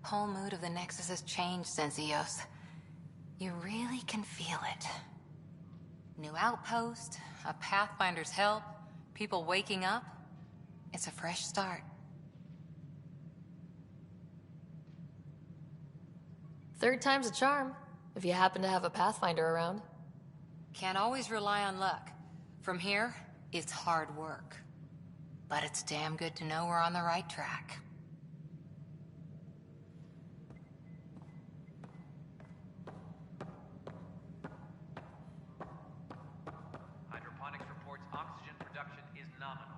Whole mood of the Nexus has changed since Eos. You really can feel it. New outpost, a Pathfinder's help, people waking up. It's a fresh start. Third time's a charm, if you happen to have a Pathfinder around. Can't always rely on luck. From here, it's hard work. But it's damn good to know we're on the right track. Hydroponics reports oxygen production is nominal.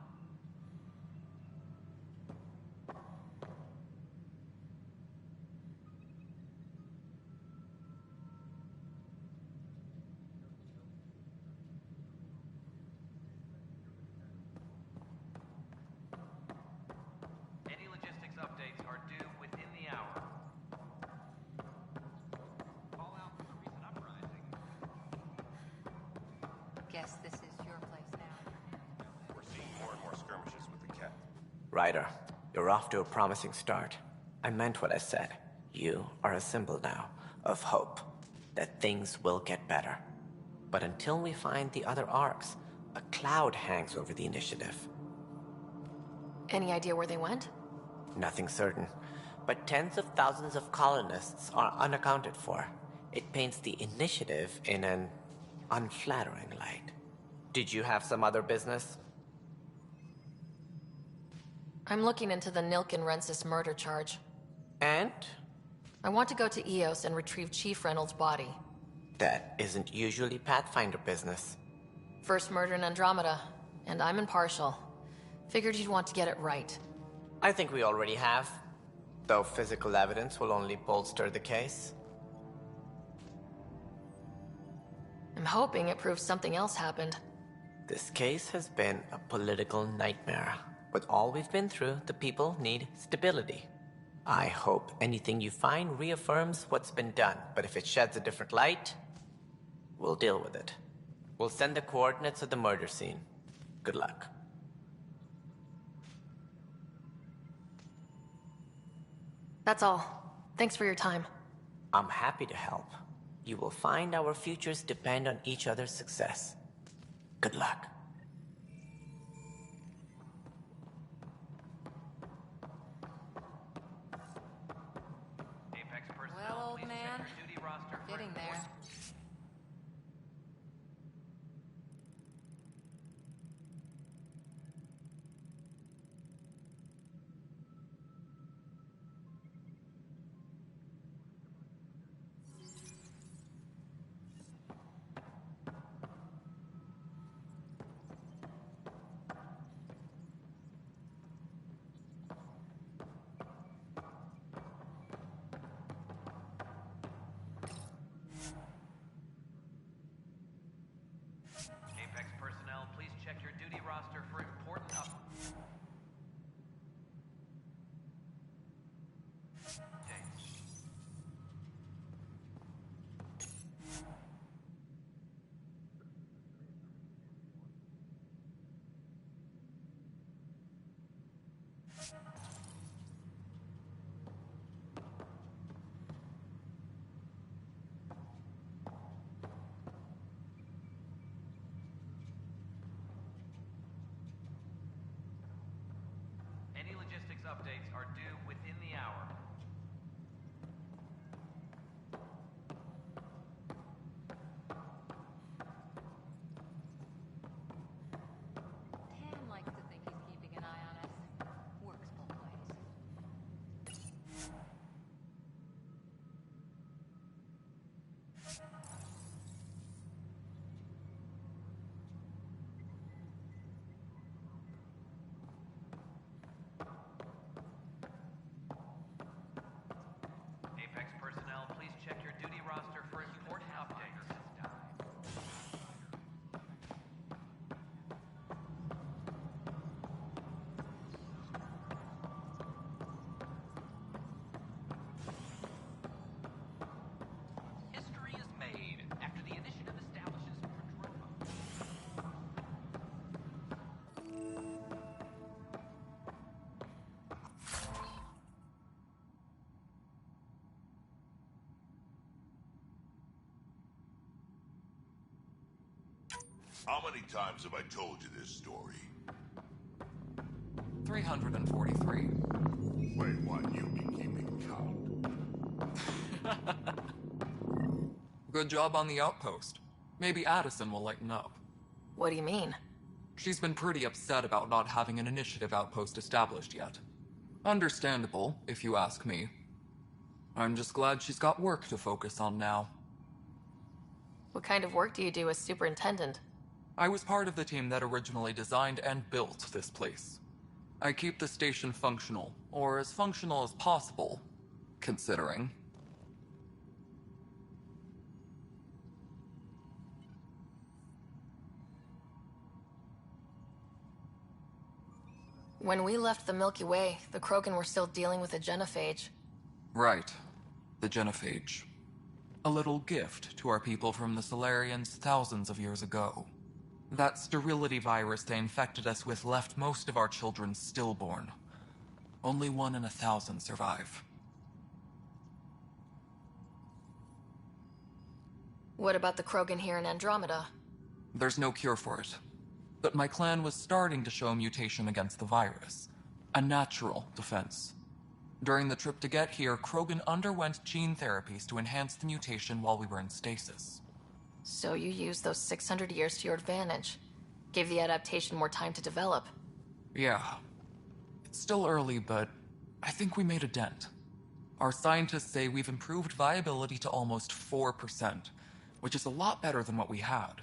Any logistics updates are due within the hour. Call out for the recent uprising. Guess this is your place now. We're seeing more and more skirmishes with the Ket. Ryder, you're off to a promising start. I meant what I said. You are a symbol now of hope, that things will get better. But until we find the other arcs, a cloud hangs over the initiative. Any idea where they went? Nothing certain, but tens of thousands of colonists are unaccounted for. It paints the initiative in an unflattering light. Did you have some other business? I'm looking into the Nilken Rensis murder charge. And? I want to go to Eos and retrieve Chief Reynolds' body. That isn't usually Pathfinder business. First murder in Andromeda, and I'm impartial. Figured you'd want to get it right. I think we already have, though physical evidence will only bolster the case. I'm hoping it proves something else happened. This case has been a political nightmare. With all we've been through, the people need stability. I hope anything you find reaffirms what's been done, but if it sheds a different light, we'll deal with it. We'll send the coordinates of the murder scene. Good luck. That's all. Thanks for your time. I'm happy to help. You will find our futures depend on each other's success. Good luck. Apex personnel, Well, old please man, check your duty roster for getting there. Apex personnel, please check your duty roster for important updates. Any logistics updates are due within the hour. Tam likes to think he's keeping an eye on us. Works both ways. How many times have I told you this story? 343. Wait, what? You've been keeping count. Good job on the outpost. Maybe Addison will lighten up. What do you mean? She's been pretty upset about not having an initiative outpost established yet. Understandable, if you ask me. I'm just glad she's got work to focus on now. What kind of work do you do as superintendent? I was part of the team that originally designed and built this place. I keep the station functional, or as functional as possible, considering. When we left the Milky Way, the Krogan were still dealing with a genophage. Right. The genophage. A little gift to our people from the Solarians thousands of years ago. That sterility virus they infected us with left most of our children stillborn. Only 1 in 1,000 survive. What about the Krogan here in Andromeda? There's no cure for it. But my clan was starting to show mutation against the virus. A natural defense. During the trip to get here, Krogan underwent gene therapies to enhance the mutation while we were in stasis. So you used those 600 years to your advantage. Gave the adaptation more time to develop. Yeah. It's still early, but I think we made a dent. Our scientists say we've improved viability to almost 4%, which is a lot better than what we had.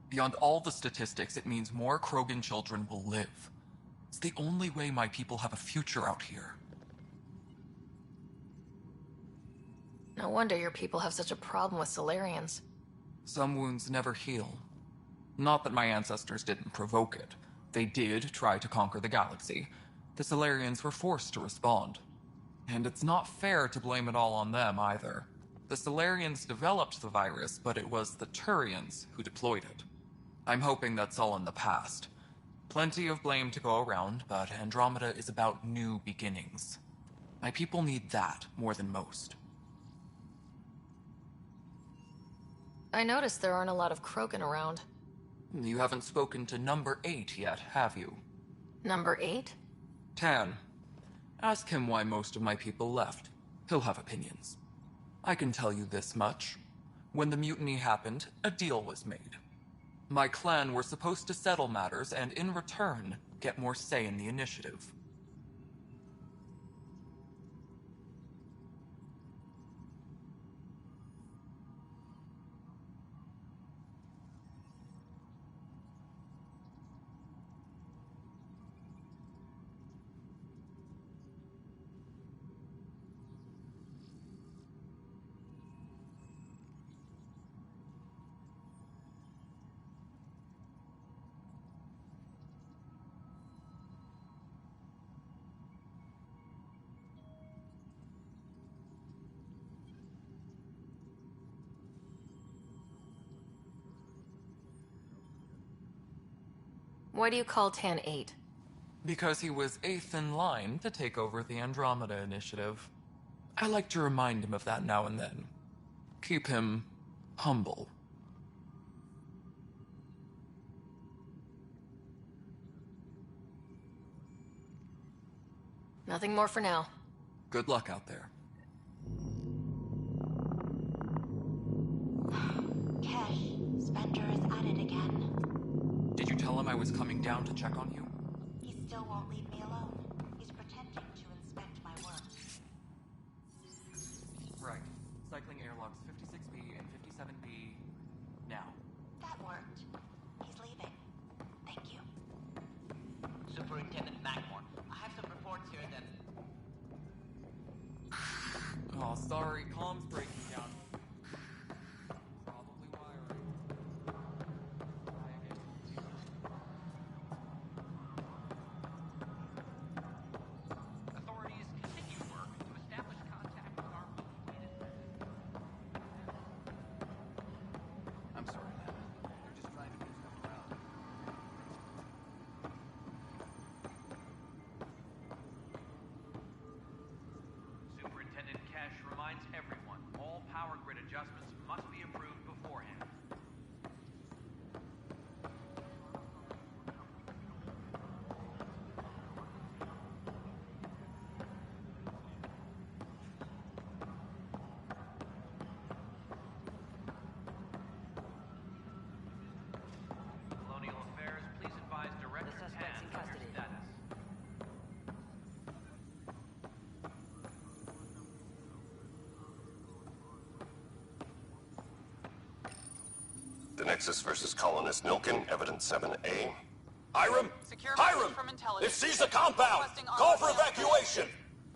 Beyond all the statistics, it means more Krogan children will live. It's the only way my people have a future out here. No wonder your people have such a problem with Solarians. Some wounds never heal. Not that my ancestors didn't provoke it. They did try to conquer the galaxy. The Solarians were forced to respond. And it's not fair to blame it all on them, either. The Solarians developed the virus, but it was the Turians who deployed it. I'm hoping that's all in the past. Plenty of blame to go around, but Andromeda is about new beginnings. My people need that more than most. I noticed there aren't a lot of Krogan around. You haven't spoken to number 8 yet, have you? Number 8? Tan. Ask him why most of my people left. He'll have opinions. I can tell you this much. When the mutiny happened, a deal was made. My clan were supposed to settle matters and, in return, get more say in the initiative. Why do you call Tan 8? Because he was 8th in line to take over the Andromeda Initiative. I like to remind him of that now and then. Keep him humble. Nothing more for now. Good luck out there. Kesh, Spender is at it again. Did you tell him I was coming down to check on you? He still won't leave me alone. He's pretending to inspect my work. Right. Cycling airlocks 56B and 57B... now. That worked. He's leaving. Thank you. Superintendent Magmore, I have some reports here that... Oh, sorry. Comms breaking down. Probably wiring. Authorities continue work to establish contact with our I'm sorry, Lana. They're just trying to move stuff around. Superintendent Kesh reminds everyone all power grid adjustments must be approved beforehand. The Nexus versus Colonist Nilkin, Evidence 7A. Hiram! Hiram! They've seized the compound! Call for evacuation!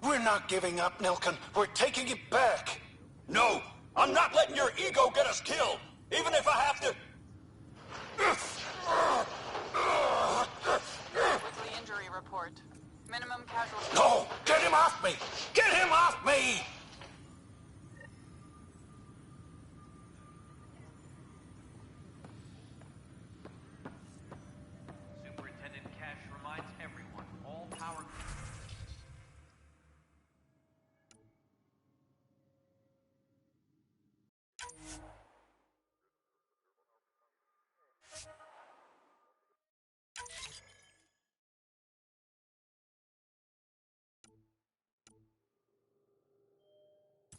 We're not giving up, Nilkin. We're taking it back. No! I'm not letting your ego get us killed! Even if I have to... Weekly injury report. Minimum casualty. No! Get him off me! Get him off me! Superintendent Cash reminds everyone, all power...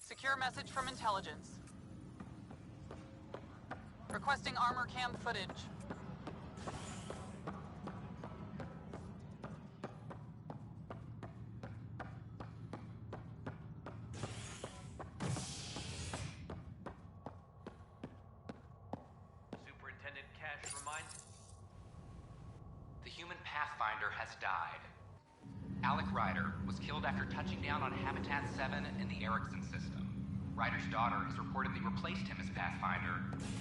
Secure message from intelligence. Requesting armor cam footage. Superintendent Cash reminds... The human Pathfinder has died. Alec Ryder was killed after touching down on Habitat 7 in the Erickson system. Ryder's daughter has reportedly replaced him as Pathfinder,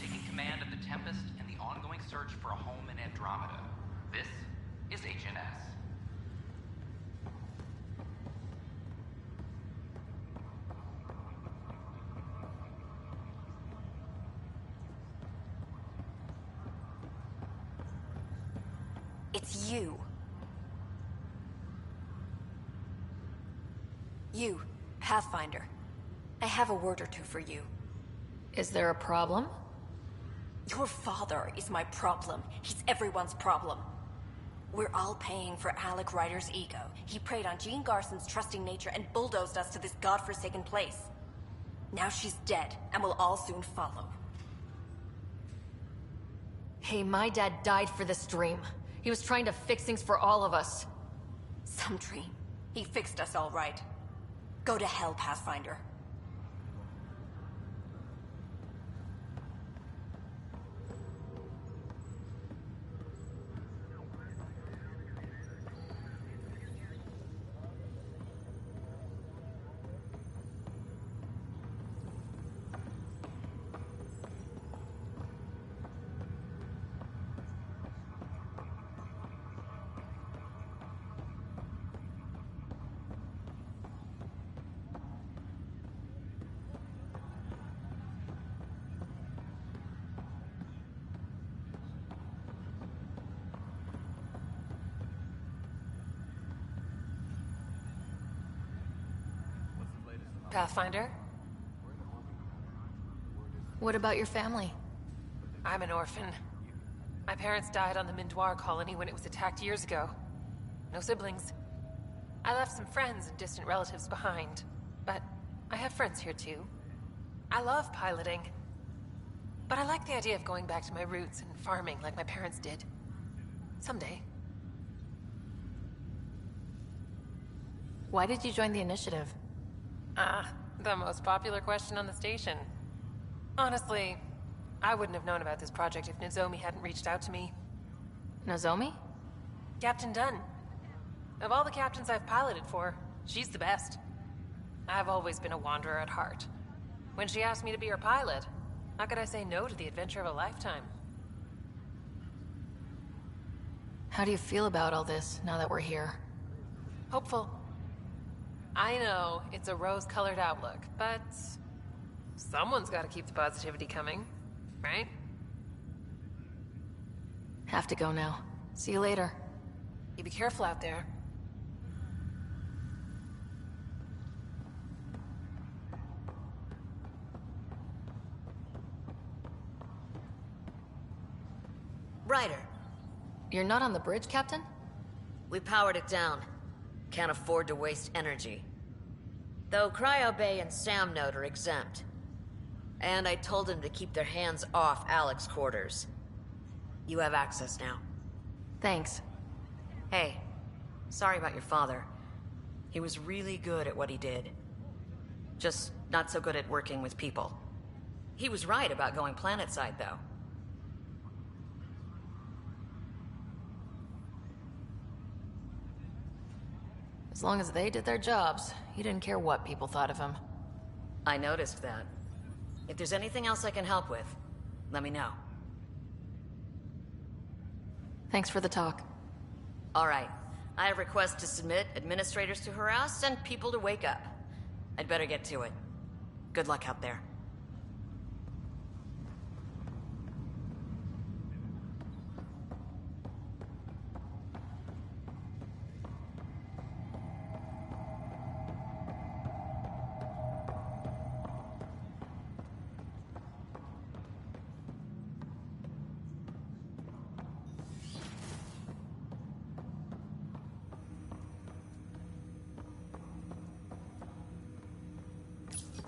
taking command of the Tempest and the ongoing search for a home in Andromeda. This is HNS. It's you. You, Pathfinder. I have a word or two for you. Is there a problem? Your father is my problem. He's everyone's problem. We're all paying for Alec Ryder's ego. He preyed on Jean Garson's trusting nature and bulldozed us to this godforsaken place. Now she's dead, and we'll all soon follow. Hey, my dad died for this dream. He was trying to fix things for all of us. Some dream. He fixed us all right. Go to hell, Pathfinder. Pathfinder? What about your family? I'm an orphan. My parents died on the Mindoir colony when it was attacked years ago. No siblings. I left some friends and distant relatives behind, but I have friends here too. I love piloting, but I like the idea of going back to my roots and farming like my parents did. Someday. Why did you join the Initiative? The most popular question on the station. Honestly, I wouldn't have known about this project if Nozomi hadn't reached out to me. Nozomi? Captain Dunn. Of all the captains I've piloted for, she's the best. I've always been a wanderer at heart. When she asked me to be her pilot, how could I say no to the adventure of a lifetime? How do you feel about all this, now that we're here? Hopeful. I know, it's a rose-colored outlook, but... someone's gotta keep the positivity coming, right? Have to go now. See you later. You be careful out there. Ryder. You're not on the bridge, Captain? We powered it down. Can't afford to waste energy. Though Cryo Bay and Sam Node are exempt. And I told them to keep their hands off Alec's quarters. You have access now. Thanks. Hey, sorry about your father. He was really good at what he did. Just not so good at working with people. He was right about going planetside, though. As long as they did their jobs, he didn't care what people thought of him. I noticed that. If there's anything else I can help with, let me know. Thanks for the talk. All right. I have requests to submit, administrators to harass, and people to wake up. I'd better get to it. Good luck out there.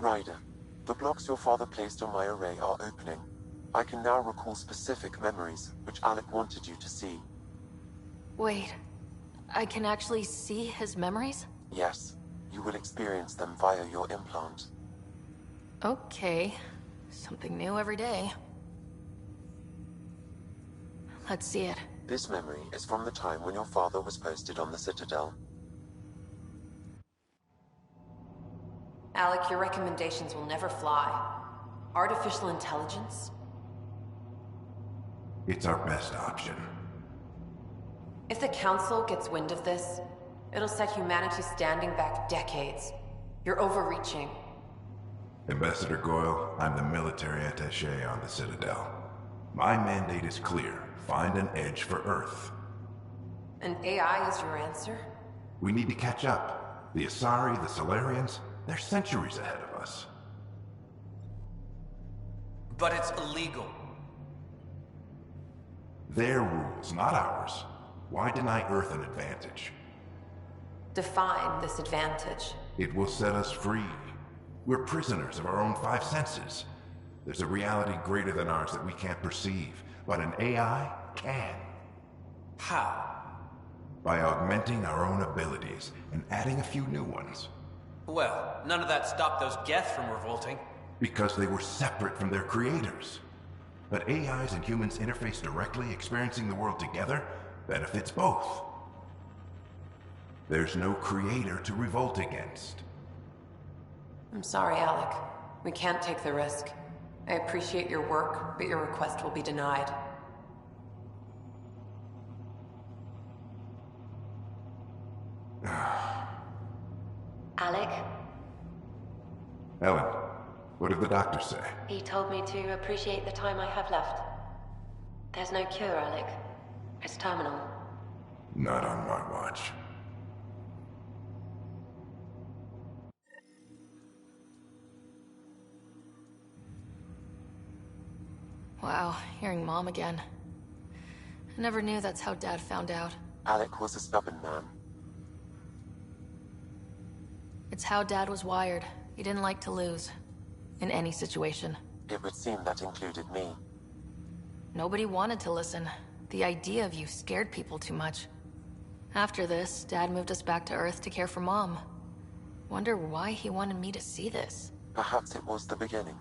Ryder, the blocks your father placed on my array are opening. I can now recall specific memories, which Alec wanted you to see. Wait, I can actually see his memories? Yes, you will experience them via your implant. Okay, something new every day. Let's see it. This memory is from the time when your father was posted on the Citadel. Alec, your recommendations will never fly. Artificial intelligence? It's our best option. If the Council gets wind of this, it'll set humanity standing back decades. You're overreaching. Ambassador Goyle, I'm the military attaché on the Citadel. My mandate is clear. Find an edge for Earth. And AI is your answer? We need to catch up. The Asari, the Salarians, they're centuries ahead of us. But it's illegal. Their rules, not ours. Why deny Earth an advantage? Define this advantage. It will set us free. We're prisoners of our own five senses. There's a reality greater than ours that we can't perceive, but an AI can. How? By augmenting our own abilities and adding a few new ones. Well, none of that stopped those Geth from revolting. Because they were separate from their creators. But AIs and humans interface directly, experiencing the world together, benefits both. There's no creator to revolt against. I'm sorry, Alec. We can't take the risk. I appreciate your work, but your request will be denied. Alec? Ellen, what did the doctor say? He told me to appreciate the time I have left. There's no cure, Alec. It's terminal. Not on my watch. Wow, hearing Mom again. I never knew that's how Dad found out. Alec was a stubborn man. It's how Dad was wired. He didn't like to lose. In any situation. It would seem that included me. Nobody wanted to listen. The idea of you scared people too much. After this, Dad moved us back to Earth to care for Mom. Wonder why he wanted me to see this. Perhaps it was the beginning.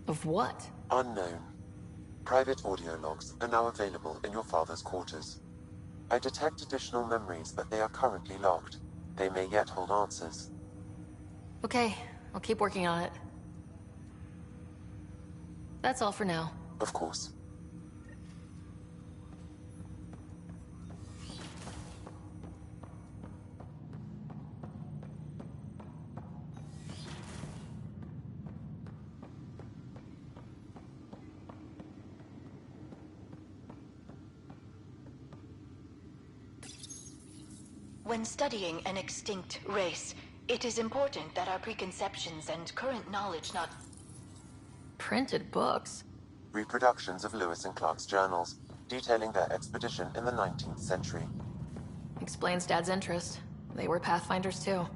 Of what? Unknown. Private audio logs are now available in your father's quarters. I detect additional memories, but they are currently locked. They may yet hold answers. Okay, I'll keep working on it. That's all for now. Of course. When studying an extinct race, it is important that our preconceptions and current knowledge not... Printed books? Reproductions of Lewis and Clark's journals, detailing their expedition in the 19th century. Explains Dad's interest. They were Pathfinders too.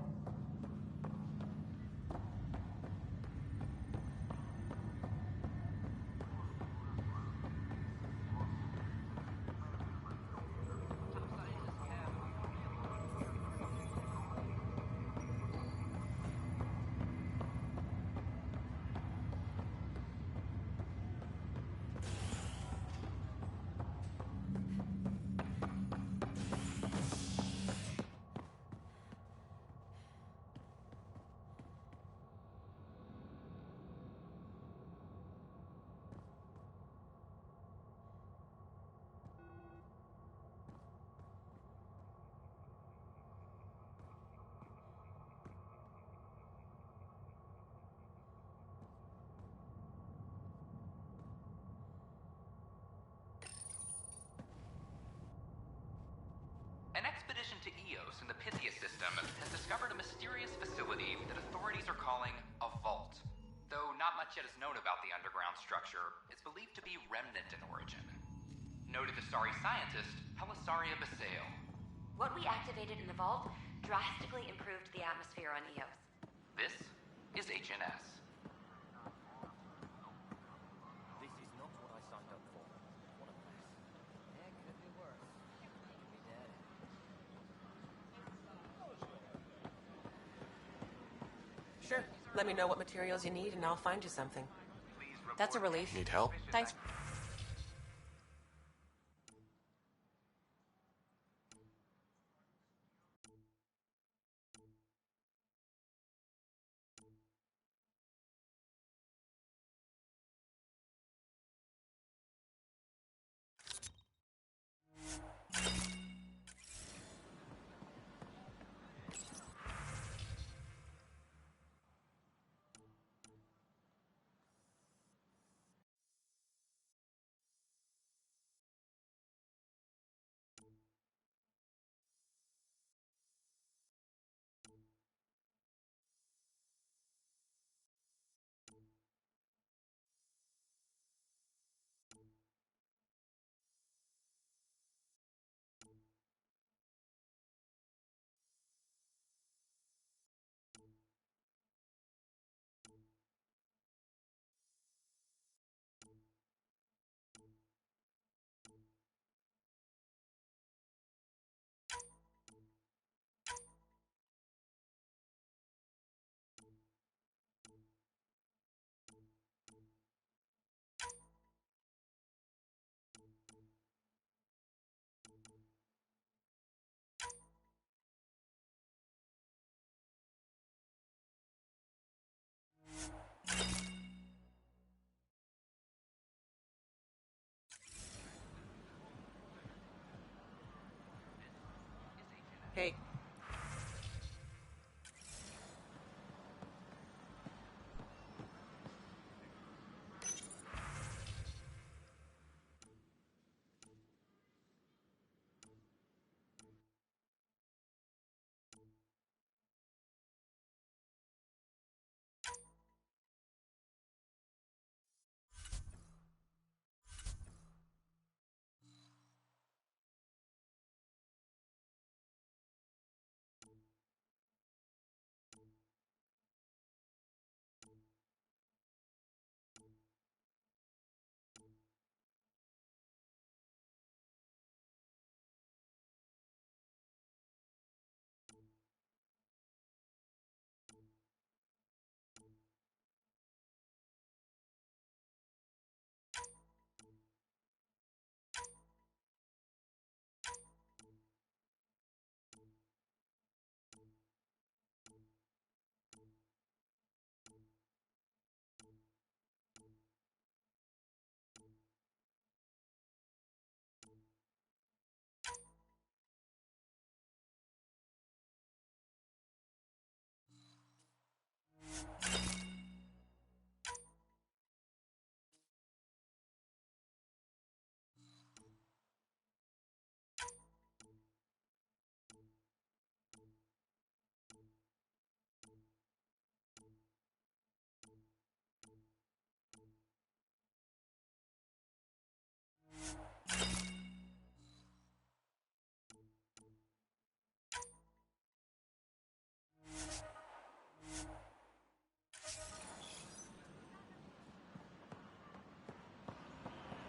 much yet is known about the underground structure. It's believed to be remnant in origin. Noted Asari scientist, Pelisaria Basale. What we activated in the vault drastically improved the atmosphere on Eos. This is HNS. This is not what I signed up for. What a mess. Yeah, could be worse. Could be dead. Sure. Let me know what materials you need and I'll find you something. That's a relief. Need help? Thanks. Hey.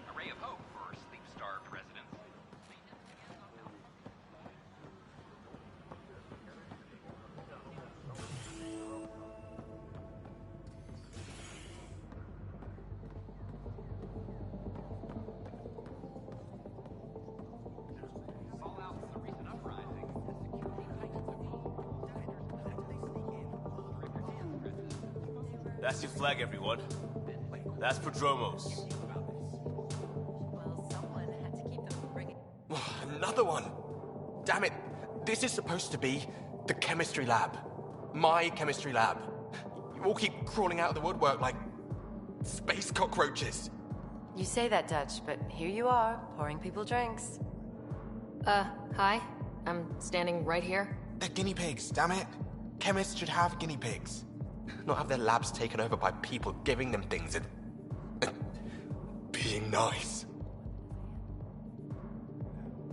A ray of hope for sleep-starved residents. That's your flag, everyone. That's Prodromos. Another one! Damn it! This is supposed to be the chemistry lab. My chemistry lab. You all keep crawling out of the woodwork like space cockroaches. You say that, Dutch, but here you are, pouring people drinks. Hi. I'm standing right here. They're guinea pigs, damn it. Chemists should have guinea pigs. Not have their labs taken over by people giving them things and being nice.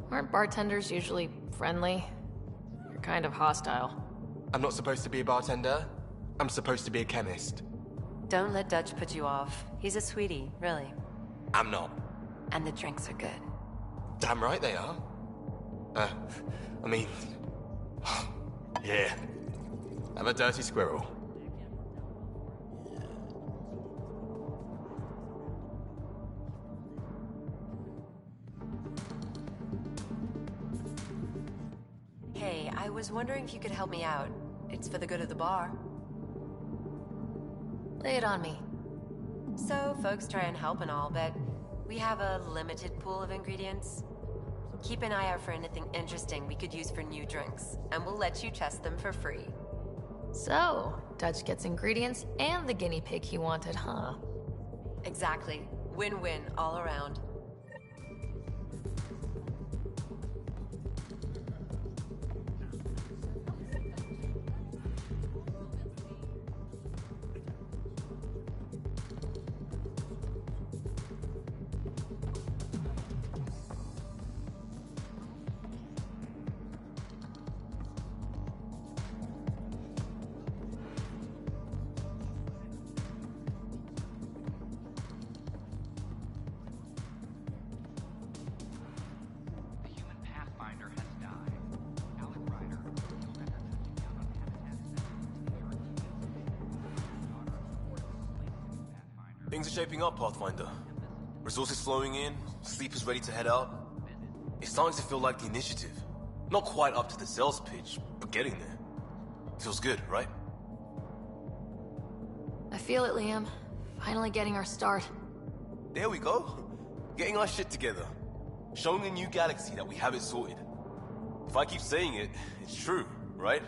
Aren't bartenders usually friendly? You're kind of hostile. I'm not supposed to be a bartender. I'm supposed to be a chemist. Don't let Dutch put you off. He's a sweetie, really. I'm not. And the drinks are good. Damn right they are. I mean... yeah. I'm a dirty squirrel. Hey, I was wondering if you could help me out. It's for the good of the bar. Lay it on me. So, folks try and help and all, but we have a limited pool of ingredients. Keep an eye out for anything interesting we could use for new drinks, and we'll let you test them for free. So, Dutch gets ingredients and the guinea pig he wanted, huh? Exactly. Win-win all around. Things are shaping up, Pathfinder. Resources flowing in, sleepers ready to head out. It's starting to feel like the initiative. Not quite up to the sales pitch, but getting there. Feels good, right? I feel it, Liam. Finally getting our start. There we go. Getting our shit together. Showing the new galaxy that we have it sorted. If I keep saying it, it's true, right?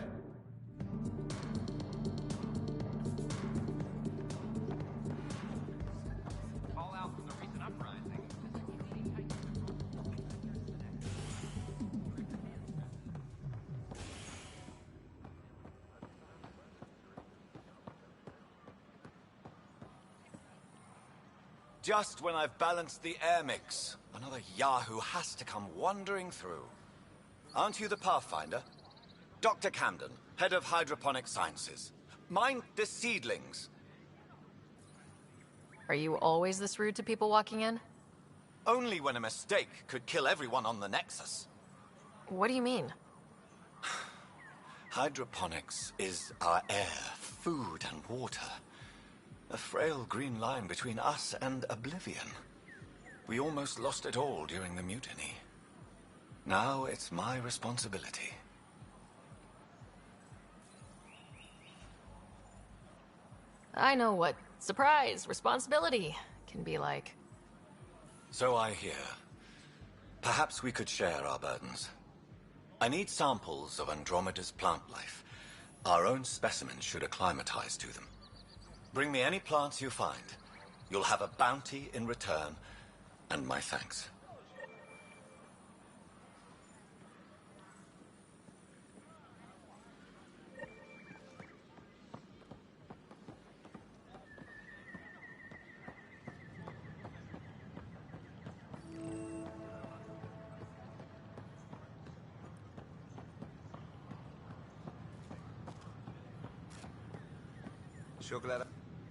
Just when I've balanced the air mix, another Yahoo has to come wandering through. Aren't you the Pathfinder? Dr. Camden, head of hydroponic sciences. Mind the seedlings. Are you always this rude to people walking in? Only when a mistake could kill everyone on the Nexus. What do you mean? Hydroponics is our air, food, and water. A frail green line between us and oblivion. We almost lost it all during the mutiny. Now it's my responsibility. I know what surprise, responsibility can be like. So I hear. Perhaps we could share our burdens. I need samples of Andromeda's plant life. Our own specimens should acclimatize to them. Bring me any plants you find. You'll have a bounty in return, and my thanks. Sure glad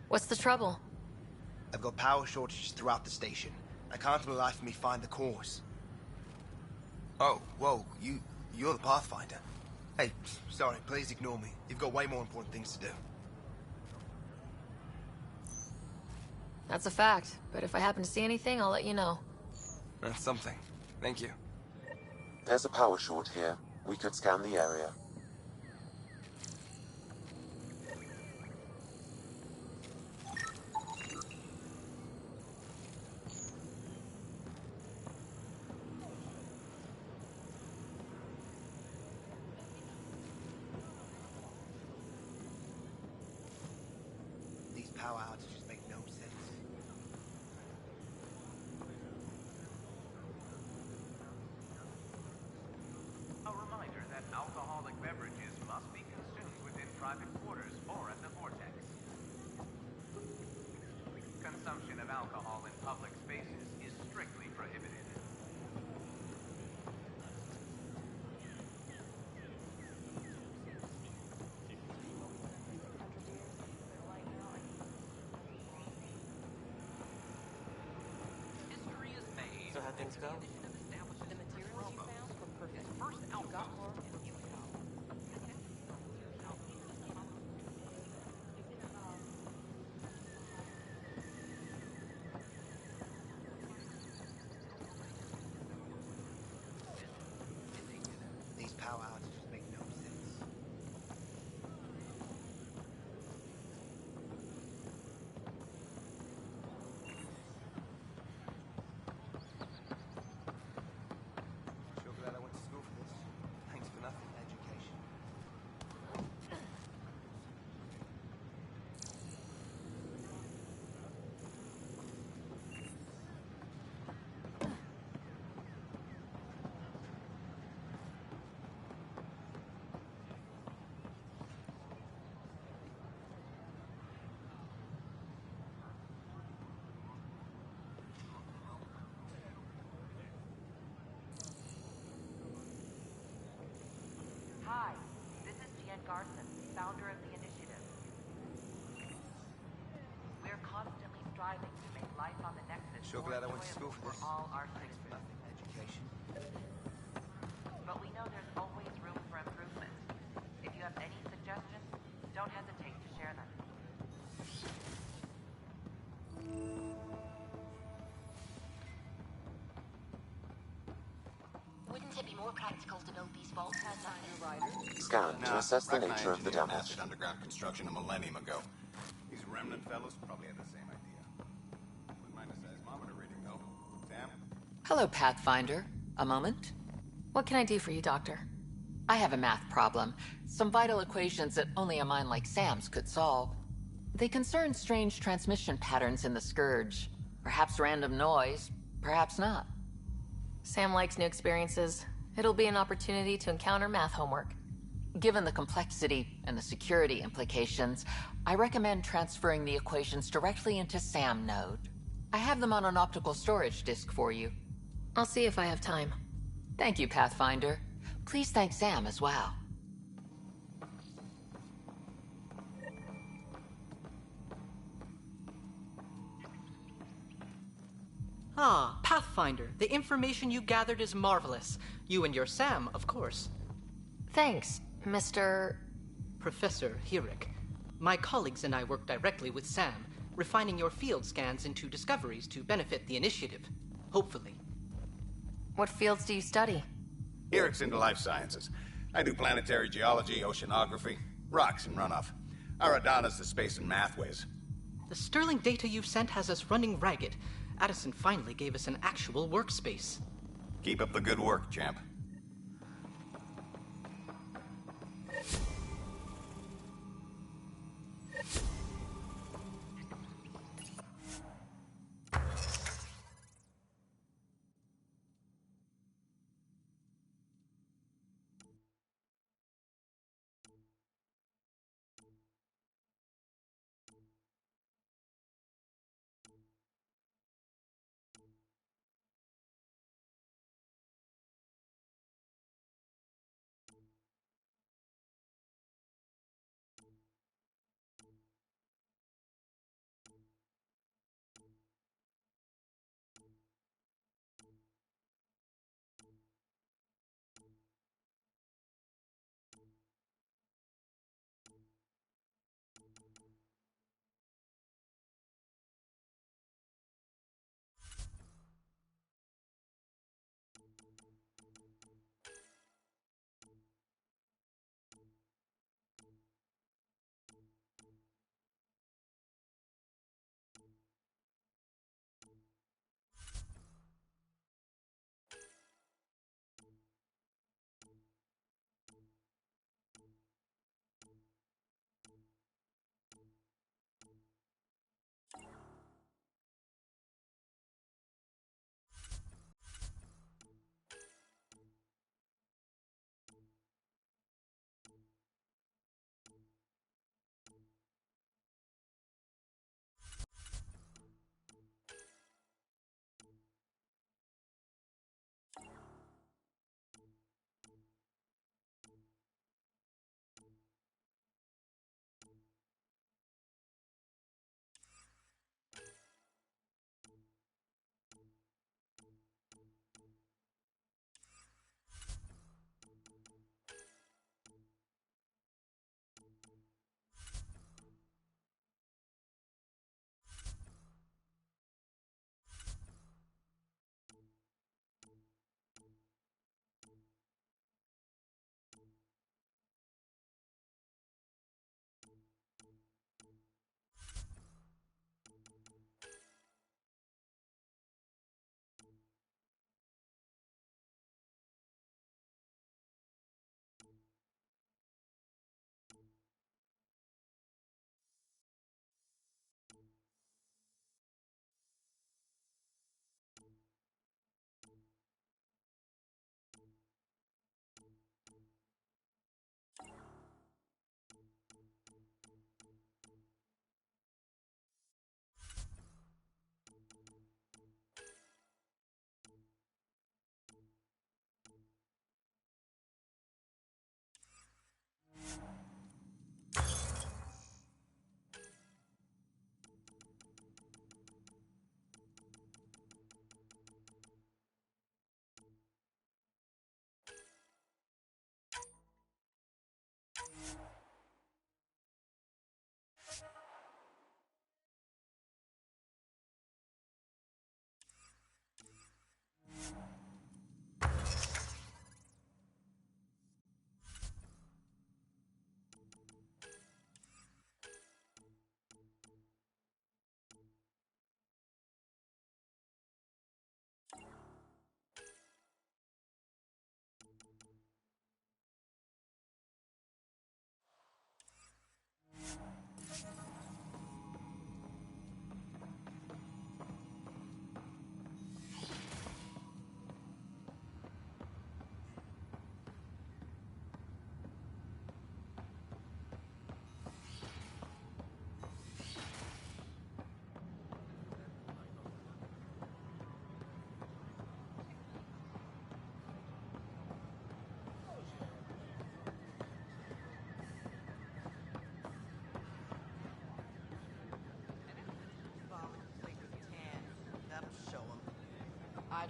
What's the trouble? I've got power shortages throughout the station. I can't for the life of me find the cause. Oh, whoa, you're the Pathfinder. Hey, sorry, please ignore me. You've got way more important things to do. That's a fact, but if I happen to see anything, I'll let you know. That's something. Thank you. There's a power short here. We could scan the area. Power outages make no sense. A reminder that alcoholic beverages must be consumed within private quarters or at the Vortex. public spaces is strictly prohibited. History is made. So how things go? The materials you found were perfect. First out, got more. These power outages make no sense. Sure glad I went to school for this. Thanks for nothing, education. Hi, this is Jen Garson, founder of the initiative. We're constantly striving to make life on the Nexus Sure more glad I went to school enjoyable for this. all our Thanks for citizens. nothing, education. But we know there's always room for improvement. If you have any suggestions, don't hesitate to share them. Wouldn't it be more practical to build these vaults as a Scan to assess the nature of the damage. Mastered underground construction a millennium ago. These remnant fellows probably had the same idea. Wouldn't mind a seismometer reading, though. Sam? Hello, Pathfinder. A moment? What can I do for you, Doctor? I have a math problem. Some vital equations that only a mind like Sam's could solve. They concern strange transmission patterns in the Scourge. Perhaps random noise, perhaps not. Sam likes new experiences. It'll be an opportunity to encounter math homework. Given the complexity and the security implications, I recommend transferring the equations directly into SAM node. I have them on an optical storage disk for you. I'll see if I have time. Thank you, Pathfinder. Please thank Sam as well. Ah, Pathfinder. The information you gathered is marvelous. You and your Sam, of course. Thanks, Mr. Professor Hirik. My colleagues and I work directly with Sam, refining your field scans into discoveries to benefit the initiative. Hopefully. What fields do you study? Eric's into life sciences. I do planetary geology, oceanography, rocks and runoff. Aradana's the space and math whiz. The Sterling data you've sent has us running ragged. Addison finally gave us an actual workspace. Keep up the good work, champ.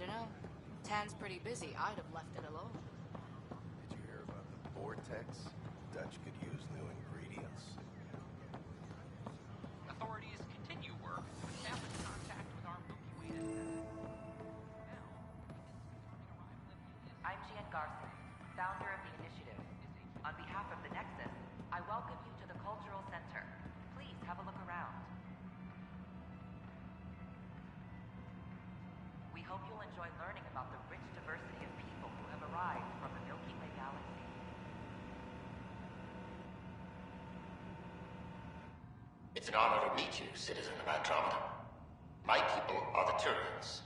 don't know. Tan's pretty busy. I'd have left it alone. Did you hear about the vortex? Dutch could use new ingredients. Authorities continue work to establish contact with our Milky Way descendants. I'm Jean Garson, founder of the initiative. On behalf of the Nexus, I welcome you to the Cultural Center. Please have a look around. We hope you'll enjoy learning about the rich diversity of people who have arrived from the Milky Way galaxy. It's an honor to meet you, citizen of Andromeda. My people are the Turians.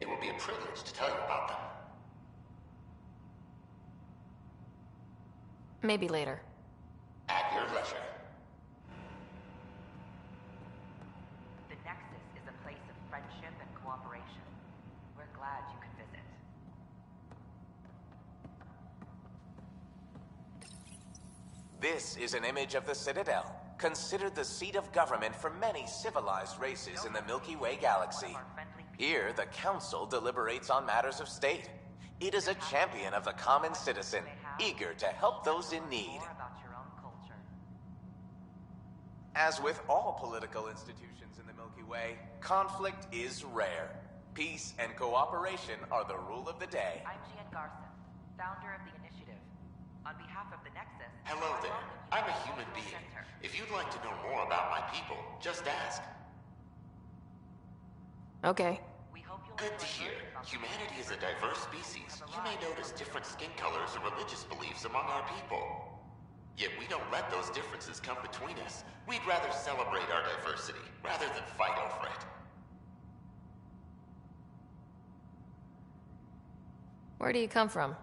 It will be a privilege to tell you about them. Maybe later. At your leisure. The Nexus is a place of friendship and cooperation. We're glad you could visit. This is an image of the Citadel, considered the seat of government for many civilized races in the Milky Way galaxy. Here, the Council deliberates on matters of state. It is a champion of the common citizen, eager to help those in need. As with all political institutions in the Milky Way, conflict is rare. Peace and cooperation are the rule of the day. I'm Jean Garson, founder of the initiative. On behalf of the Nexus... Hello there. I'm a human being. If you'd like to know more about my people, just ask. Okay. Good to hear. Humanity is a diverse species. You may notice different skin colors or religious beliefs among our people. Yet we don't let those differences come between us. We'd rather celebrate our diversity, rather than fight over it. Where do you come from?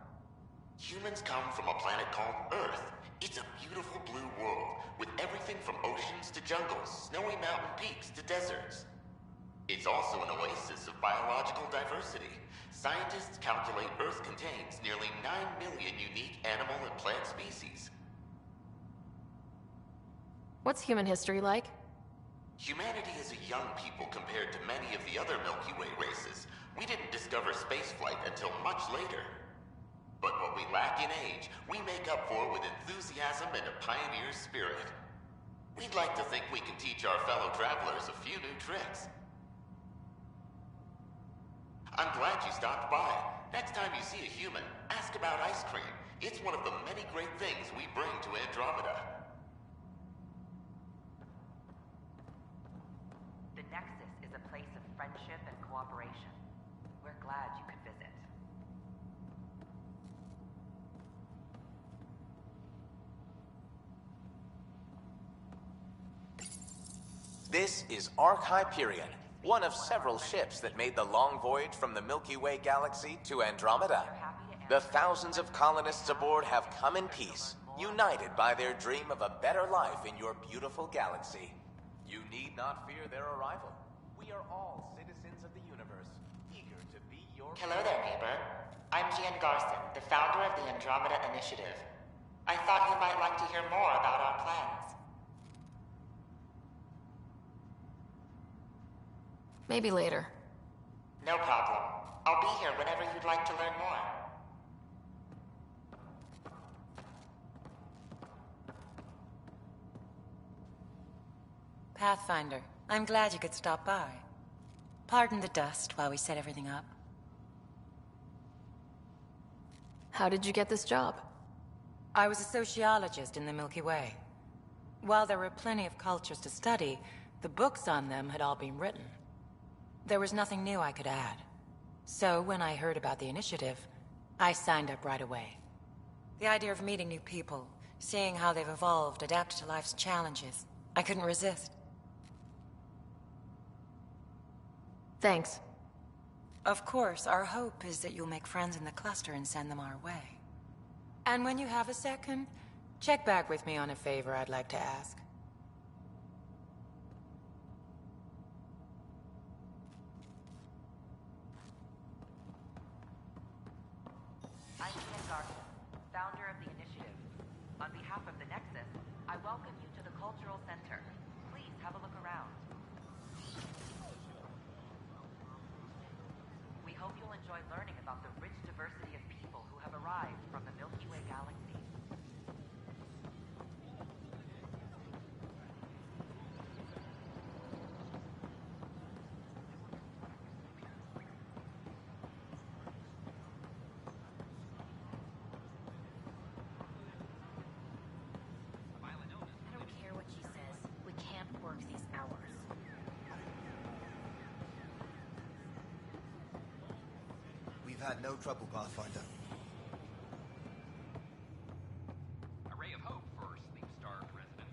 Humans come from a planet called Earth. It's a beautiful blue world, with everything from oceans to jungles, snowy mountain peaks to deserts. It's also an oasis of biological diversity. Scientists calculate Earth contains nearly 9 million unique animal and plant species. What's human history like? Humanity is a young people compared to many of the other Milky Way races. We didn't discover spaceflight until much later. But what we lack in age, we make up for with enthusiasm and a pioneer's spirit. We'd like to think we can teach our fellow travelers a few new tricks. I'm glad you stopped by. Next time you see a human, ask about ice cream. It's one of the many great things we bring to Andromeda. The Nexus is a place of friendship and cooperation. We're glad you could visit. This is Ark Hyperion, one of several ships that made the long voyage from the Milky Way galaxy to Andromeda. The thousands of colonists aboard have come in peace, united by their dream of a better life in your beautiful galaxy. You need not fear their arrival. We are all citizens of the universe, eager to be your... Hello there, neighbor. I'm Jean Garson, the founder of the Andromeda Initiative. I thought you might like to hear more about our plans. Maybe later. No problem. I'll be here whenever you'd like to learn more. Pathfinder, I'm glad you could stop by. Pardon the dust while we set everything up. How did you get this job? I was a sociologist in the Milky Way. While there were plenty of cultures to study, the books on them had all been written. There was nothing new I could add. So when I heard about the initiative, I signed up right away. The idea of meeting new people, seeing how they've evolved, adapted to life's challenges, I couldn't resist. Thanks. Of course, our hope is that you'll make friends in the cluster and send them our way. And when you have a second, check back with me on a favor I'd like to ask. I'm Jean Garson, founder of the initiative. On behalf of the Nexus, I welcome you to the Cultural Center. Please have a look around. We hope you'll enjoy we've had no trouble, Pathfinder. A ray of hope for sleep-starved residents.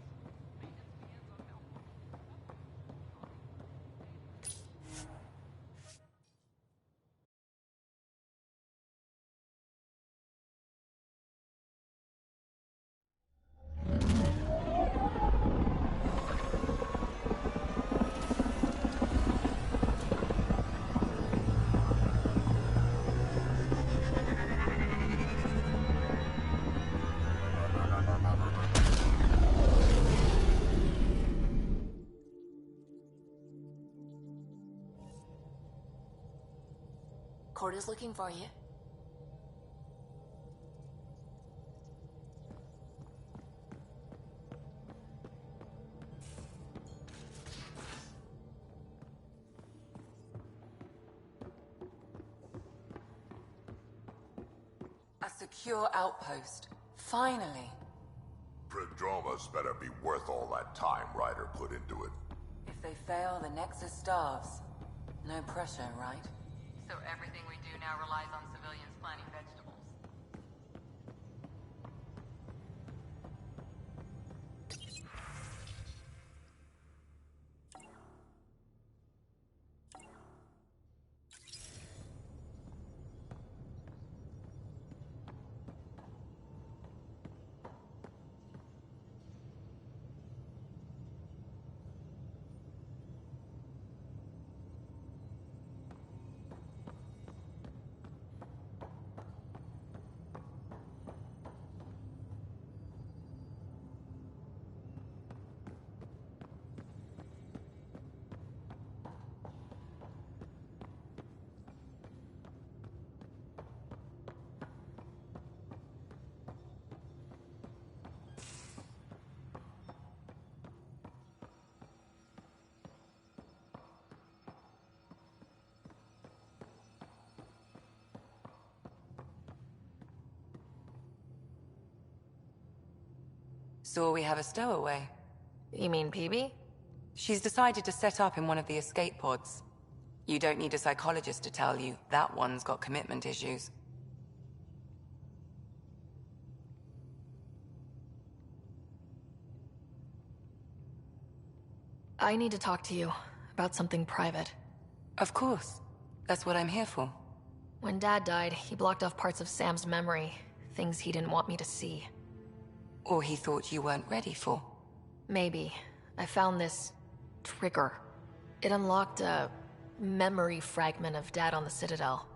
Cord is looking for you. A secure outpost. Finally. Prodroma's better be worth all that time Ryder put into it. If they fail, the Nexus starves. No pressure, right? So everything we do now relies on civilians planting vegetables. So we have a stowaway. You mean PB? She's decided to set up in one of the escape pods. You don't need a psychologist to tell you that one's got commitment issues. I need to talk to you about something private. Of course. That's what I'm here for. When Dad died, he blocked off parts of Sam's memory, things he didn't want me to see. Or he thought you weren't ready for. Maybe. I found this trigger. It unlocked a memory fragment of Dad on the Citadel.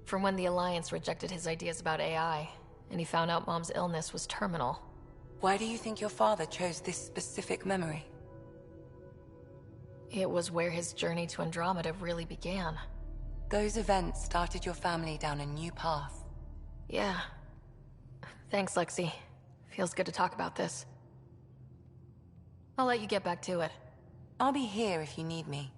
From when the Alliance rejected his ideas about AI, and he found out Mom's illness was terminal. Why do you think your father chose this specific memory? It was where his journey to Andromeda really began. Those events started your family down a new path. Yeah. Thanks, Lexi. Feels good to talk about this. I'll let you get back to it. I'll be here if you need me.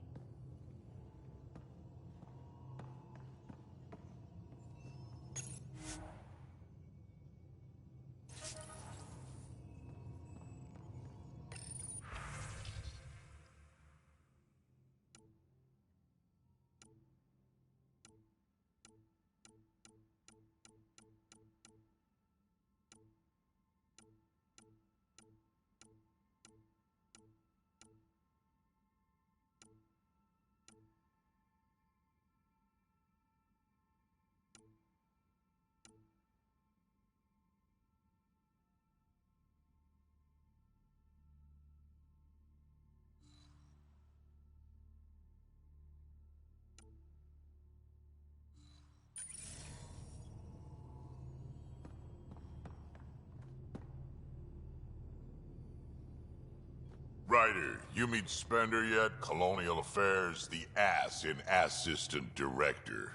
Ryder, you meet Spender yet? Colonial Affairs, the ass in Assistant Director.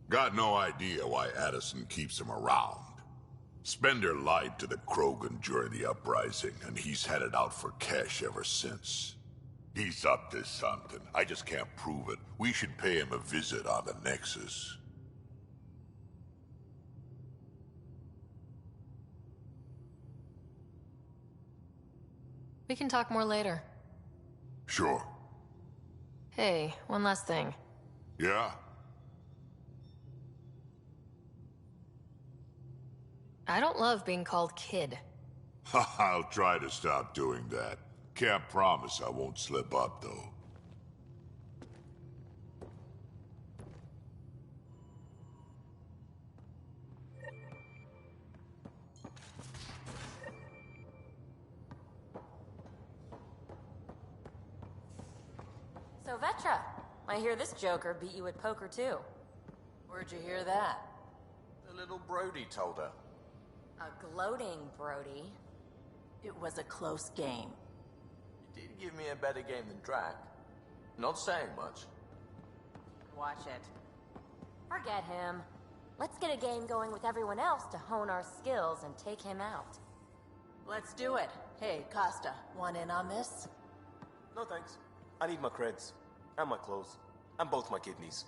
Got no idea why Addison keeps him around. Spender lied to the Krogan during the uprising, and he's headed out for cash ever since. He's up to something. I just can't prove it. We should pay him a visit on the Nexus. We can talk more later. Sure. Hey, one last thing. Yeah? I don't love being called kid. I'll try to stop doing that. Can't promise I won't slip up, though. So Vetra, I hear this joker beat you at poker too. Where'd you hear that? The little Brody told her. A gloating Brody. It was a close game. You did give me a better game than Drac. Not saying much. Watch it. Forget him. Let's get a game going with everyone else to hone our skills and take him out. Let's do it. Hey, Costa, want in on this? No thanks. I need my creds. And my clothes. And both my kidneys.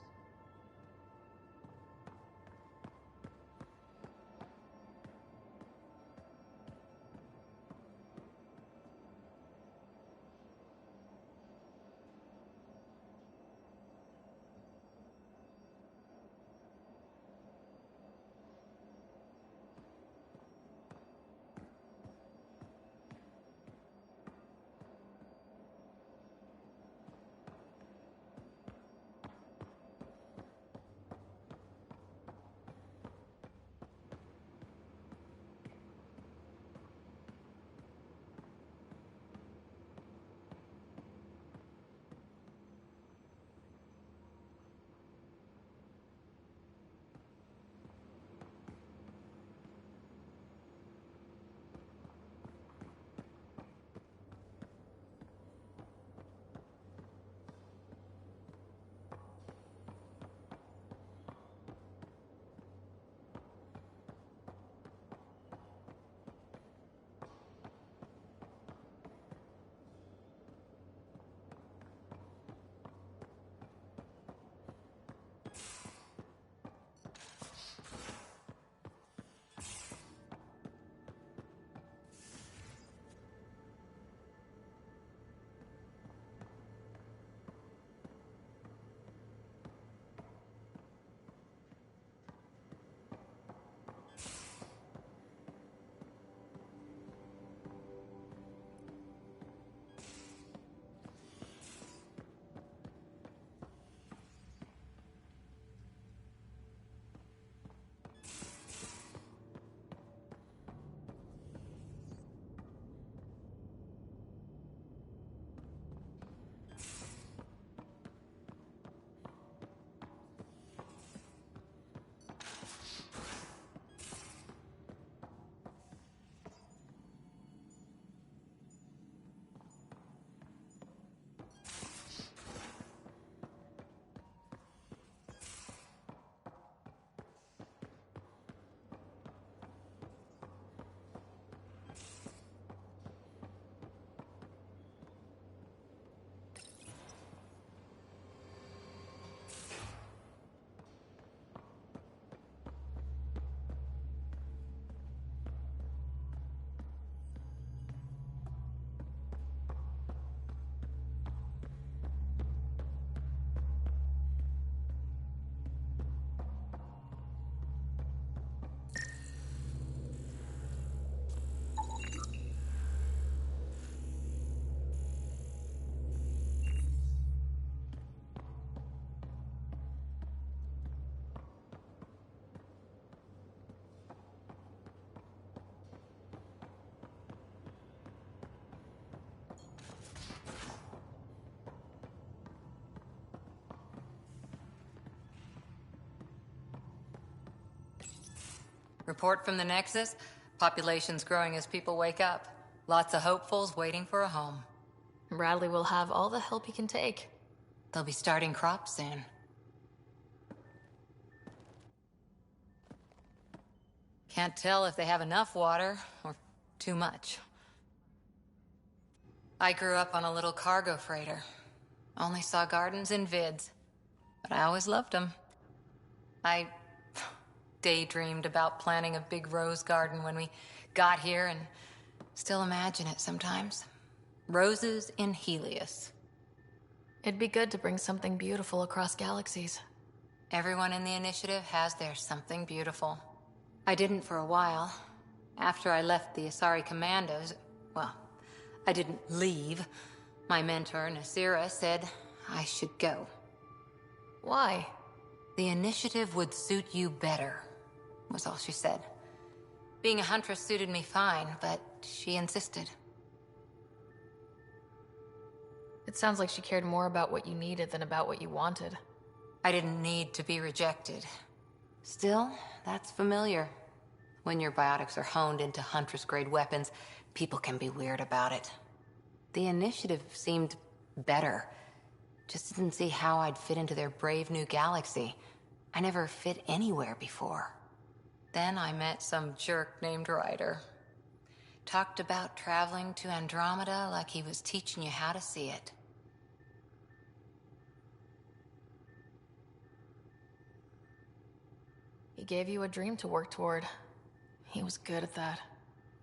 Report from the Nexus. Population's growing as people wake up. Lots of hopefuls waiting for a home. Bradley will have all the help he can take. They'll be starting crops soon. Can't tell if they have enough water or too much. I grew up on a little cargo freighter. Only saw gardens in vids, but I always loved them. I daydreamed about planting a big rose garden when we got here and still imagine it sometimes. Roses in Helios. It'd be good to bring something beautiful across galaxies. Everyone in the initiative has their something beautiful. I didn't for a while, After I left the Asari Commandos, well, I didn't leave. My mentor, Nasira, said I should go. Why? The initiative would suit you better, was all she said. Being a huntress suited me fine, but she insisted. It sounds like she cared more about what you needed than about what you wanted. I didn't need to be rejected. Still, that's familiar. When your biotics are honed into Huntress-grade weapons, people can be weird about it. The initiative seemed better. Just didn't see how I'd fit into their brave new galaxy. I never fit anywhere before. Then I met some jerk named Ryder. Talked about traveling to Andromeda like he was teaching you how to see it. He gave you a dream to work toward. He was good at that.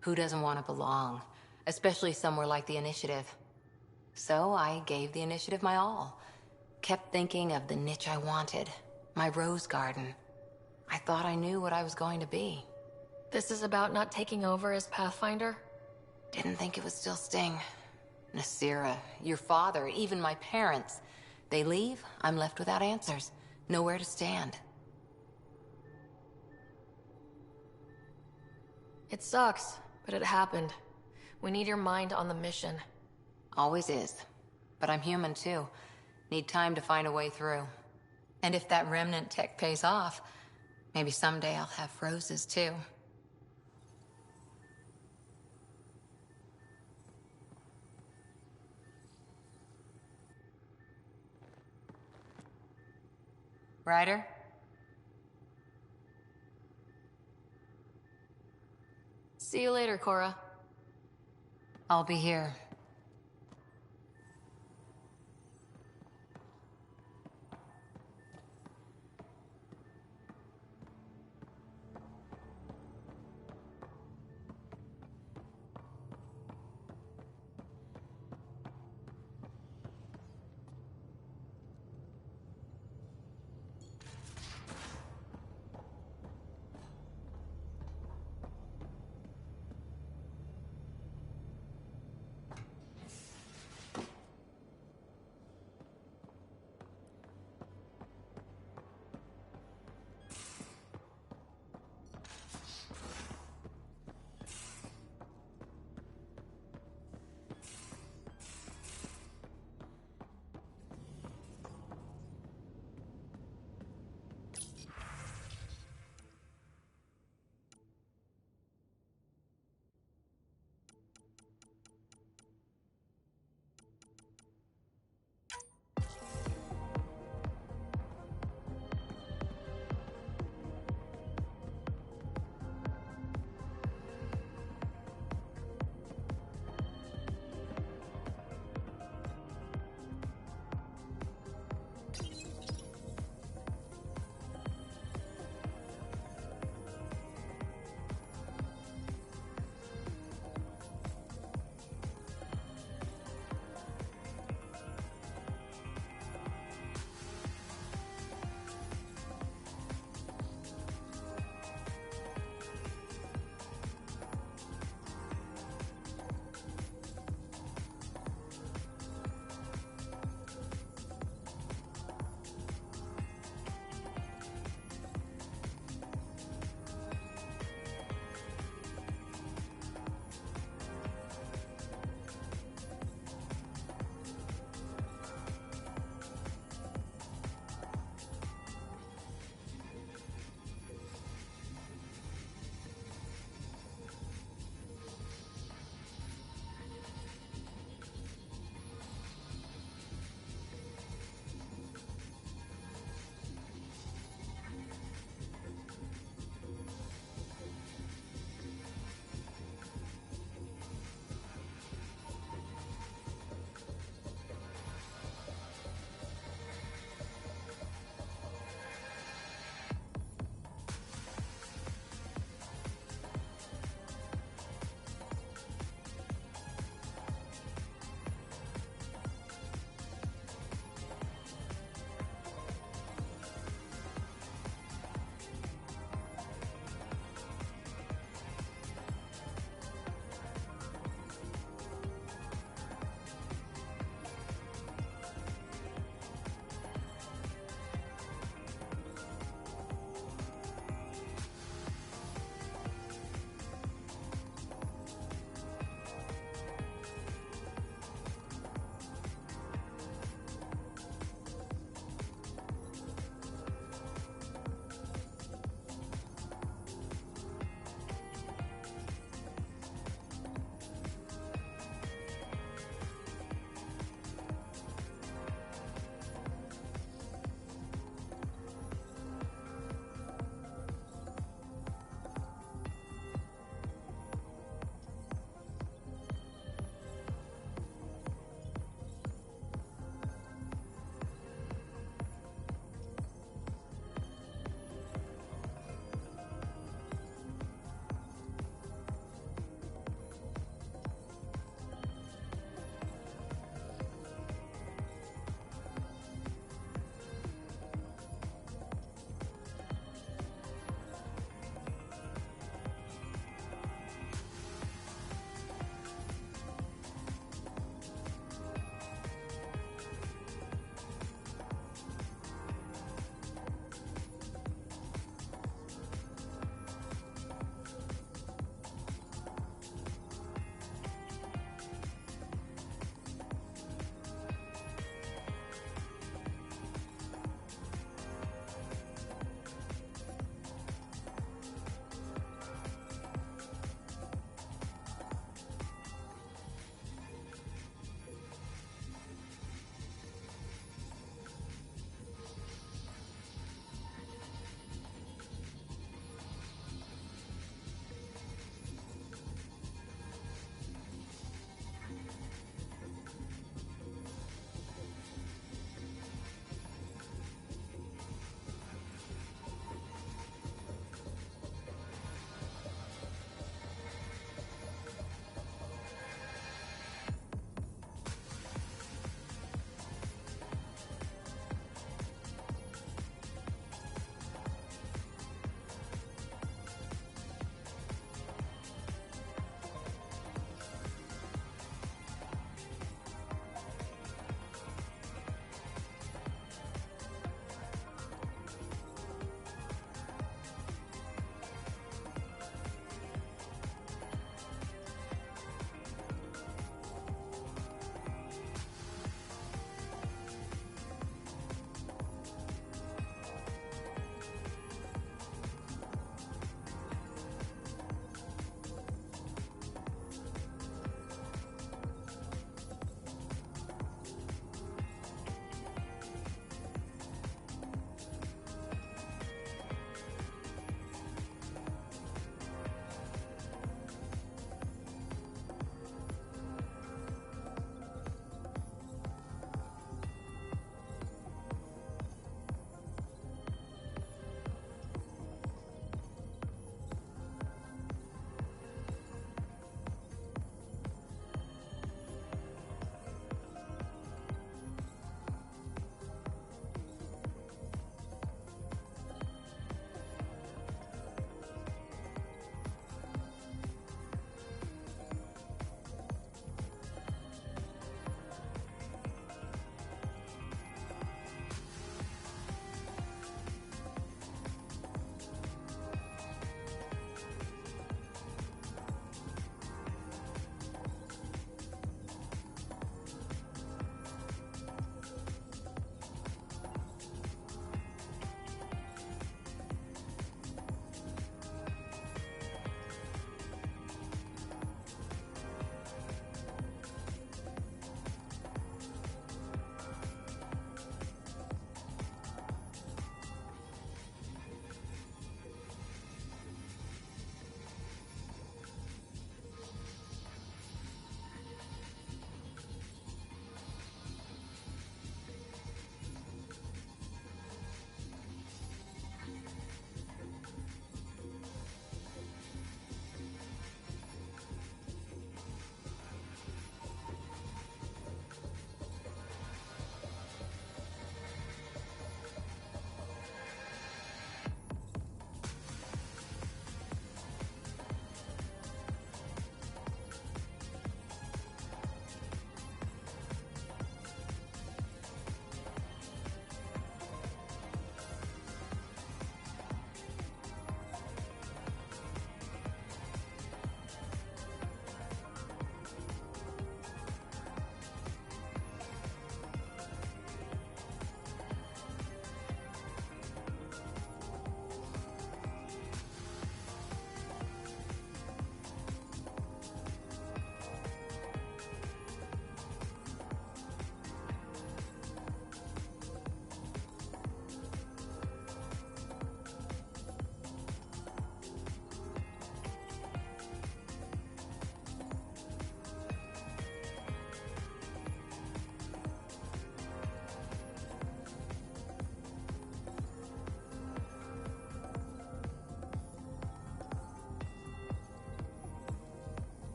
Who doesn't want to belong? Especially somewhere like the Initiative. So I gave the Initiative my all. Kept thinking of the niche I wanted. My rose garden. I thought I knew what I was going to be. This is about not taking over as Pathfinder? Didn't think it would still sting. Nasira, your father, even my parents. They leave, I'm left without answers. Nowhere to stand. It sucks, but it happened. We need your mind on the mission. Always is. But I'm human too. Need time to find a way through. And if that remnant tech pays off, maybe someday I'll have roses too. Ryder? See you later, Cora. I'll be here.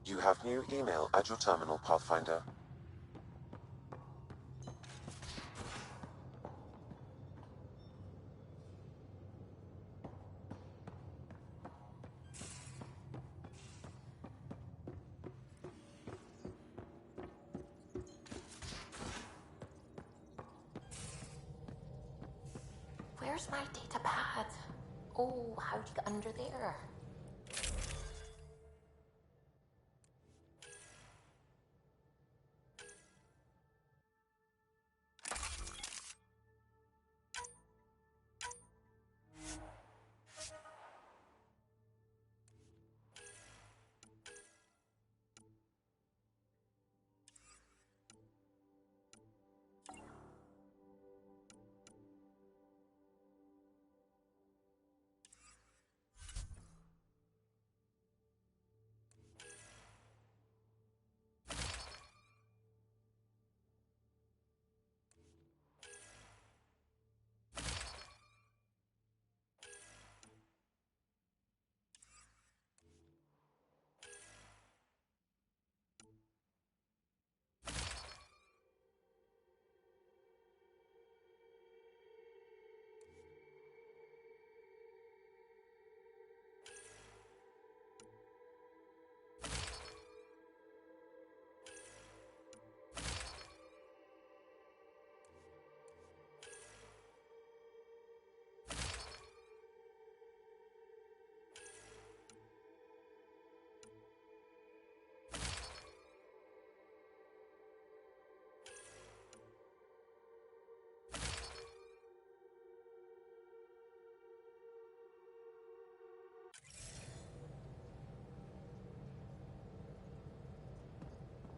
You have new email at your terminal, Pathfinder. Where's my data pad? Oh, how'd you get under there?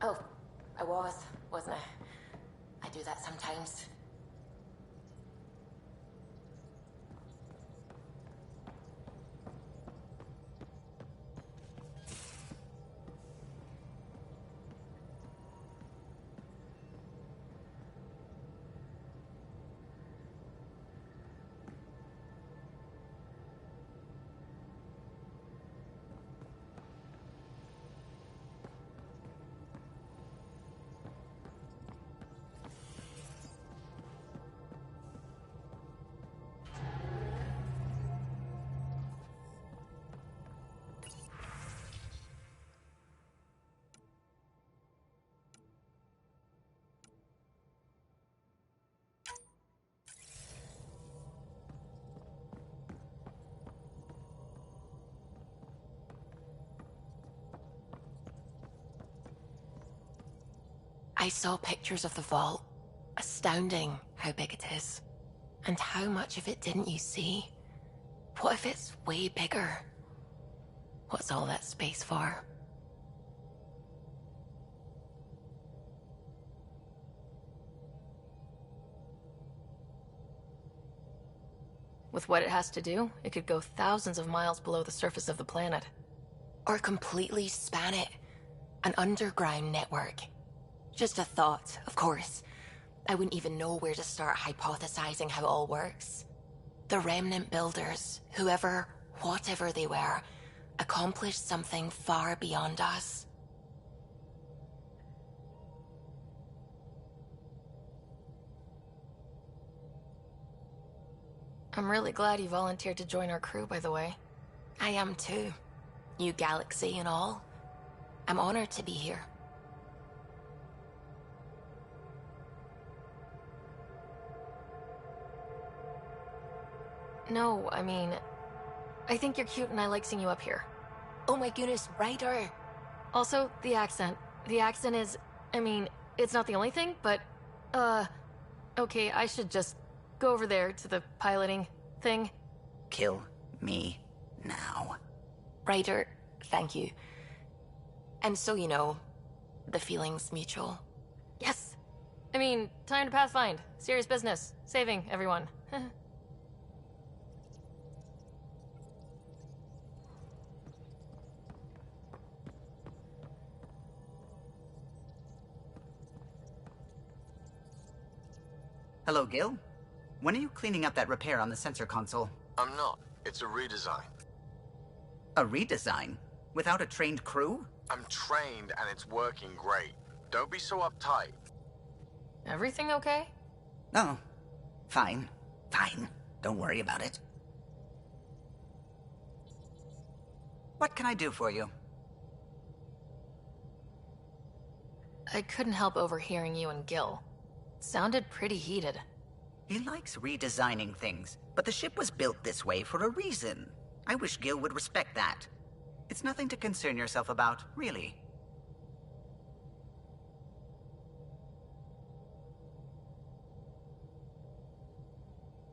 Oh, I wasn't I? I do that sometimes. I saw pictures of the vault. Astounding how big it is. And how much of it didn't you see? What if it's way bigger? What's all that space for? With what it has to do, it could go thousands of miles below the surface of the planet. Or completely span it. An underground network. Just a thought, of course. I wouldn't even know where to start hypothesizing how it all works. The Remnant builders, whoever, whatever they were, accomplished something far beyond us. I'm really glad you volunteered to join our crew, by the way. I am too. New galaxy and all. I'm honored to be here. No, I mean, I think you're cute and I like seeing you up here. Oh my goodness, Ryder! Also, the accent. The accent is, I mean, it's not the only thing, but, okay, I should just go over there to the piloting thing. Kill me now. Ryder, thank you. And so you know, the feeling's mutual. Yes! I mean, time to pathfind. Serious business. Saving everyone. Hello, Gil. When are you cleaning up that repair on the sensor console? I'm not. It's a redesign. A redesign? Without a trained crew? I'm trained and it's working great. Don't be so uptight. Everything okay? Oh, fine. Fine. Don't worry about it. What can I do for you? I couldn't help overhearing you and Gil. It sounded pretty heated. He likes redesigning things, but the ship was built this way for a reason. I wish Gil would respect that. It's nothing to concern yourself about, really.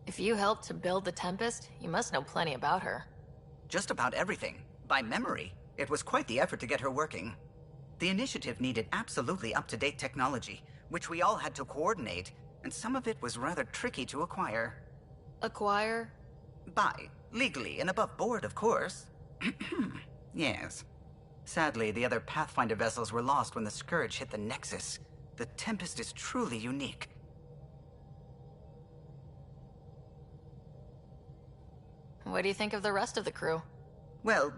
If you helped to build the Tempest, you must know plenty about her. Just about everything. By memory. It was quite the effort to get her working. The initiative needed absolutely up-to-date technology, which we all had to coordinate, and some of it was rather tricky to acquire. Acquire? Buy. Legally and above board, of course. Yes. Sadly, the other Pathfinder vessels were lost when the Scourge hit the Nexus. The Tempest is truly unique. What do you think of the rest of the crew? Well,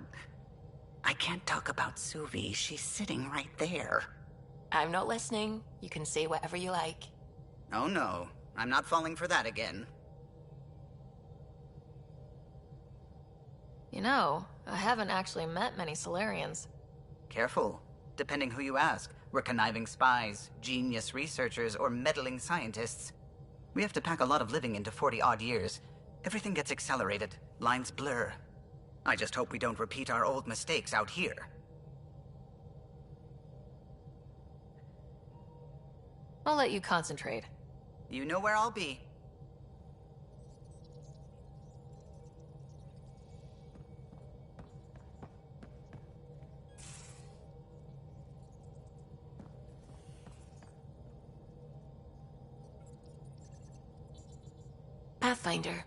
I can't talk about Suvi. She's sitting right there. I'm not listening. You can say whatever you like. Oh no, I'm not falling for that again. You know, I haven't actually met many Solarians. Careful. Depending who you ask, we're conniving spies, genius researchers, or meddling scientists. We have to pack a lot of living into 40-odd years. Everything gets accelerated. Lines blur. I just hope we don't repeat our old mistakes out here. I'll let you concentrate. You know where I'll be. Pathfinder.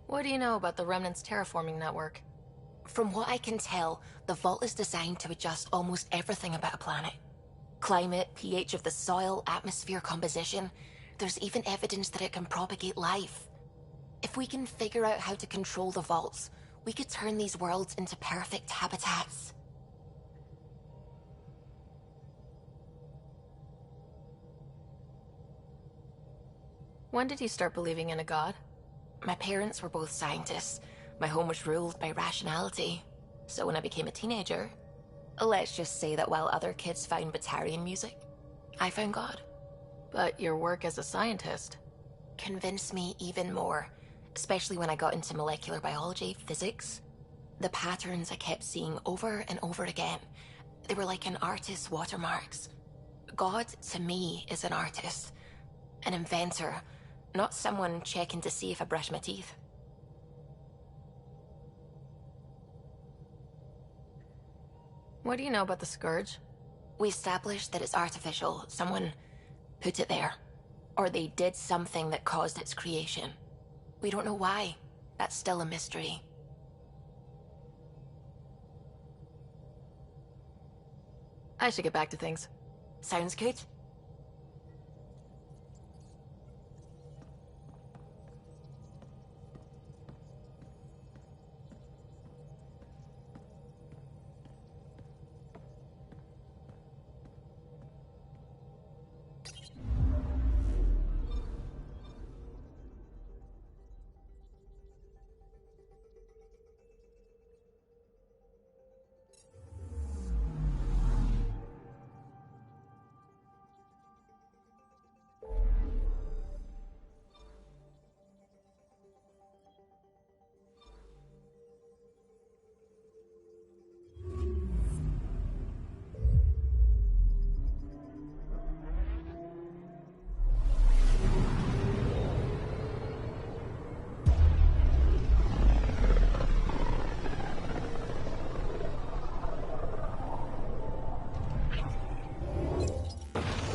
What do you know about the Remnant's terraforming network? From what I can tell, the Vault is designed to adjust almost everything about a planet. Climate, pH of the soil, atmosphere composition. There's even evidence that it can propagate life. If we can figure out how to control the Vaults, we could turn these worlds into perfect habitats. When did you start believing in a god? My parents were both scientists. My home was ruled by rationality. So when I became a teenager, let's just say that while other kids found Batarian music, I found God. But your work as a scientist convinced me even more, especially when I got into molecular biology, physics. The patterns I kept seeing over and over again, they were like an artist's watermarks. God, to me, is an artist, an inventor, not someone checking to see if I brush my teeth. What do you know about the Scourge? We established that it's artificial. Someone put it there. Or they did something that caused its creation. We don't know why. That's still a mystery. I should get back to things. Sounds good.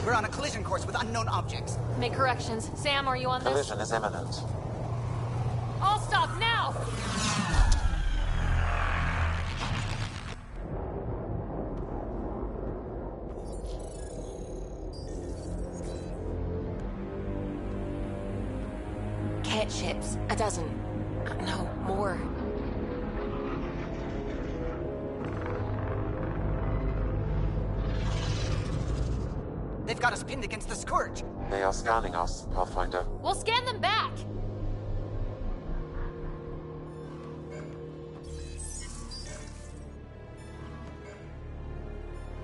We're on a collision course with unknown objects. Make corrections. Sam, are you on this? Collision is imminent. All stop now! Ket ships, a dozen. No, more. They've got us pinned against the Scourge. They are scanning us, Pathfinder. We'll scan them back!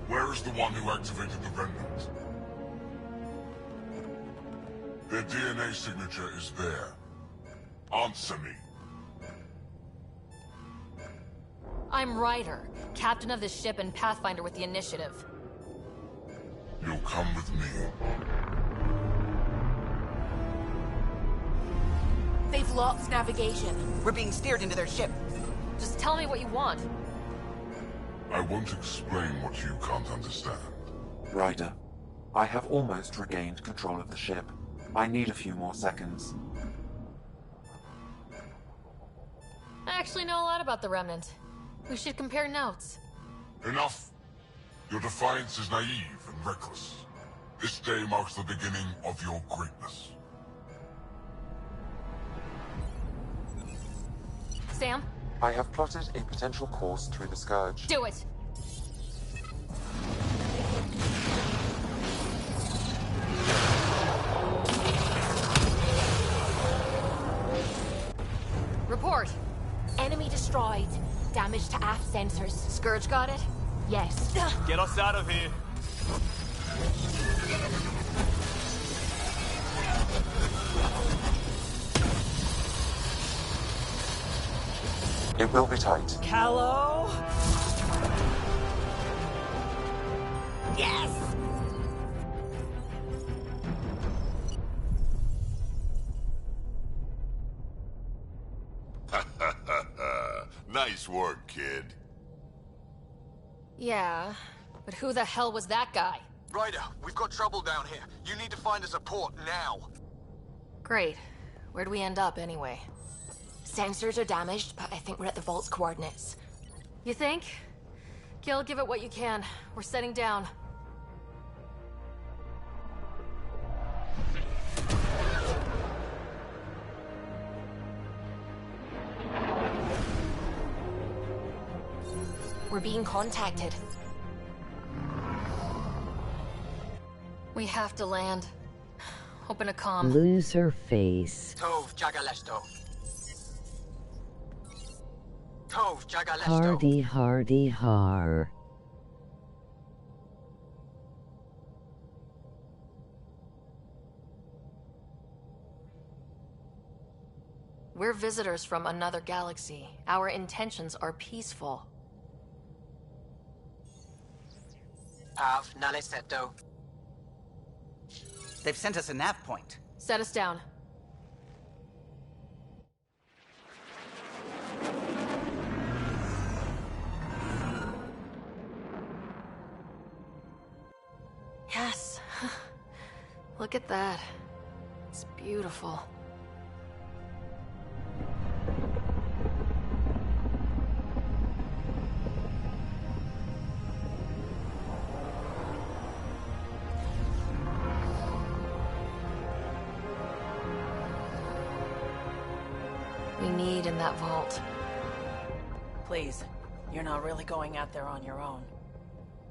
Where is the one who activated the Remnant? Their DNA signature is there. Answer me. I'm Ryder, captain of this ship and Pathfinder with the Initiative. You'll come with me. They've lost navigation. We're being steered into their ship. Just tell me what you want. I won't explain what you can't understand. Ryder, I have almost regained control of the ship. I need a few more seconds. I actually know a lot about the Remnant. We should compare notes. Enough! Your defiance is naive and reckless. This day marks the beginning of your greatness. Sam? I have plotted a potential course through the Scourge. Do it! Report! Enemy destroyed. Damage to aft sensors. Scourge got it? Yes. Get us out of here. It will be tight. Callow? Yes! Nice work, kid. Yeah, but who the hell was that guy? Ryder, we've got trouble down here. You need to find us a port now. Great. Where'd we end up, anyway? Sensors are damaged, but I think we're at the vault's coordinates. You think? Gil, give it what you can. We're setting down. We're being contacted. We have to land. Open a comm. Loser face. Tove Jagalesto. Tove Jagalesto. Hardy hardy har. We're visitors from another galaxy. Our intentions are peaceful. Av Naleseto. They've sent us a nav point. Set us down. Yes. Look at that. It's beautiful. We need in that vault. Please, you're not really going out there on your own.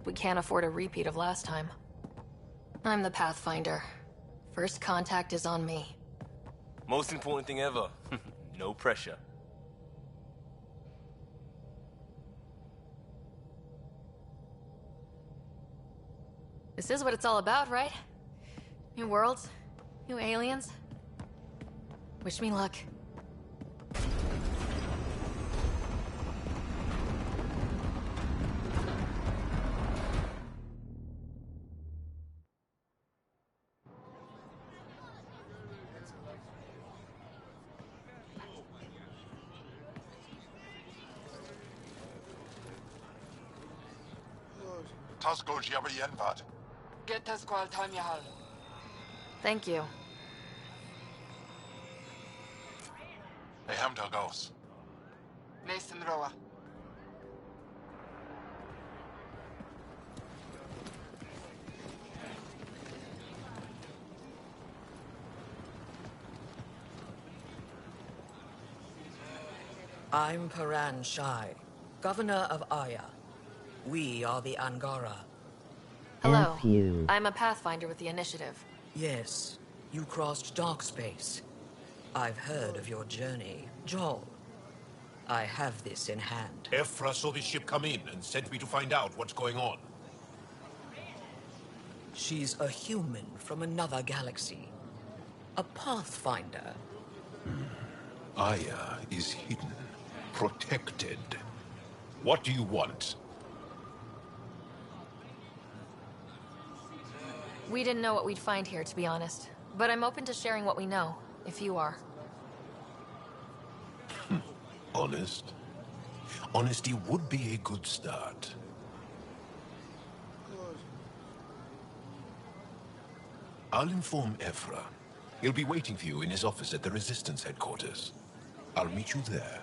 We can't afford a repeat of last time. I'm the Pathfinder. First contact is on me. Most important thing ever. No pressure. This is what it's all about, right? New worlds, new aliens. Wish me luck. Tasco Jabrienvat. Get Tasqual Tamyahal. Thank you. Ehamda Gos. Mason Roa. I'm Paran Shai, Governor of Aya. We are the Angara. Hello. F you. I'm a Pathfinder with the Initiative. Yes, you crossed dark space. I've heard of your journey, Joel. I have this in hand. Ephra saw this ship come in and sent me to find out what's going on. She's a human from another galaxy. A Pathfinder. Aya is hidden, protected. What do you want? We didn't know what we'd find here, to be honest. But I'm open to sharing what we know, if you are. Honest? Honesty would be a good start. I'll inform Ephra. He'll be waiting for you in his office at the Resistance headquarters. I'll meet you there.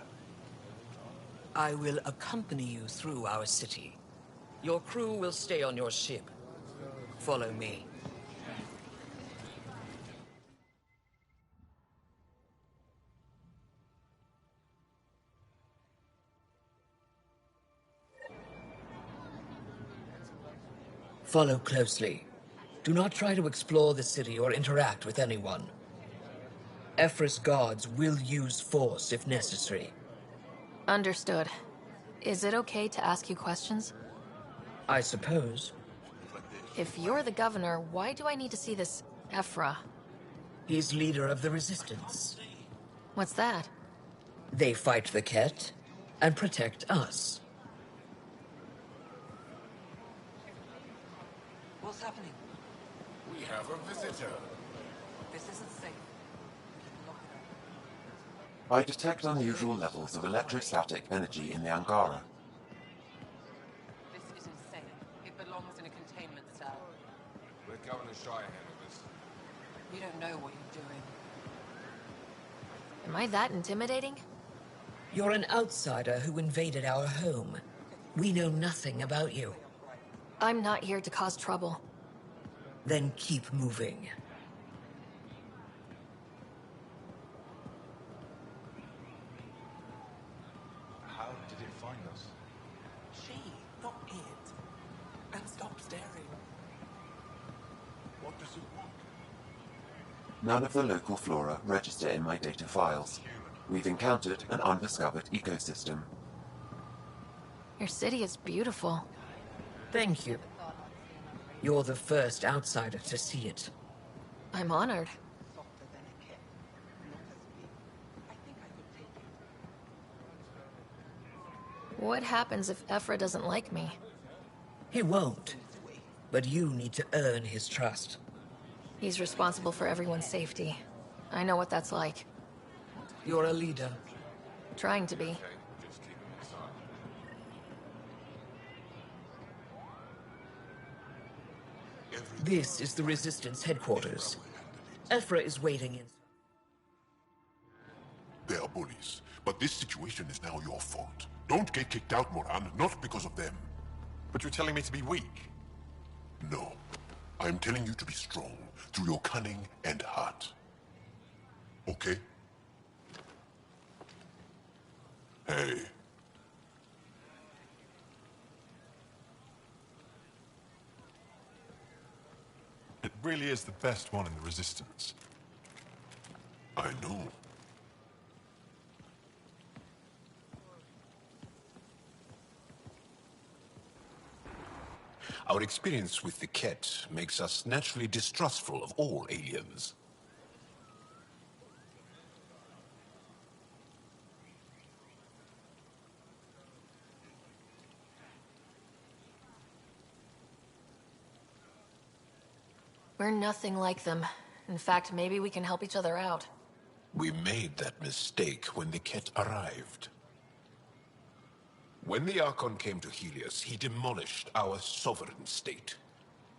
I will accompany you through our city. Your crew will stay on your ship. Follow me. Follow closely. Do not try to explore the city or interact with anyone. Ephra's guards will use force if necessary. Understood. Is it okay to ask you questions? I suppose. If you're the governor, why do I need to see this Ephra? He's leader of the Resistance. What's that? They fight the Ket and protect us. What's happening? We have a visitor. This isn't safe. I detect unusual levels of electrostatic energy in the Angara. This isn't safe. It belongs in a containment cell. Let Governor Shai handle this. You don't know what you're doing. Am I that intimidating? You're an outsider who invaded our home. We know nothing about you. I'm not here to cause trouble. Then keep moving. How did it find us? She, not it. And stop staring. What does it want? None of the local flora register in my data files. We've encountered an undiscovered ecosystem. Your city is beautiful. Thank you. You're the first outsider to see it. I'm honored. What happens if Ephra doesn't like me? He won't. But you need to earn his trust. He's responsible for everyone's safety. I know what that's like. You're a leader. Trying to be. This is the Resistance headquarters. Ephra is waiting in... They are bullies, but this situation is now your fault. Don't get kicked out, Moran, not because of them. But you're telling me to be weak. No. I am telling you to be strong, through your cunning and heart. Okay? Hey. It really is the best one in the Resistance. I know. Our experience with the Ket makes us naturally distrustful of all aliens. We're nothing like them. In fact, maybe we can help each other out. We made that mistake when the Ket arrived. When the Archon came to Helios, he demolished our sovereign state.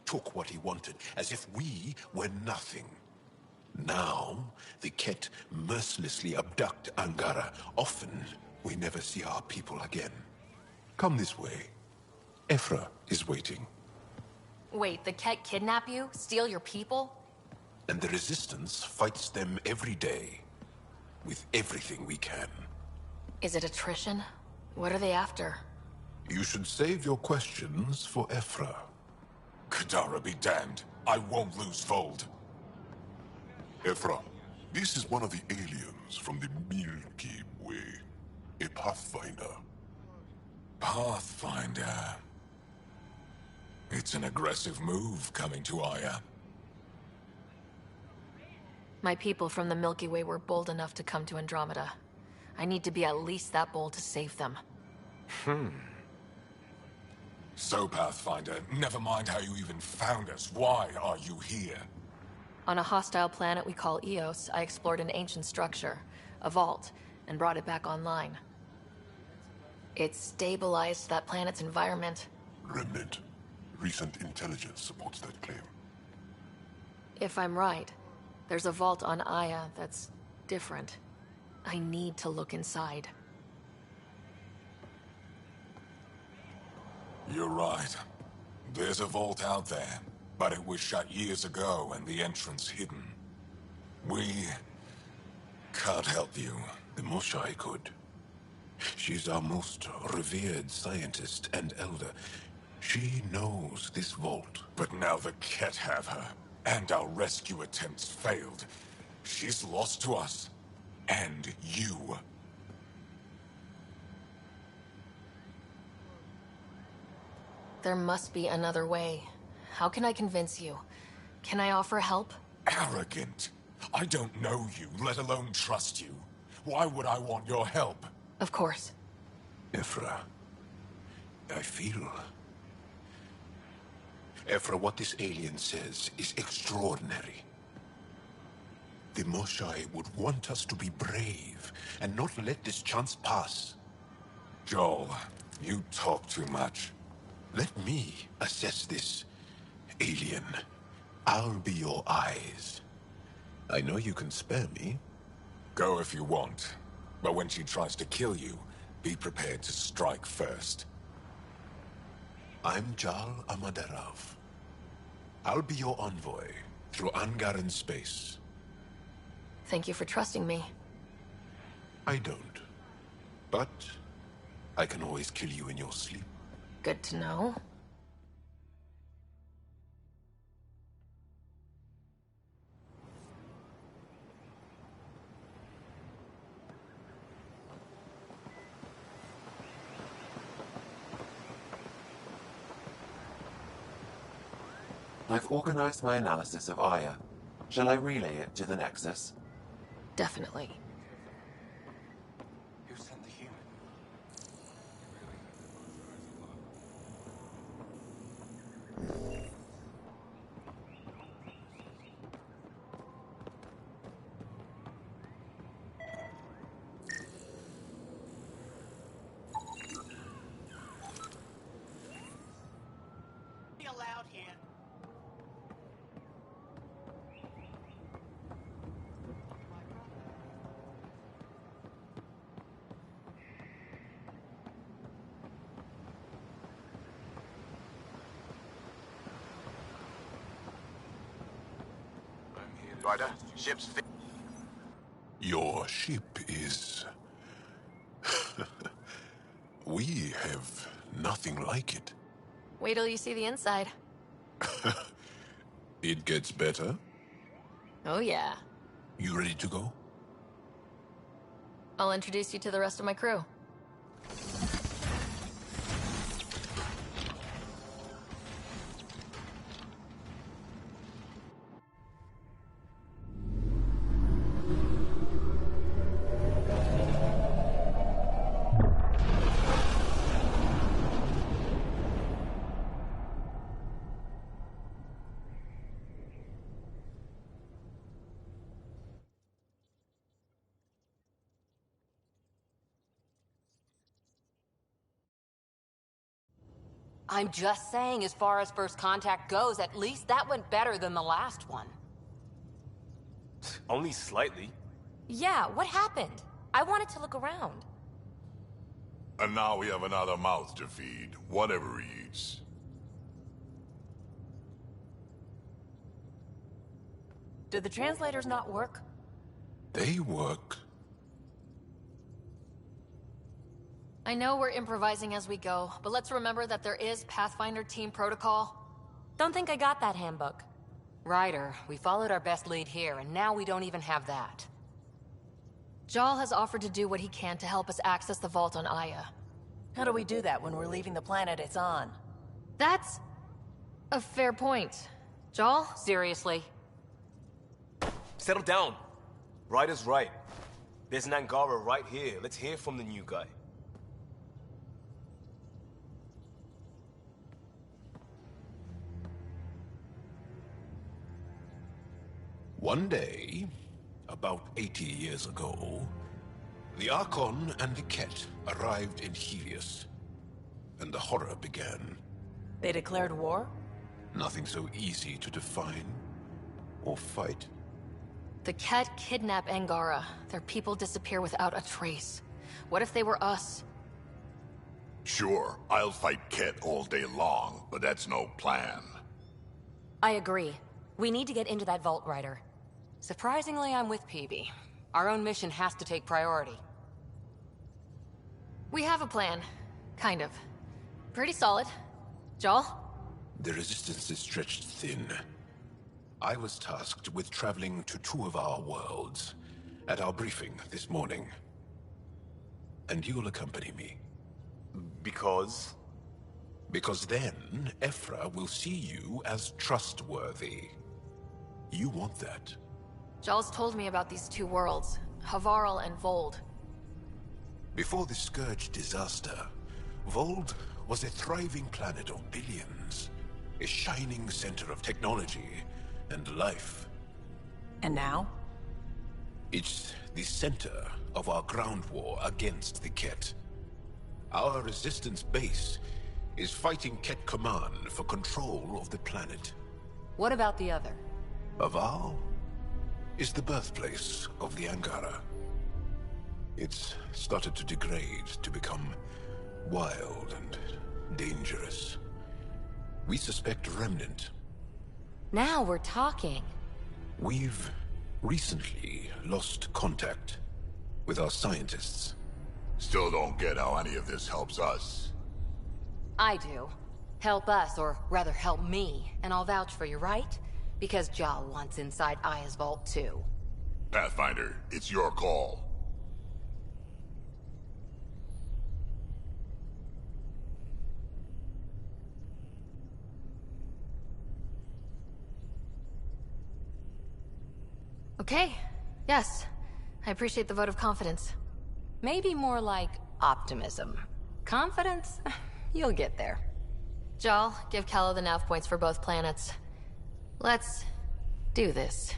Took what he wanted, as if we were nothing. Now, the Ket mercilessly abduct Angara. Often, we never see our people again. Come this way. Ephra is waiting. Wait, the Ket kidnap you? Steal your people? And the Resistance fights them every day. With everything we can. Is it attrition? What are they after? You should save your questions for Ephra. Kadara be damned. I won't lose Vold. Ephra, this is one of the aliens from the Milky Way. A Pathfinder. Pathfinder. It's an aggressive move coming to Aya. My people from the Milky Way were bold enough to come to Andromeda. I need to be at least that bold to save them. So, Pathfinder, never mind how you even found us. Why are you here? On a hostile planet we call Eos, I explored an ancient structure, a vault, and brought it back online. It stabilized that planet's environment. Remnant. Recent intelligence supports that claim. If I'm right, there's a vault on Aya that's different. I need to look inside. You're right. There's a vault out there, but it was shut years ago and the entrance hidden. We can't help you. The Moshai could. She's our most revered scientist and elder. She knows this vault. But now the Ket have her, and our rescue attempts failed. She's lost to us. And you. There must be another way. How can I convince you? Can I offer help? Arrogant. I don't know you, let alone trust you. Why would I want your help? Of course. Ephra, I feel... Ephra, what this alien says is extraordinary. The Moshai would want us to be brave and not let this chance pass. Joel, you talk too much. Let me assess this, alien. I'll be your eyes. I know you can spare me. Go if you want. But when she tries to kill you, be prepared to strike first. I'm Jal Amaderov. I'll be your envoy through Angaran space. Thank you for trusting me. I don't. But I can always kill you in your sleep. Good to know. I've organized my analysis of Aya. Shall I relay it to the Nexus? Definitely. Who sent the human? Be allowed here. Ryder, ship's Your ship is... We have nothing like it. Wait till you see the inside. It gets better. Oh yeah. You ready to go? I'll introduce you to the rest of my crew. I'm just saying, as far as first contact goes, at least that went better than the last one. Only slightly. Yeah, what happened? I wanted to look around. And now we have another mouth to feed, whatever he eats. Did the translators not work? They work. I know we're improvising as we go, but let's remember that there is Pathfinder team protocol. Don't think I got that handbook. Ryder, we followed our best lead here, and now we don't even have that. Jaal has offered to do what he can to help us access the vault on Aya. How do we do that when we're leaving the planet it's on? That's a fair point. Jaal? Seriously? Settle down. Ryder's right. There's an Angara right here. Let's hear from the new guy. One day, about 80 years ago, the Archon and the Ket arrived in Helios, and the horror began. They declared war? Nothing so easy to define or fight. The Ket kidnap Angara. Their people disappear without a trace. What if they were us? Sure, I'll fight Ket all day long, but that's no plan. I agree. We need to get into that vault, Ryder. Surprisingly, I'm with Peebee. Our own mission has to take priority. We have a plan. Kind of. Pretty solid. Jaal? The resistance is stretched thin. I was tasked with traveling to two of our worlds at our briefing this morning. And you'll accompany me. Because? Because then, Ephra will see you as trustworthy. You want that. Jaal's told me about these two worlds, Havarl and Vold. Before the Scourge disaster, Vold was a thriving planet of billions. A shining center of technology and life. And now? It's the center of our ground war against the Ket. Our resistance base is fighting Ket Command for control of the planet. What about the other? Havarl is the birthplace of the Angara. It's started to degrade, to become wild and dangerous. We suspect Remnant. Now we're talking. We've recently lost contact with our scientists. Still don't get how any of this helps us. I do. Help us, or rather help me, and I'll vouch for you, right? Because Jaal wants inside Aya's vault too. Pathfinder, it's your call. Okay. Yes. I appreciate the vote of confidence. Maybe more like optimism. Confidence? You'll get there. Jaal, give Kallo the nav points for both planets. Let's do this.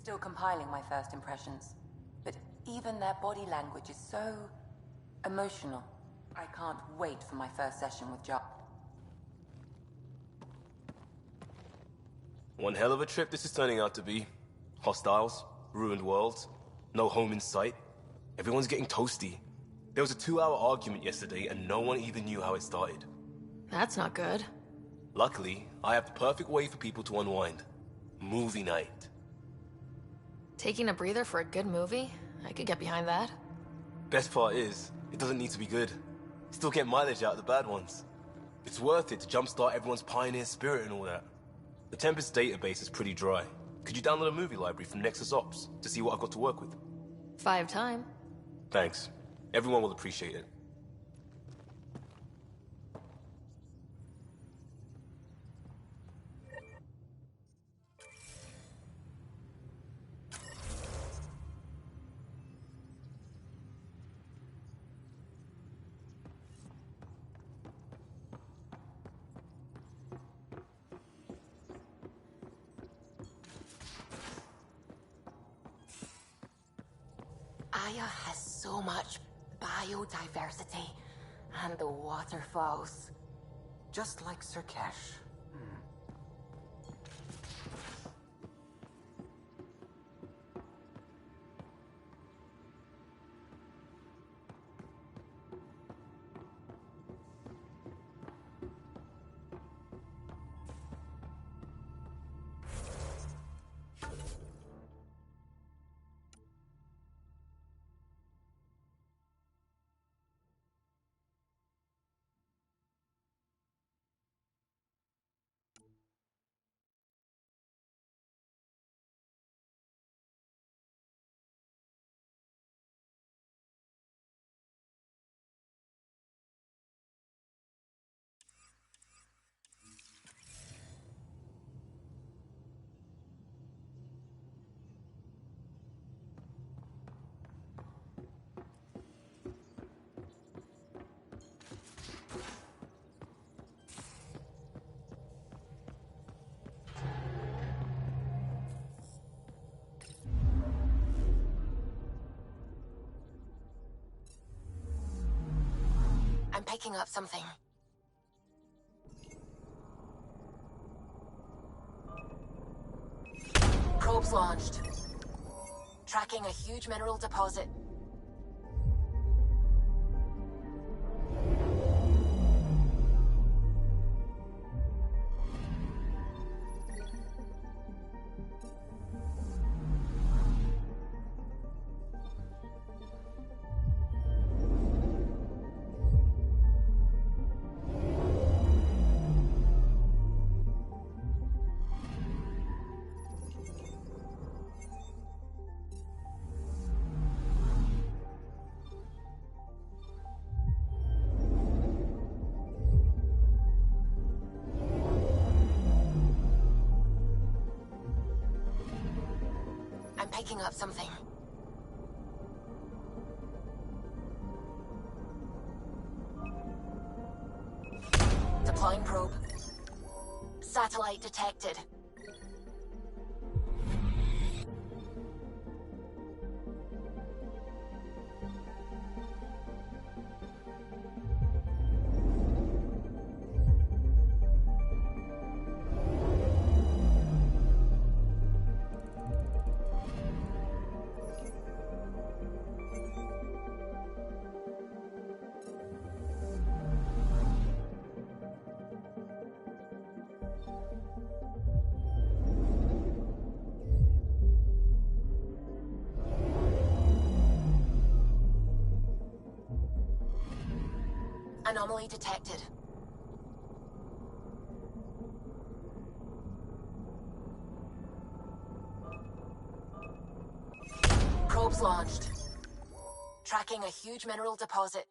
Still compiling my first impressions. But even their body language is so emotional. I can't wait for my first session with Jaal. One hell of a trip this is turning out to be. Hostiles, ruined worlds, no home in sight. Everyone's getting toasty. There was a 2-hour argument yesterday and no one even knew how it started. That's not good. Luckily, I have the perfect way for people to unwind. Movie night. Taking a breather for a good movie? I could get behind that. Best part is, it doesn't need to be good. Still get mileage out of the bad ones. It's worth it to jumpstart everyone's pioneer spirit and all that. The Tempest database is pretty dry. Could you download a movie library from Nexus Ops to see what I've got to work with? 5 time. Thanks. Everyone will appreciate it. Aya has so much biodiversity and the waterfalls. Just like Surkesh. I'm picking up something. Probes launched. Tracking a huge mineral deposit. I'm picking up something. Deploying probe. Satellite detected. Anomaly detected. Probes launched. Tracking a huge mineral deposit.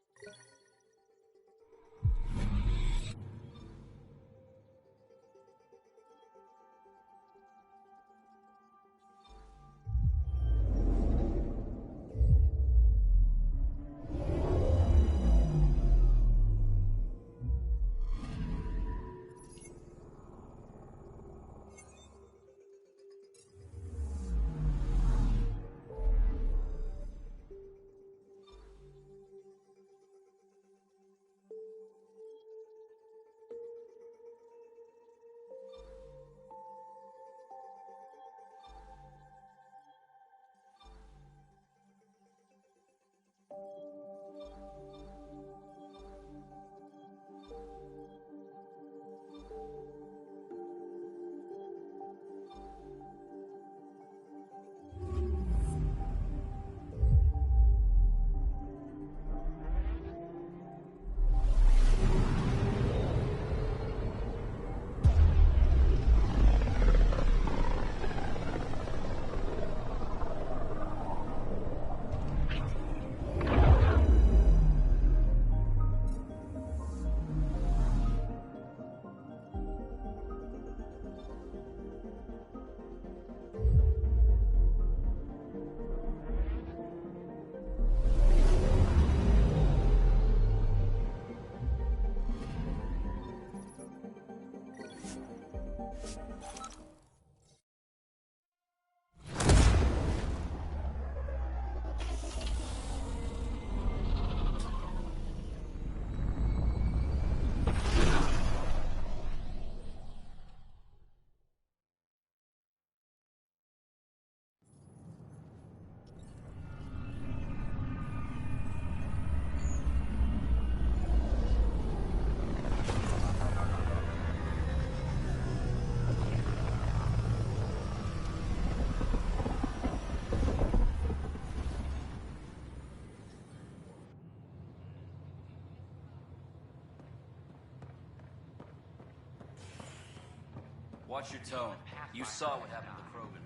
Watch your tone. You saw what happened to Krogan.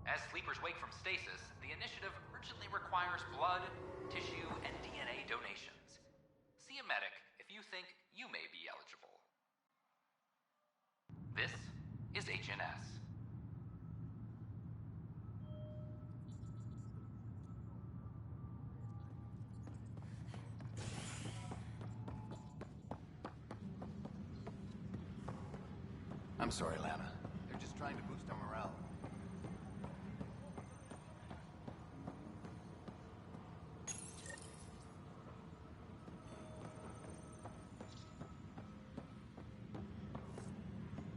As sleepers wake from stasis, the initiative urgently requires blood, tissue, and DNA donations. See a medic if you think you may be eligible. This is HNS. I'm sorry, Lana. They're just trying to boost our morale.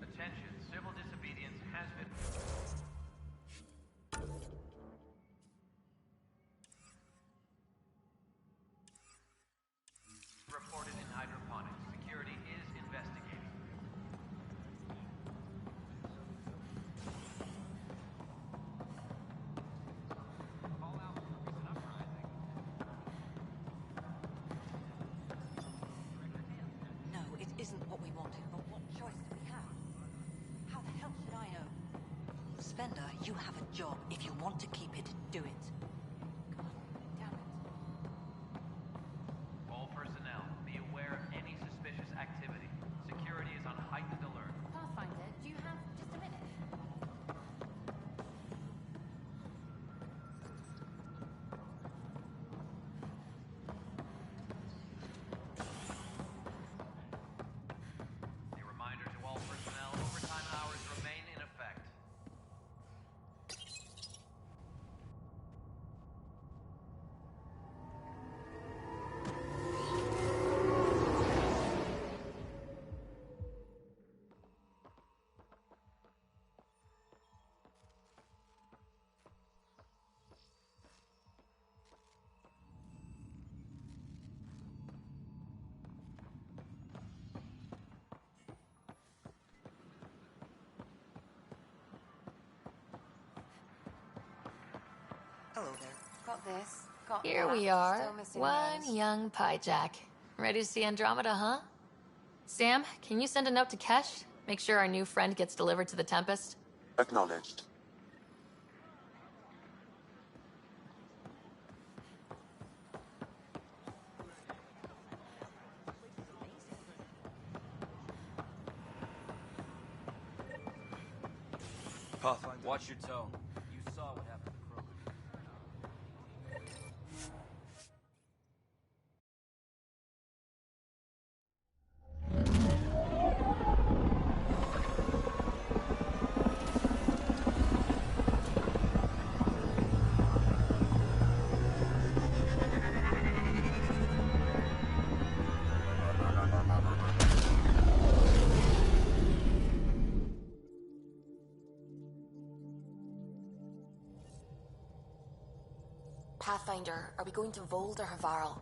Attention, civil disobedience has been... reported in hydroponics. Security is investigating. No, it isn't what we wanted, but what choice do we have? How the hell should I know? Spender, you have a job. If you want to keep it, do it. God damn it. All personnel, be aware of any suspicious activity. Security is on heightened alert. Pathfinder, do you have just a minute? A reminder to all personnel, overtime hours remain in effect. Hello there. Got this. Got Here that. we are, Still missing one those. young Pyjak. Ready to see Andromeda, huh? Sam, can you send a note to Kesh? Make sure our new friend gets delivered to the Tempest? Acknowledged. Pathfinder, watch your tone. You saw what happened to Krogan. Pathfinder, are we going to Vold or Havarl?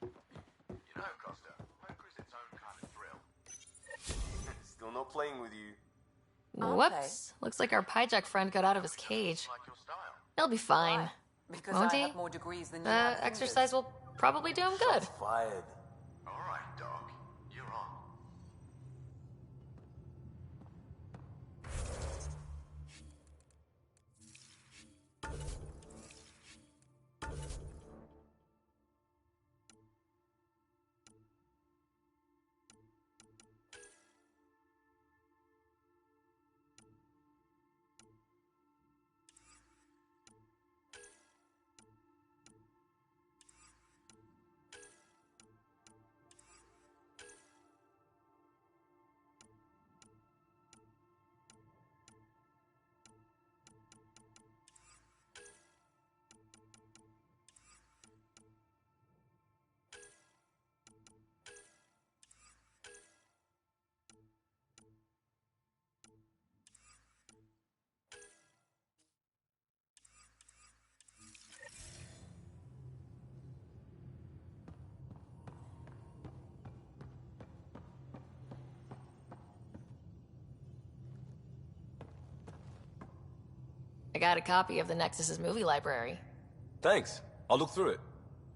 You know, Costa, poker's its own kind of thrill. Still not playing with you. Whoops. Looks like our Pyjak friend got out of his cage. He'll be fine. Why? Because Won't I he? have more degrees than you The have fingers. exercise will probably do him good. Fired. All right, Doc. You're on. I got a copy of the Nexus's movie library. Thanks. I'll look through it.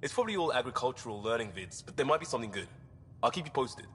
It's probably all agricultural learning vids, but there might be something good. I'll keep you posted.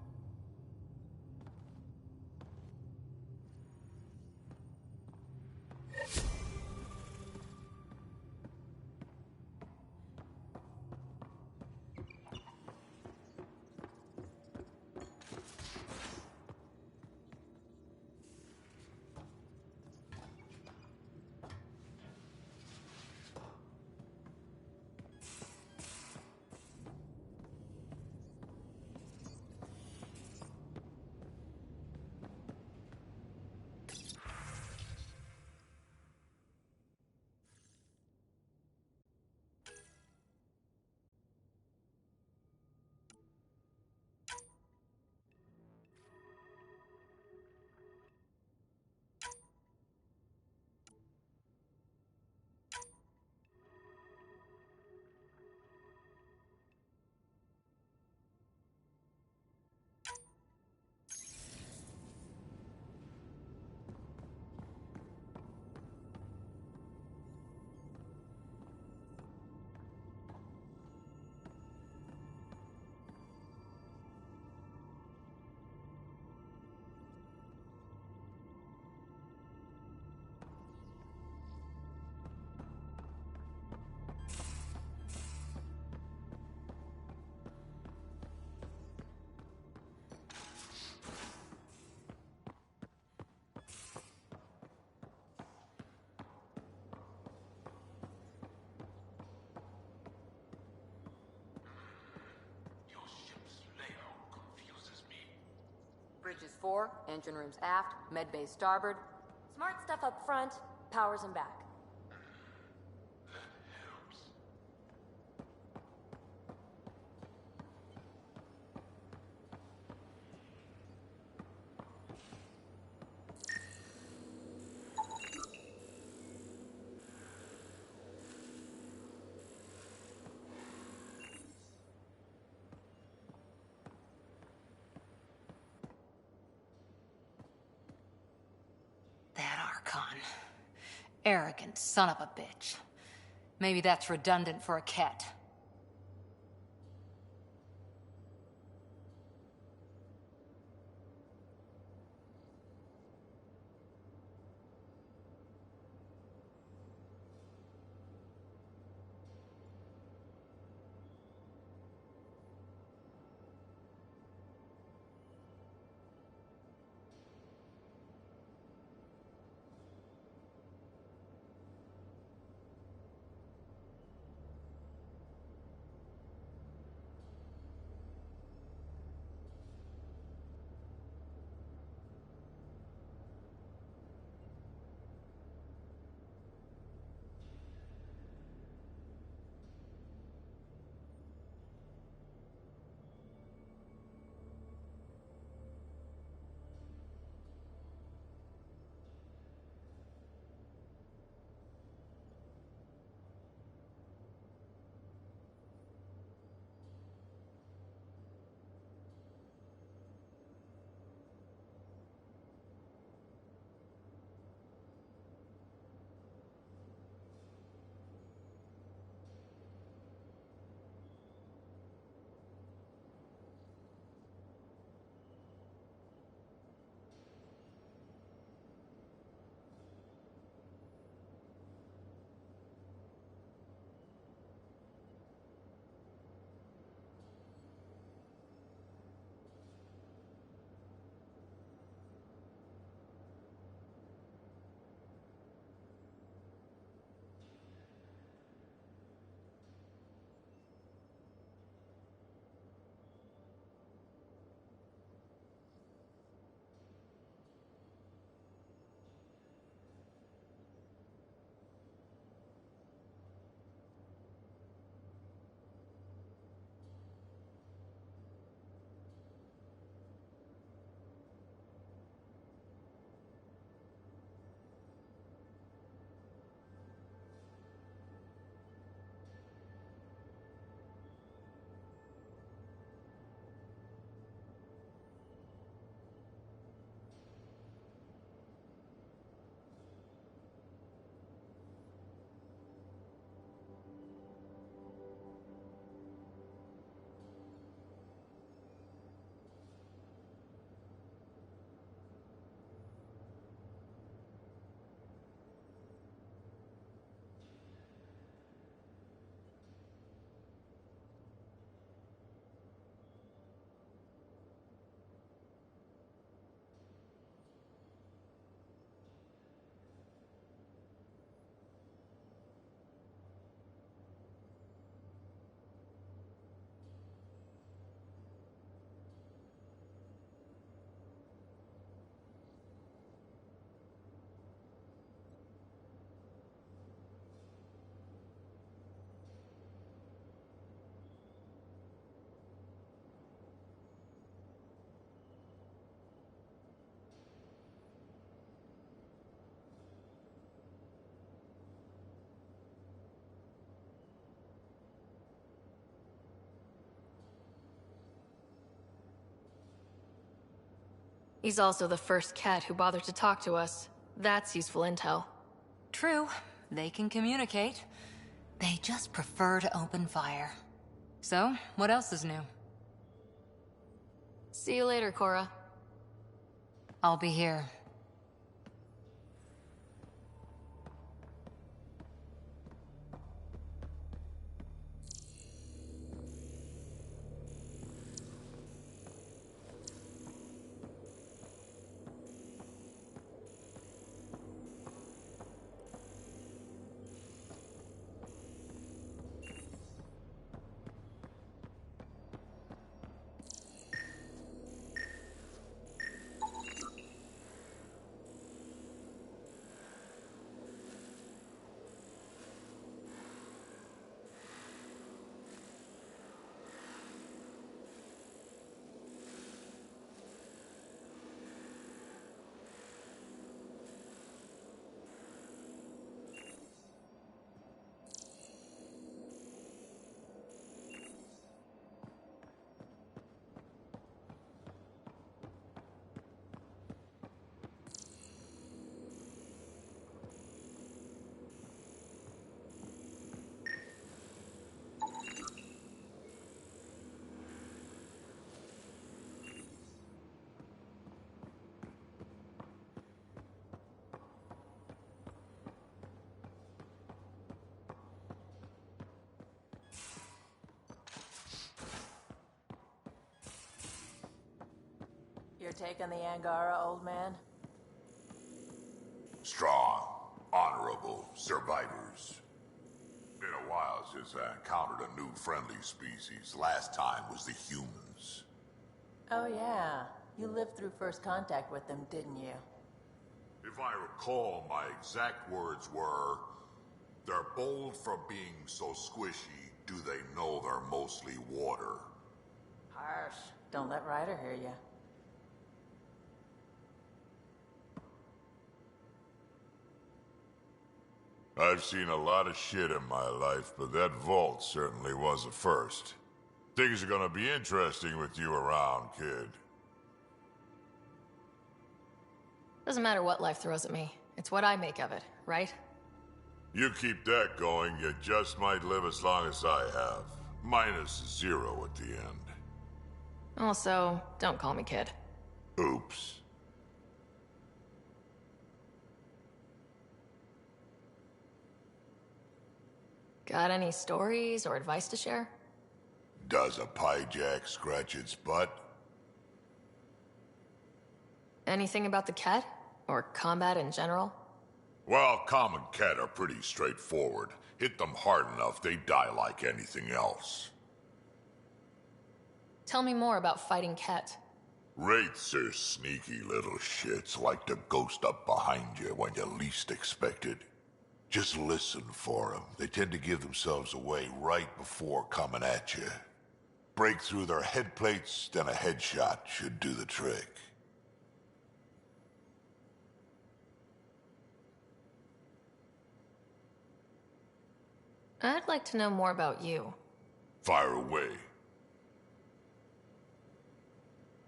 Bridges 4, engine rooms aft, med bay starboard. Smart stuff up front, powers them back. That Archon. Arrogant son of a bitch. Maybe that's redundant for a Ket. He's also the first Ket who bothered to talk to us. That's useful intel. True. They can communicate. They just prefer to open fire. So, what else is new? See you later, Cora. I'll be here. You're taking the Angara, old man? Strong, honorable survivors. Been a while since I encountered a new friendly species. Last time was the humans. Oh yeah, you lived through first contact with them, didn't you? If I recall, my exact words were, "They're bold for being so squishy, do they know they're mostly water?" Harsh. Don't let Ryder hear you. I've seen a lot of shit in my life, but that vault certainly was a first. Things are gonna be interesting with you around, kid. Doesn't matter what life throws at me. It's what I make of it, right? You keep that going, you just might live as long as I have. Minus 0 at the end. Also, don't call me kid. Oops. Got any stories or advice to share? Does a pyjak scratch its butt? Anything about the Ket? Or combat in general? Well, common Ket are pretty straightforward. Hit them hard enough, they die like anything else. Tell me more about fighting Ket. Wraiths are sneaky little shits, like to ghost up behind you when you least expect it. Just listen for them. They tend to give themselves away right before coming at you. Break through their head plates, then a headshot should do the trick. I'd like to know more about you. Fire away.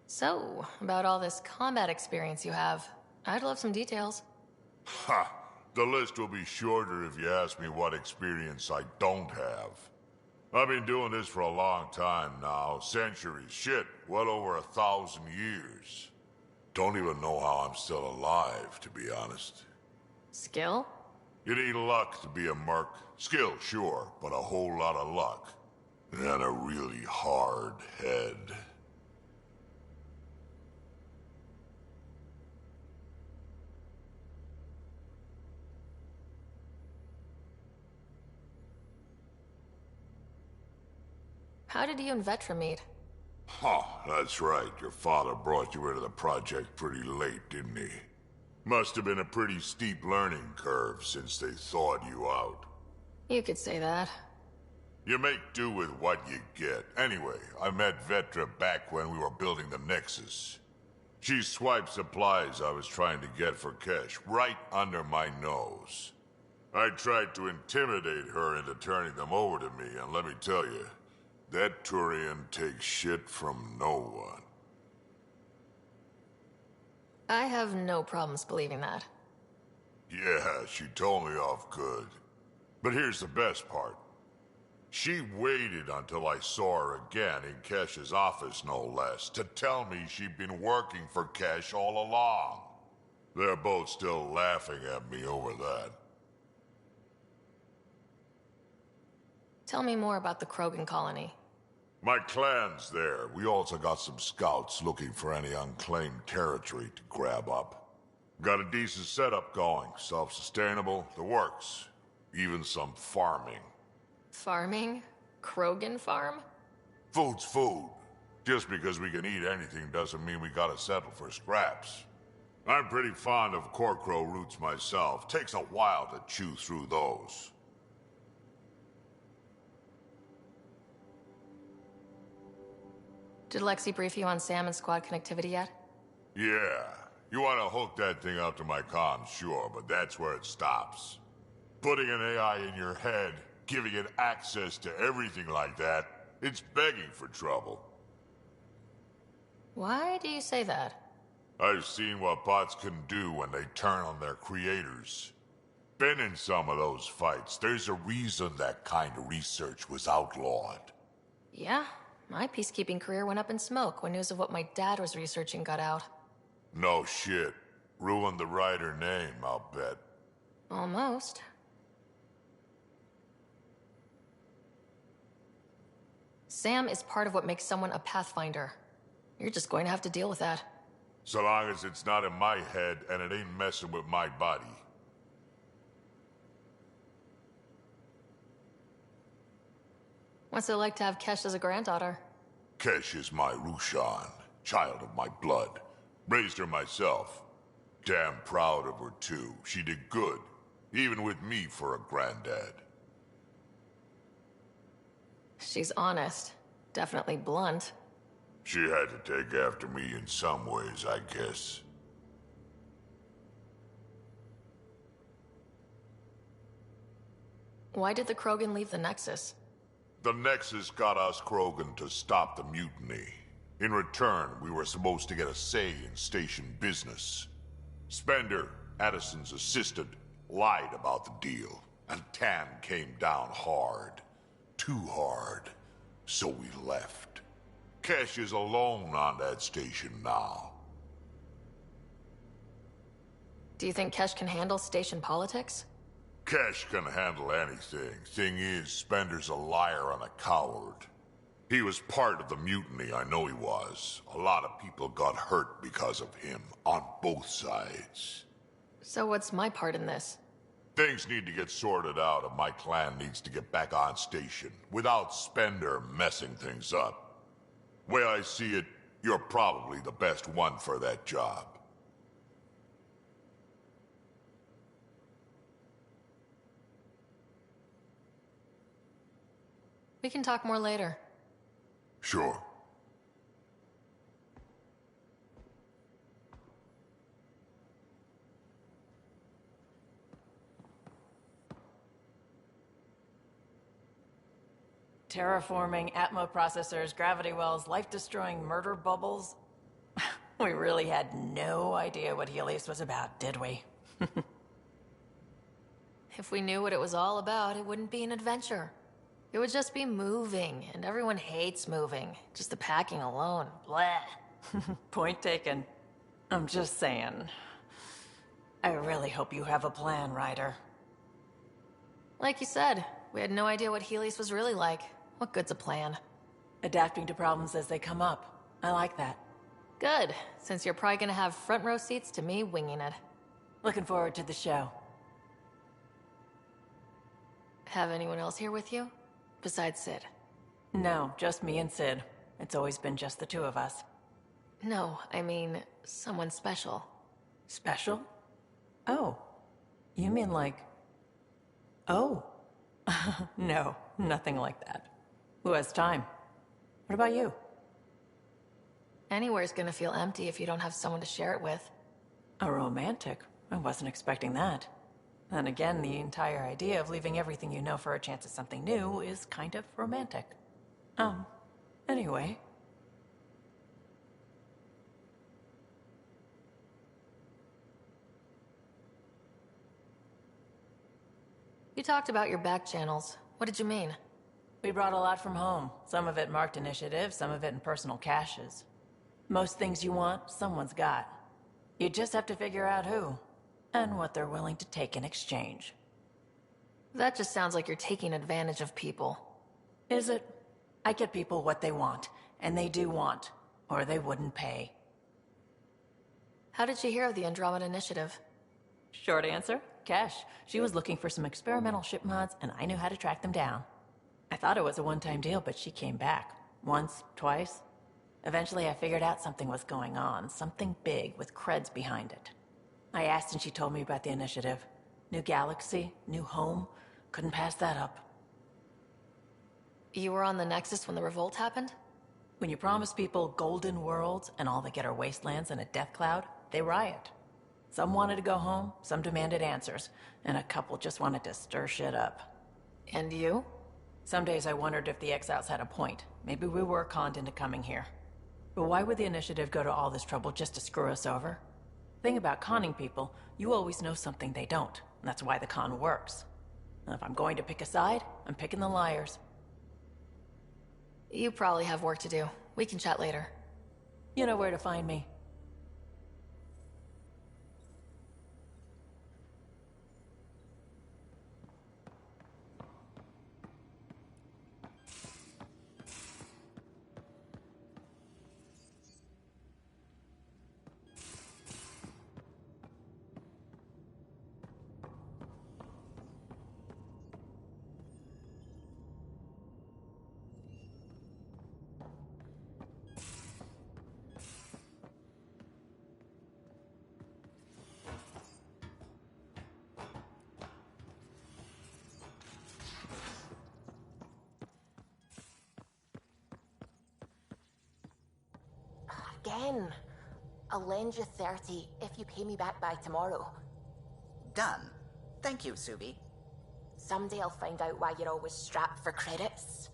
So, about all this combat experience you have, I'd love some details. Ha! The list will be shorter if you ask me what experience I don't have. I've been doing this for a long time now. Centuries. Shit, well over 1,000 years. Don't even know how I'm still alive, to be honest. Skill? You need luck to be a merc. Skill, sure, but a whole lot of luck. And a really hard head. How did you and Vetra meet? Huh, that's right. Your father brought you into the project pretty late, didn't he? Must have been a pretty steep learning curve since they thawed you out. You could say that. You make do with what you get. Anyway, I met Vetra back when we were building the Nexus. She swiped supplies I was trying to get for Kesh right under my nose. I tried to intimidate her into turning them over to me, and let me tell you, that Turian takes shit from no one. I have no problems believing that. Yeah, she told me off good. But here's the best part. She waited until I saw her again in Kesh's office, no less, to tell me she'd been working for Kesh all along. They're both still laughing at me over that. Tell me more about the Krogan colony. My clan's there. We also got some scouts looking for any unclaimed territory to grab up. Got a decent setup going. Self-sustainable, the works. Even some farming. Farming? Krogan farm? Food's food. Just because we can eat anything doesn't mean we gotta settle for scraps. I'm pretty fond of Korkro roots myself. Takes a while to chew through those. Did Lexi brief you on Sam and squad connectivity yet? Yeah. You want to hook that thing up to my comms, sure, but that's where it stops. Putting an AI in your head, giving it access to everything like that, it's begging for trouble. Why do you say that? I've seen what bots can do when they turn on their creators. Been in some of those fights. There's a reason that kind of research was outlawed. Yeah, my peacekeeping career went up in smoke when news of what my dad was researching got out. No shit. Ruined the writer name, I'll bet. Almost. Sam is part of what makes someone a Pathfinder. You're just going to have to deal with that. So long as it's not in my head and it ain't messing with my body. What's it like to have Kesh as a granddaughter? Kesh is my Rushan, child of my blood. Raised her myself. Damn proud of her too. She did good, even with me for a granddad. She's honest. Definitely blunt. She had to take after me in some ways, I guess. Why did the Krogan leave the Nexus? The Nexus got us Krogan to stop the mutiny. In return, we were supposed to get a say in station business. Spender, Addison's assistant, lied about the deal, and Tan came down hard. Too hard. So we left. Kesh is alone on that station now. Do you think Kesh can handle station politics? Kesh can handle anything. Thing is, Spender's a liar and a coward. He was part of the mutiny, I know he was. A lot of people got hurt because of him, on both sides. So what's my part in this? Things need to get sorted out and my clan needs to get back on station, without Spender messing things up. Way I see it, you're probably the best one for that job. We can talk more later. Sure. Terraforming, Atmo processors, gravity wells, life-destroying murder bubbles. We really had no idea what Helios was about, did we? If we knew what it was all about, it wouldn't be an adventure. It would just be moving, and everyone hates moving. Just the packing alone. Bleh. Point taken. I'm just saying. I really hope you have a plan, Ryder. Like you said, we had no idea what Helios was really like. What good's a plan? Adapting to problems as they come up. I like that. Good, since you're probably gonna have front row seats to me winging it. Looking forward to the show. Have anyone else here with you? Besides Sid? No, just me and Sid. It's always been just the two of us. No, I mean, someone special. Special? Oh. You mean like... Oh. No, nothing like that. Who has time? What about you? Anywhere's gonna feel empty if you don't have someone to share it with. A romantic? I wasn't expecting that. Then again, the entire idea of leaving everything you know for a chance at something new is kind of romantic. Anyway. You talked about your back channels. What did you mean? We brought a lot from home. Some of it marked initiative, some of it in personal caches. Most things you want, someone's got. You just have to figure out who, and what they're willing to take in exchange. That just sounds like you're taking advantage of people. Is it? I get people what they want, and they do want, or they wouldn't pay. How did you hear of the Andromeda Initiative? Short answer, Kesh. She was looking for some experimental ship mods, and I knew how to track them down. I thought it was a one-time deal, but she came back. Once, twice. Eventually I figured out something was going on, something big with creds behind it. I asked and she told me about the initiative. New galaxy, new home. Couldn't pass that up. You were on the Nexus when the revolt happened? When you promise people golden worlds and all they get are wastelands and a death cloud, they riot. Some wanted to go home, some demanded answers, and a couple just wanted to stir shit up. And you? Some days I wondered if the exiles had a point. Maybe we were conned into coming here. But why would the initiative go to all this trouble just to screw us over? Thing about conning people, you always know something they don't. And that's why the con works. And if I'm going to pick a side, I'm picking the liars. You probably have work to do. We can chat later. You know where to find me. Again. I'll lend you 30 if you pay me back by tomorrow. Done. Thank you, Subi. Someday I'll find out why you're always strapped for credits.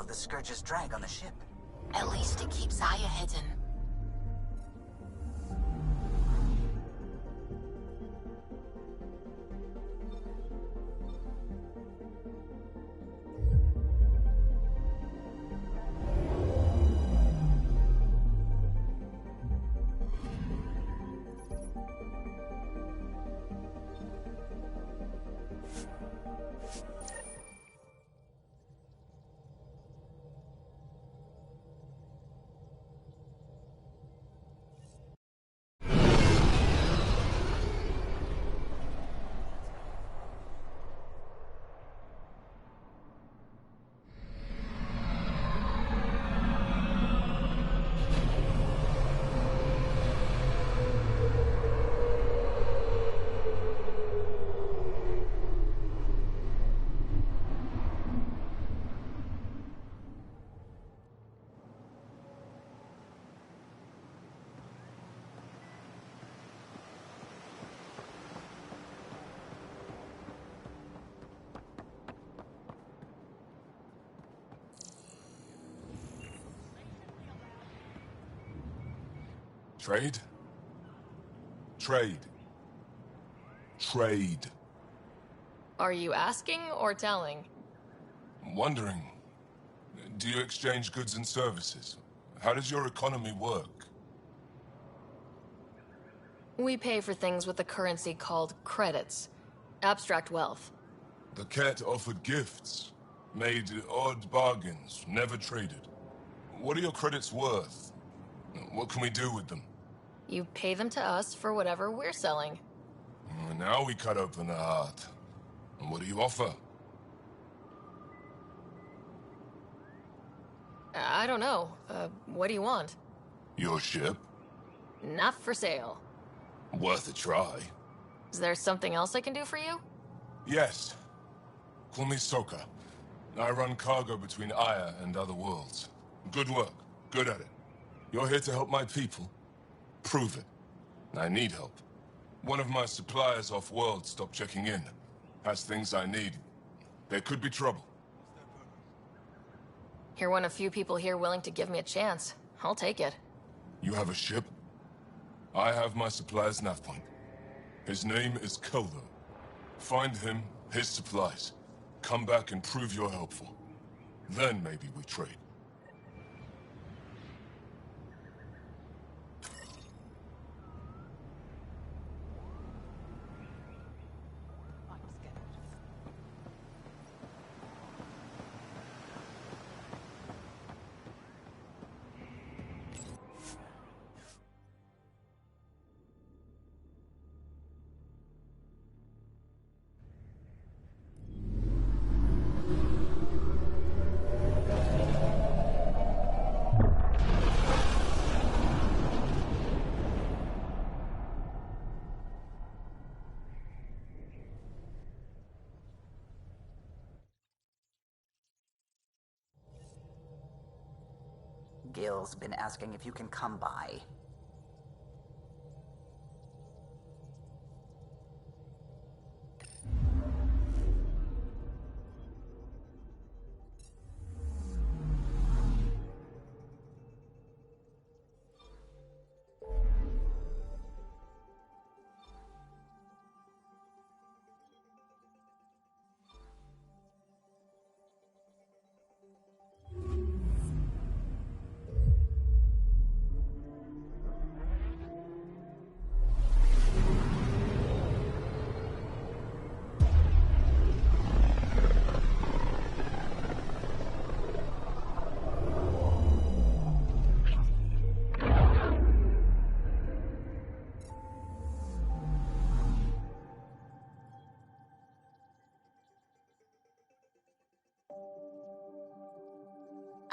The Scourge's drag on the ship. At least it keeps Aya hidden. Trade? Trade. Trade. Are you asking or telling? I'm wondering, Do you exchange goods and services? How does your economy work? We pay for things with a currency called credits. Abstract wealth. The Ket offered gifts, made odd bargains, never traded. What are your credits worth? What can we do with them? You pay them to us for whatever we're selling. Now we cut open the heart. And what do you offer? I don't know. What do you want? Your ship? Not for sale. Worth a try. Is there something else I can do for you? Yes. Call me Soka. I run cargo between Aya and other worlds. Good work. Good at it. You're here to help my people. Prove it. I need help. One of my suppliers off-world stopped checking in. Has things I need. There could be trouble. You're one of few people here willing to give me a chance. I'll take it. You have a ship? I have my supplier's nav point. His name is Keldo. Find him, his supplies. Come back and prove you're helpful. Then maybe we trade. Gil's been asking if you can come by.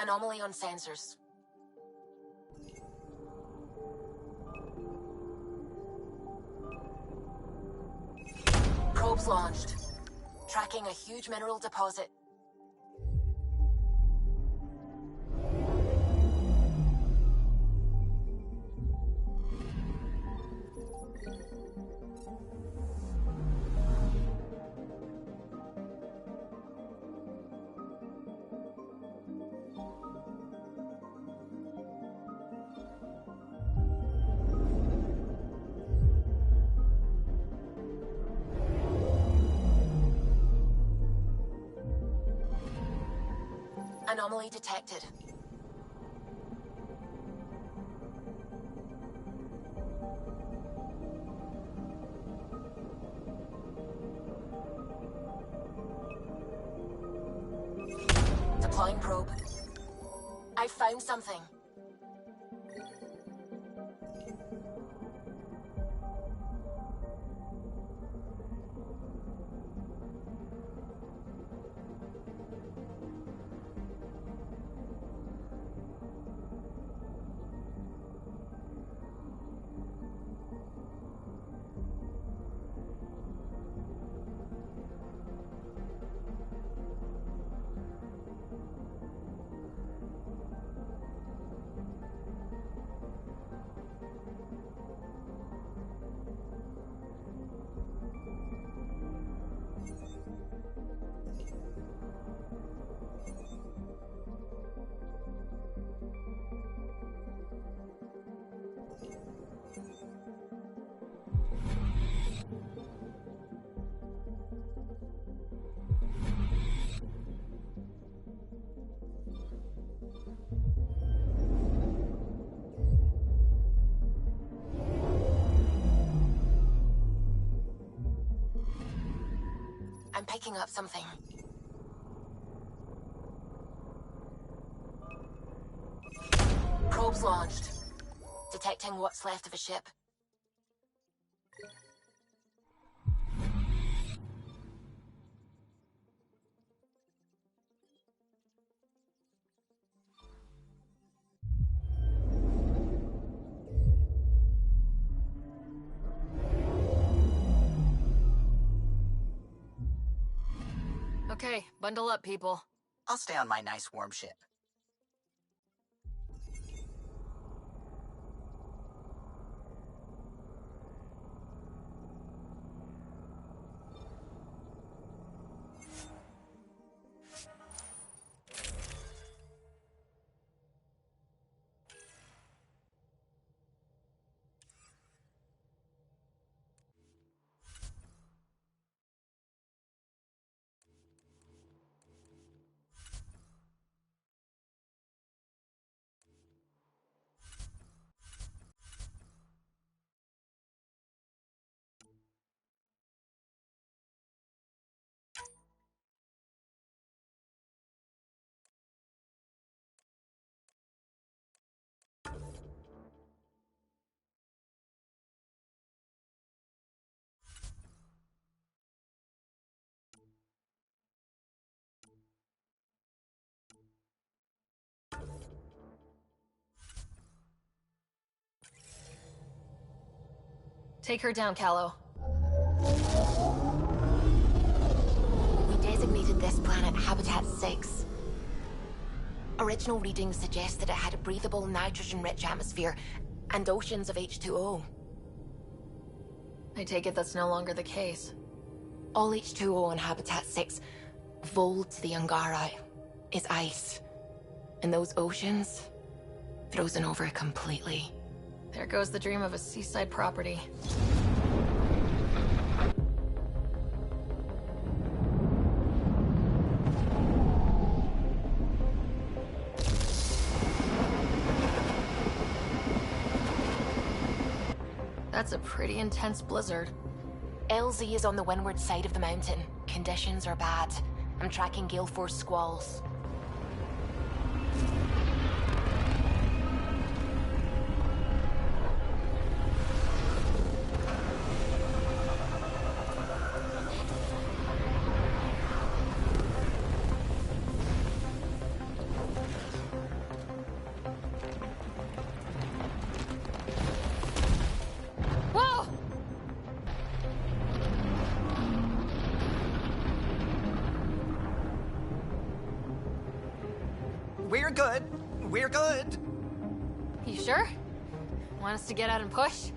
Anomaly on sensors. Probes launched. Tracking a huge mineral deposit. Anomaly detected. Deploying probe. I found something. picking up something. Probes launched. Detecting what's left of a ship. Okay, bundle up, people. I'll stay on my nice warm ship. Take her down, Callow. We designated this planet Habitat 6. Original readings suggest that it had a breathable, nitrogen-rich atmosphere and oceans of H2O. I take it that's no longer the case. All H2O on Habitat 6, Vol to the Angara, is ice. And those oceans, frozen over completely. There goes the dream of a seaside property. That's a pretty intense blizzard. LZ is on the windward side of the mountain. Conditions are bad. I'm tracking gale force squalls. We're good. We're good. You sure? Want us to get out and push?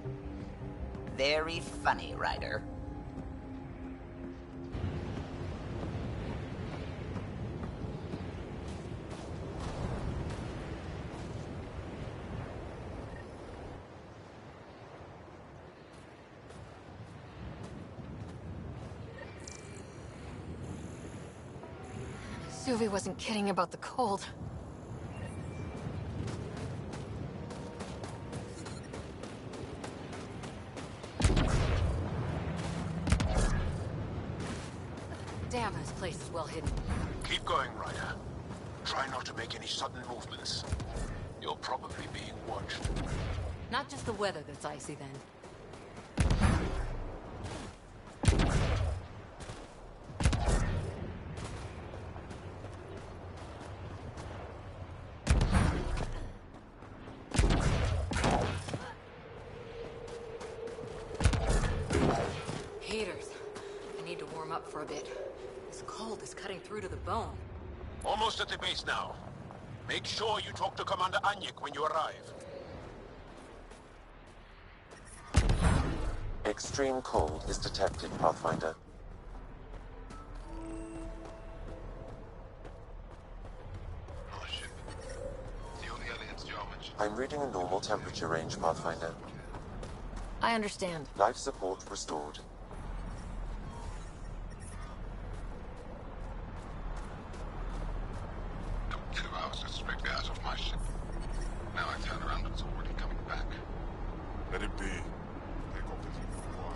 Very funny, Ryder. Suvi wasn't kidding about the cold. Damn, this place is well hidden. Keep going, Ryder. Try not to make any sudden movements. You're probably being watched. Not just the weather that's icy, then. Heaters. I need to warm up for a bit. This cold is cutting through to the bone. Almost at the base now. Make sure you talk to Commander Anyik when you arrive. Extreme cold is detected, Pathfinder. Oh shit. The only aliens geometry. I'm reading a normal temperature range, Pathfinder. I understand. Life support restored. Took 2 hours to straight gas off my ship. Now I turn around and it's already coming back. Let it be. Take off this war.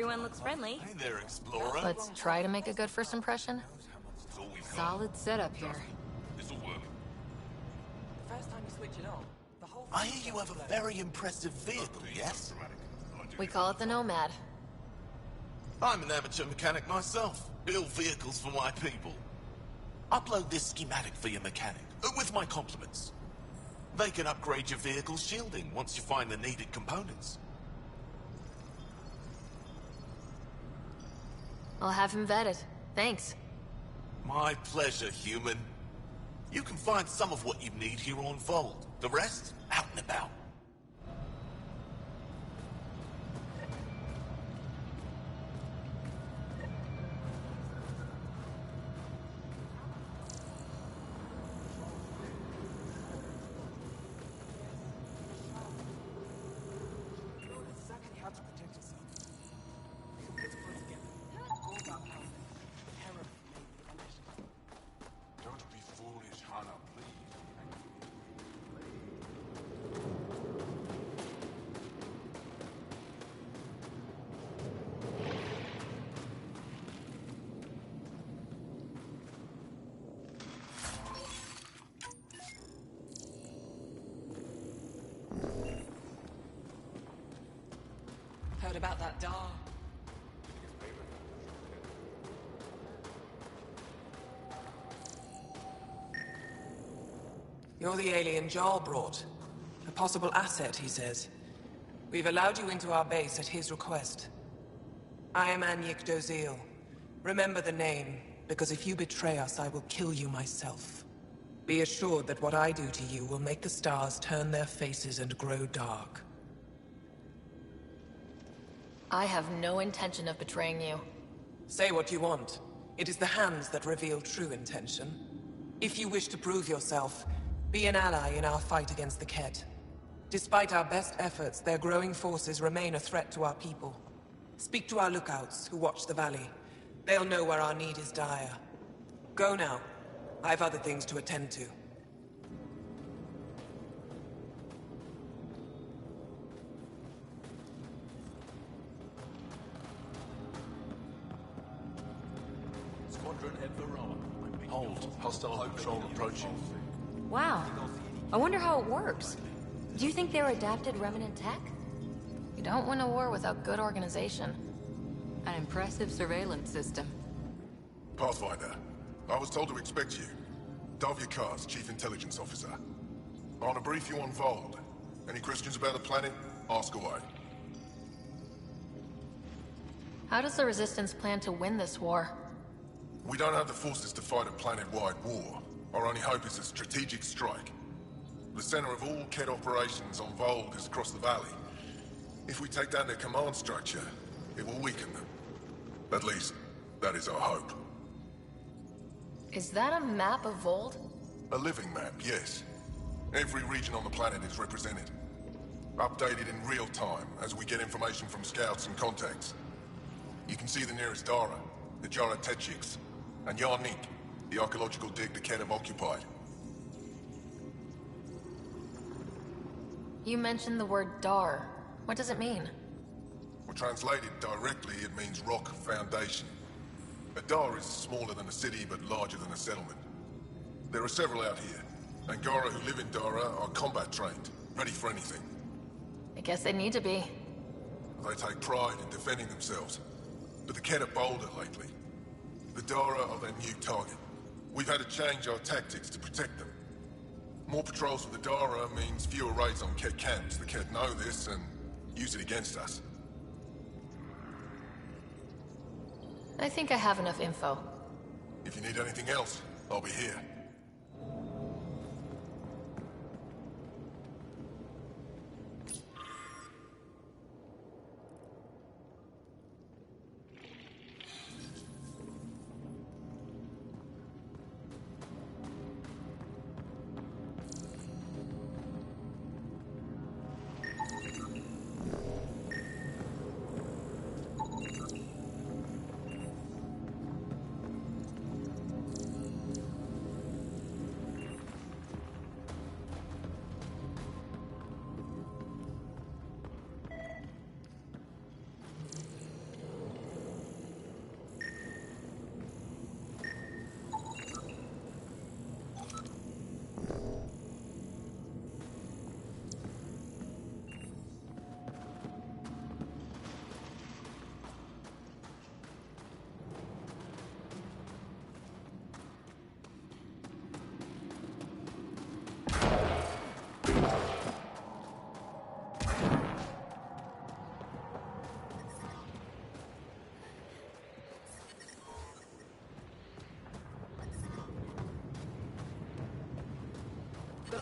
Everyone looks friendly. Hey there, Explorer. Let's try to make a good first impression. Solid setup here. This'll work. First time you switch it on, the whole I hear you have a very impressive vehicle, yes? We call it the Nomad. I'm an amateur mechanic myself. Build vehicles for my people. Upload this schematic for your mechanic, with my compliments. They can upgrade your vehicle's shielding once you find the needed components. I'll have him vetted. Thanks. My pleasure, human. You can find some of what you need here on Vold. The rest, out and about. Don't be foolish, Hana, please. Heard about that Dar? You're the alien Jarl brought. A possible asset, he says. We've allowed you into our base at his request. I am Anyik Dozil. Remember the name, because if you betray us, I will kill you myself. Be assured that what I do to you will make the stars turn their faces and grow dark. I have no intention of betraying you. Say what you want. It is the hands that reveal true intention. If you wish to prove yourself, be an ally in our fight against the Kett. Despite our best efforts, their growing forces remain a threat to our people. Speak to our lookouts, who watch the valley. They'll know where our need is dire. Go now. I've other things to attend to. Squadron Edvarad. Hold. Hostile patrol approaching. Wow. I wonder how it works. Do you think they're adapted Remnant tech? You don't win a war without good organization. An impressive surveillance system. Pathfinder, I was told to expect you. Davia Kars, Chief Intelligence Officer. I want to brief you on Vold. Any questions about the planet? Ask away. How does the Resistance plan to win this war? We don't have the forces to fight a planet-wide war. Our only hope is a strategic strike. The center of all Kett operations on Vold is across the valley. If we take down their command structure, it will weaken them. At least, that is our hope. Is that a map of Vold? A living map, yes. Every region on the planet is represented. Updated in real time as we get information from scouts and contacts. You can see the nearest Dara, the Jara Techiks, and Yarnik, the archaeological dig the Kett have occupied. You mentioned the word Dar. What does it mean? Well, translated directly, it means rock foundation. A Dar is smaller than a city, but larger than a settlement. There are several out here. Angara who live in Dara are combat trained, ready for anything. I guess they need to be. They take pride in defending themselves. But the Kett are bolder lately. The Dara are their new target. We've had to change our tactics to protect them. More patrols for the Dara means fewer raids on Kett camps. The Kett know this and use it against us. I think I have enough info. If you need anything else, I'll be here.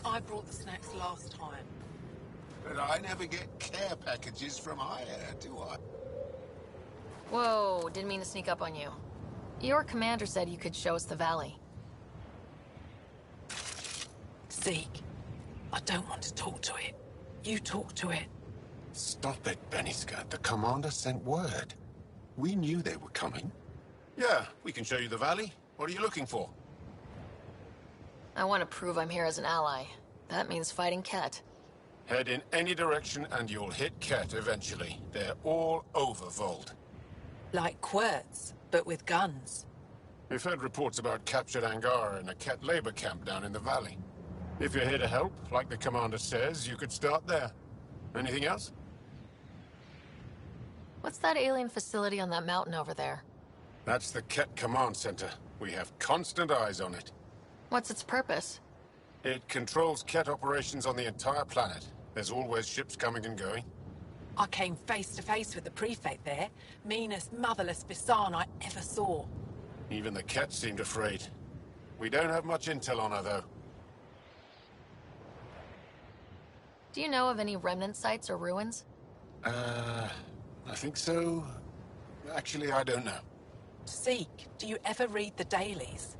I brought the snacks last time. But I never get care packages from Aya, do I? Whoa, didn't mean to sneak up on you. Your commander said you could show us the valley. Zeke, I don't want to talk to it. You talk to it. Stop it, Beniska. The commander sent word. We knew they were coming. Yeah, we can show you the valley. What are you looking for? I want to prove I'm here as an ally. That means fighting Ket. Head in any direction and you'll hit Ket eventually. They're all over Vold. Like Querts, but with guns. We've heard reports about captured Angara in a Ket labor camp down in the valley. If you're here to help, like the commander says, you could start there. Anything else? What's that alien facility on that mountain over there? That's the Ket Command Center. We have constant eyes on it. What's its purpose? It controls Ket operations on the entire planet. There's always ships coming and going. I came face to face with the prefect there. Meanest, motherless Visan I ever saw. Even the Ket seemed afraid. We don't have much intel on her, though. Do you know of any remnant sites or ruins? I think so. Actually, I don't know. Zeke, do you ever read the dailies?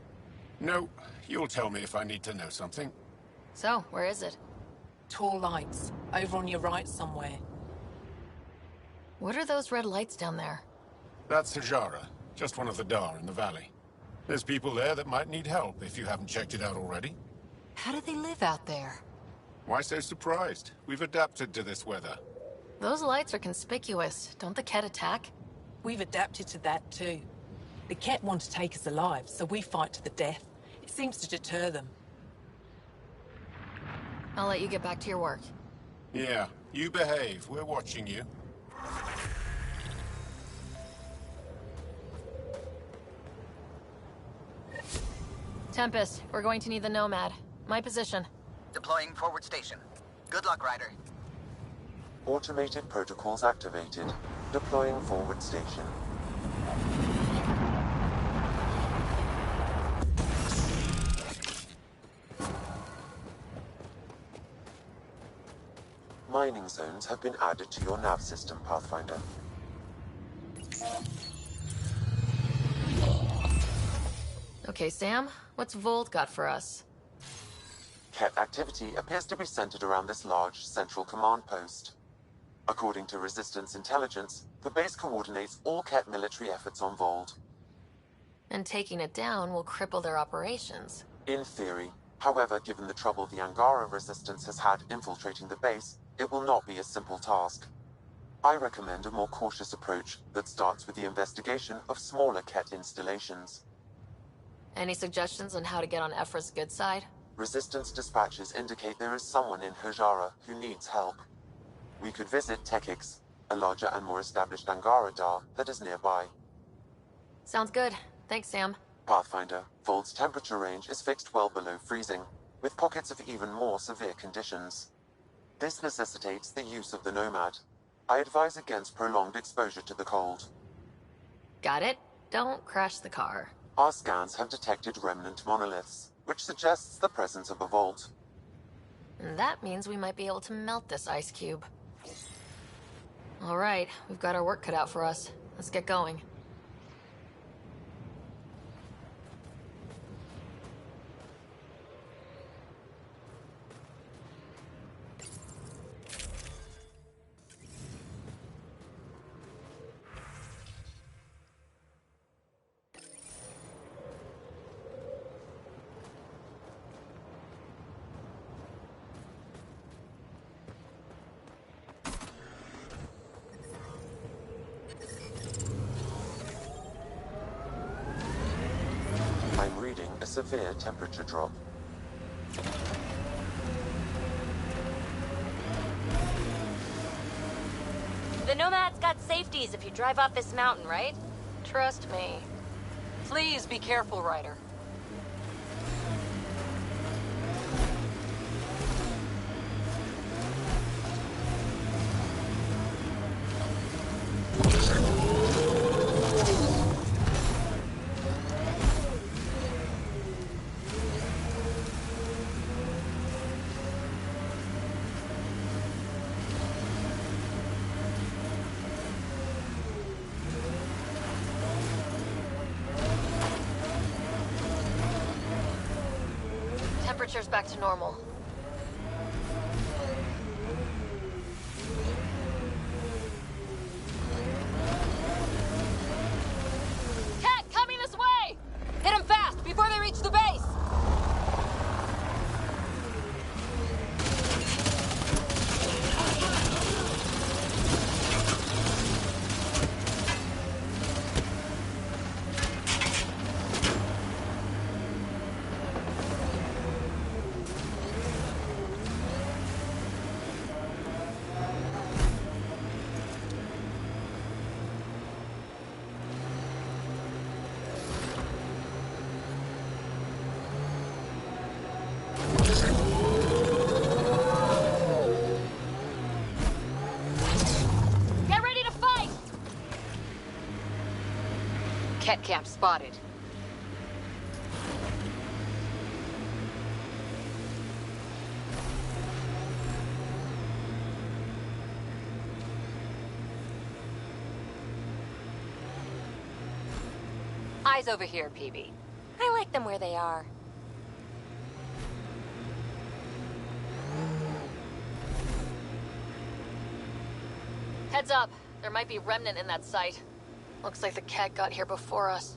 No. You'll tell me if I need to know something. So, where is it? Tall lights, over on your right somewhere. What are those red lights down there? That's Hajara, just one of the Dar in the valley. There's people there that might need help if you haven't checked it out already. How do they live out there? Why so surprised? We've adapted to this weather. Those lights are conspicuous. Don't the Ket attack? We've adapted to that too. The Ket want to take us alive, so we fight to the death. It seems to deter them. I'll let you get back to your work. Yeah, you behave. We're watching you. Tempest, we're going to need the Nomad. My position. Deploying forward station. Good luck, Ryder. Automated protocols activated. Deploying forward station. Mining zones have been added to your nav system, Pathfinder. Okay, Sam, what's Vold got for us? Ket activity appears to be centered around this large central command post. According to Resistance intelligence, the base coordinates all Ket military efforts on Vold. And taking it down will cripple their operations. In theory. However, given the trouble the Angara Resistance has had infiltrating the base, it will not be a simple task. I recommend a more cautious approach that starts with the investigation of smaller Ket installations. Any suggestions on how to get on Ephra's good side? Resistance dispatches indicate there is someone in Hajara who needs help. We could visit Tekix, a larger and more established Angara Dar that is nearby. Sounds good. Thanks, Sam. Pathfinder, Vold's temperature range is fixed well below freezing, with pockets of even more severe conditions. This necessitates the use of the Nomad. I advise against prolonged exposure to the cold. Got it. Don't crash the car. Our scans have detected remnant monoliths, which suggests the presence of a vault. And that means we might be able to melt this ice cube. All right, we've got our work cut out for us. Let's get going. I'm reading a severe temperature drop. The Nomad's got safeties if you drive off this mountain, right? Trust me. Please be careful, Ryder. Temperature's back to normal. Cat, coming this way! Hit them fast before they reach the base! Ket camp spotted. Eyes over here, Peebee. I like them where they are. Heads up. There might be remnant in that site. Looks like the cat got here before us.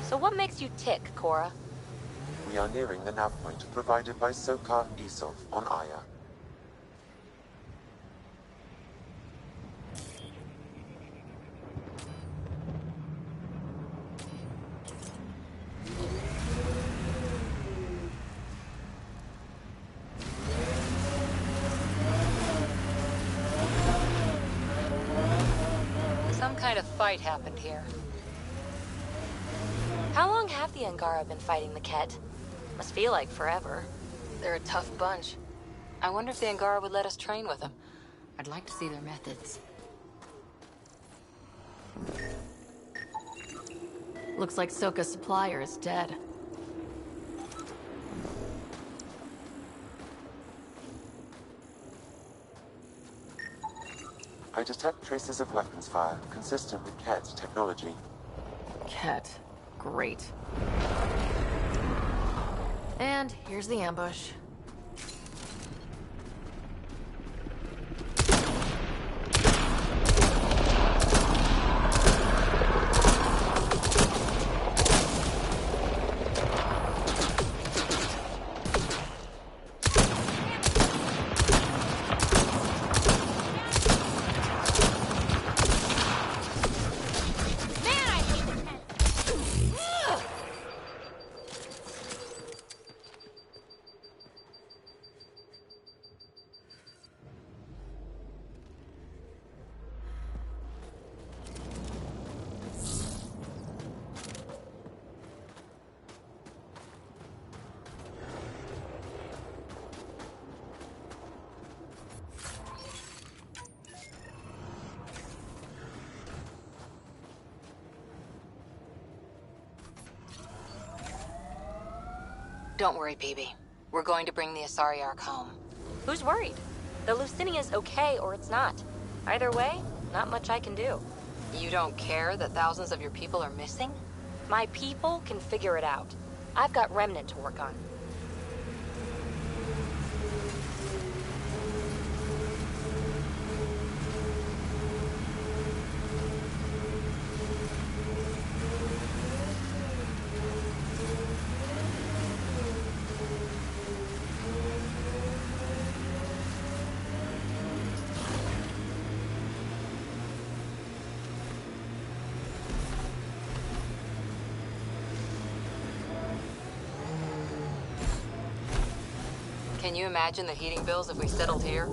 So what makes you tick, Cora? We are nearing the nav point provided by Sokar Isov on Aya. Some kind of fight happened here. How long have the Angara been fighting the Ket? Must feel like forever. They're a tough bunch. I wonder if the Angara would let us train with them. I'd like to see their methods. Looks like Soka's supplier is dead. I detect traces of weapons fire consistent with Ket's technology. Ket. Great. And here's the ambush. Don't worry, Peebee. We're going to bring the Asari Ark home. Who's worried? The Lucinia's okay or it's not. Either way, not much I can do. You don't care that thousands of your people are missing? My people can figure it out. I've got Remnant to work on. Can you imagine the heating bills if we settled here?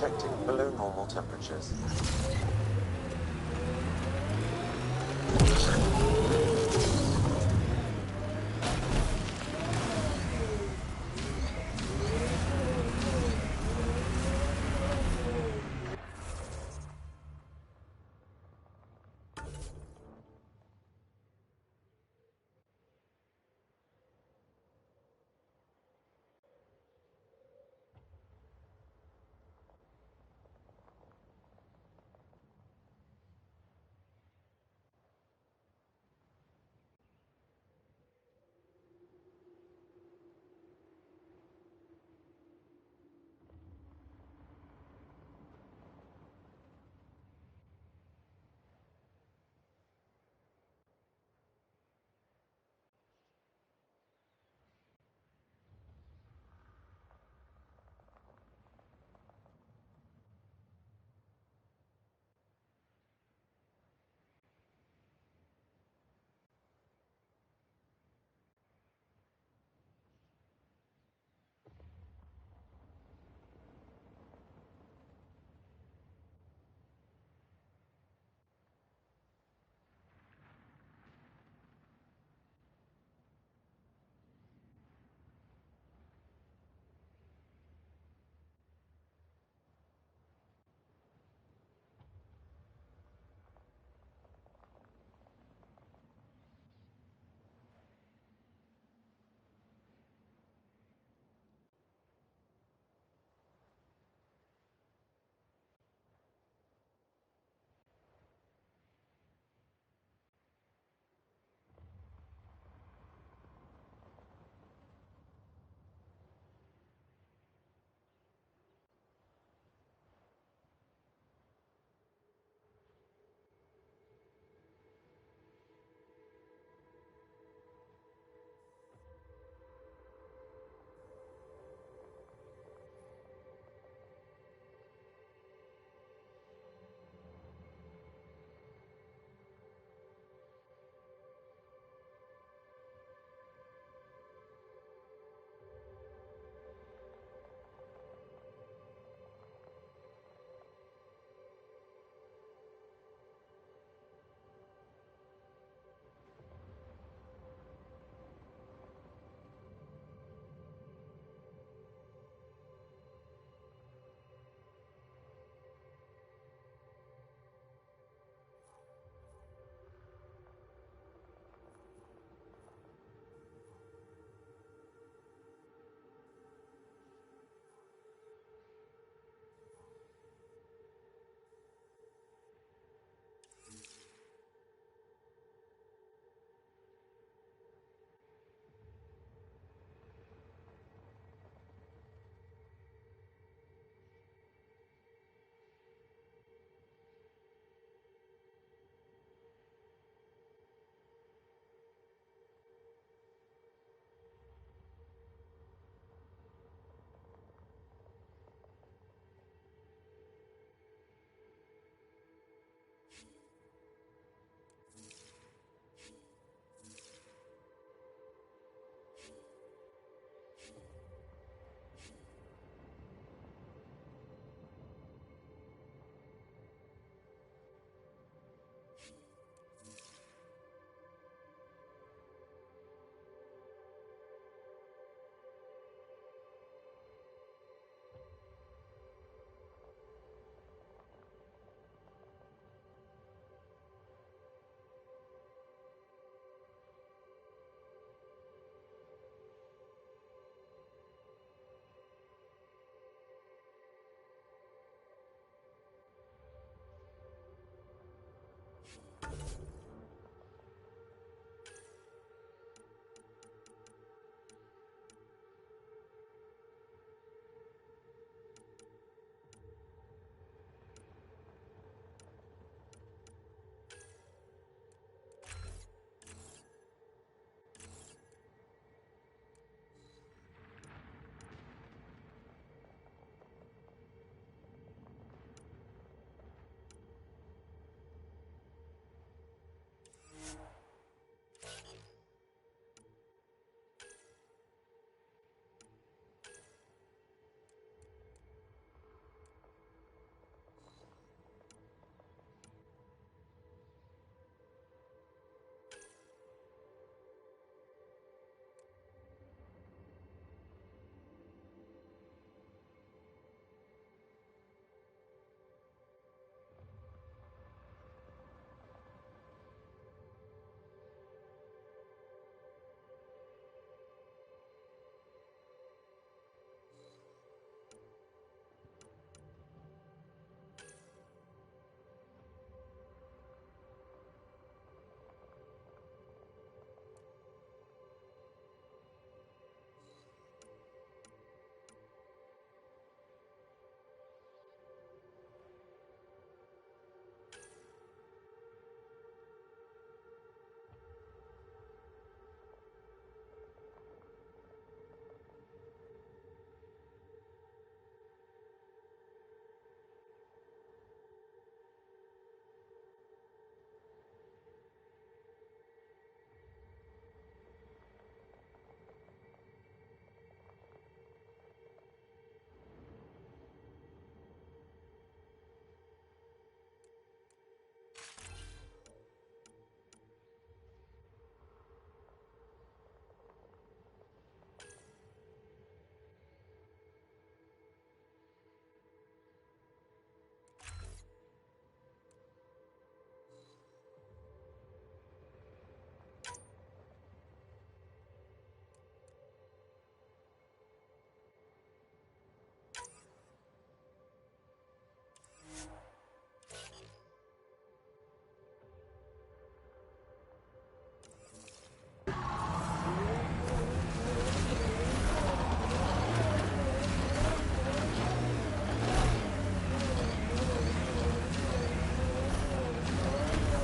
detecting below normal temperatures.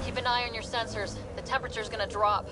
Keep an eye on your sensors. The temperature's gonna drop.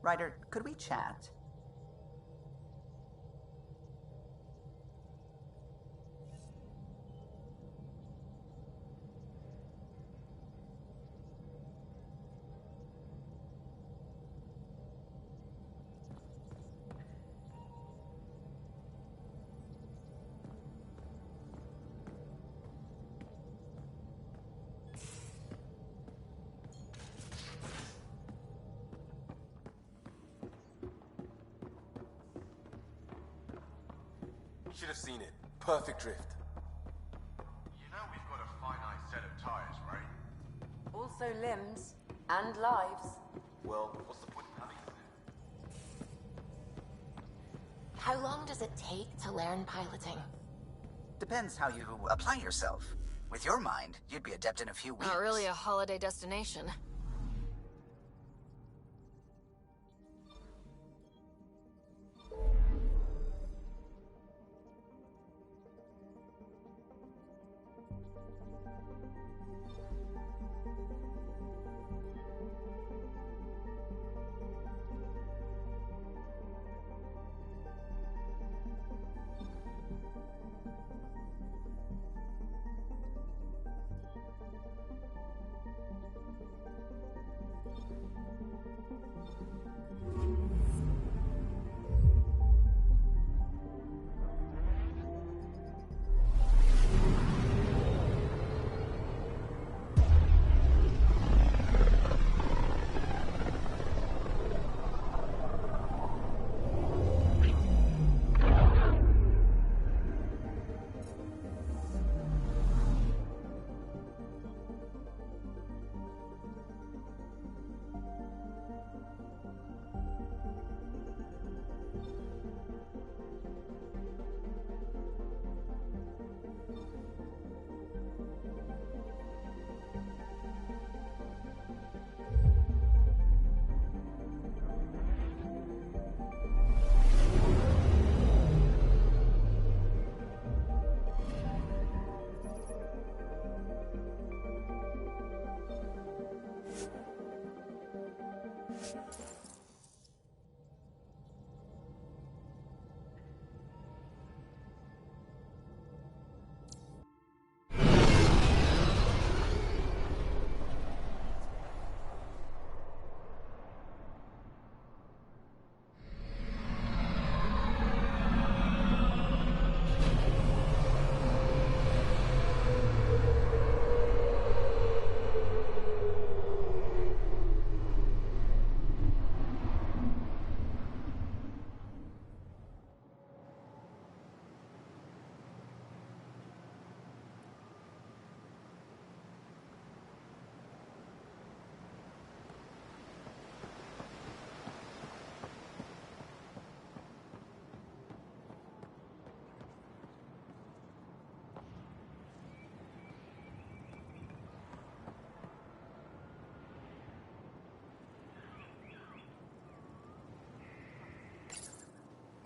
Ryder, could we chat? Should have seen it. Perfect drift. You know we've got a finite set of tires, right? Also limbs and lives. Well, what's the point of having them? How long does it take to learn piloting? Depends how you apply yourself. With your mind, you'd be adept in a few weeks. Not really a holiday destination.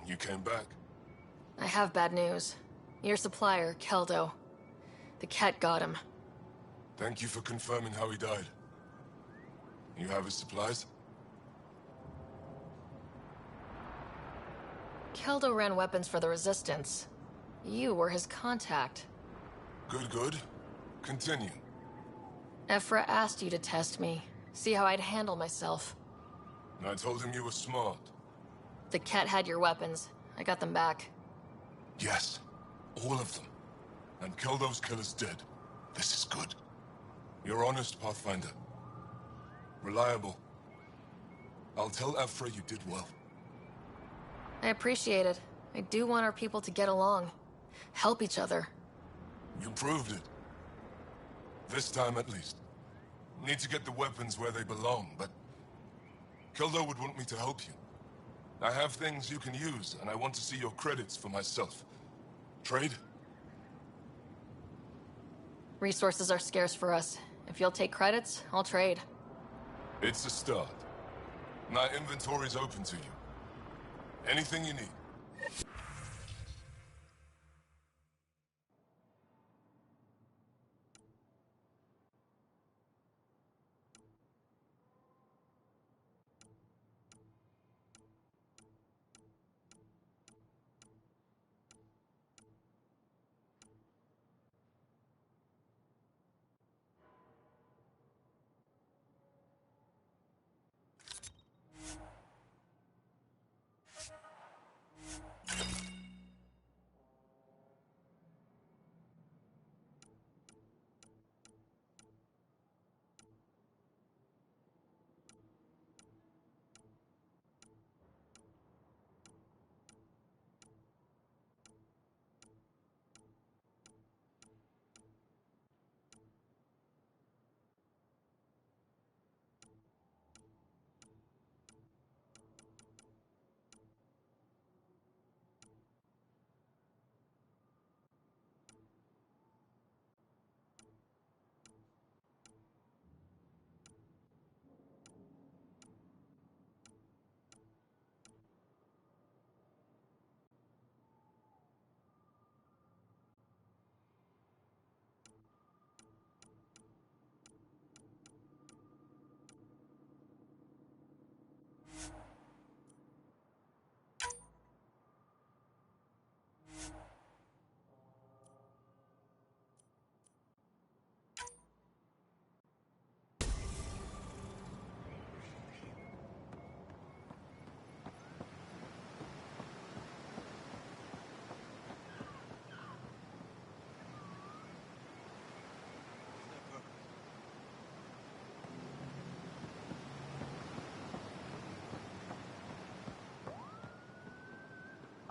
You came back? I have bad news. Your supplier, Keldo. The cat got him. Thank you for confirming how he died. You have his supplies? Keldo ran weapons for the Resistance. You were his contact. Good, good. Continue. Ephra asked you to test me, see how I'd handle myself. I told him you were smart. The cat had your weapons. I got them back. Yes, all of them. And Keldo's killer's dead. This is good. You're honest, Pathfinder. Reliable. I'll tell Ephra you did well. I appreciate it. I do want our people to get along. Help each other. You proved it. This time at least. Need to get the weapons where they belong, but... Keldo would want me to help you. I have things you can use, and I want to see your credits for myself. Trade? Resources are scarce for us. If you'll take credits, I'll trade. It's a start. My inventory's open to you. Anything you need.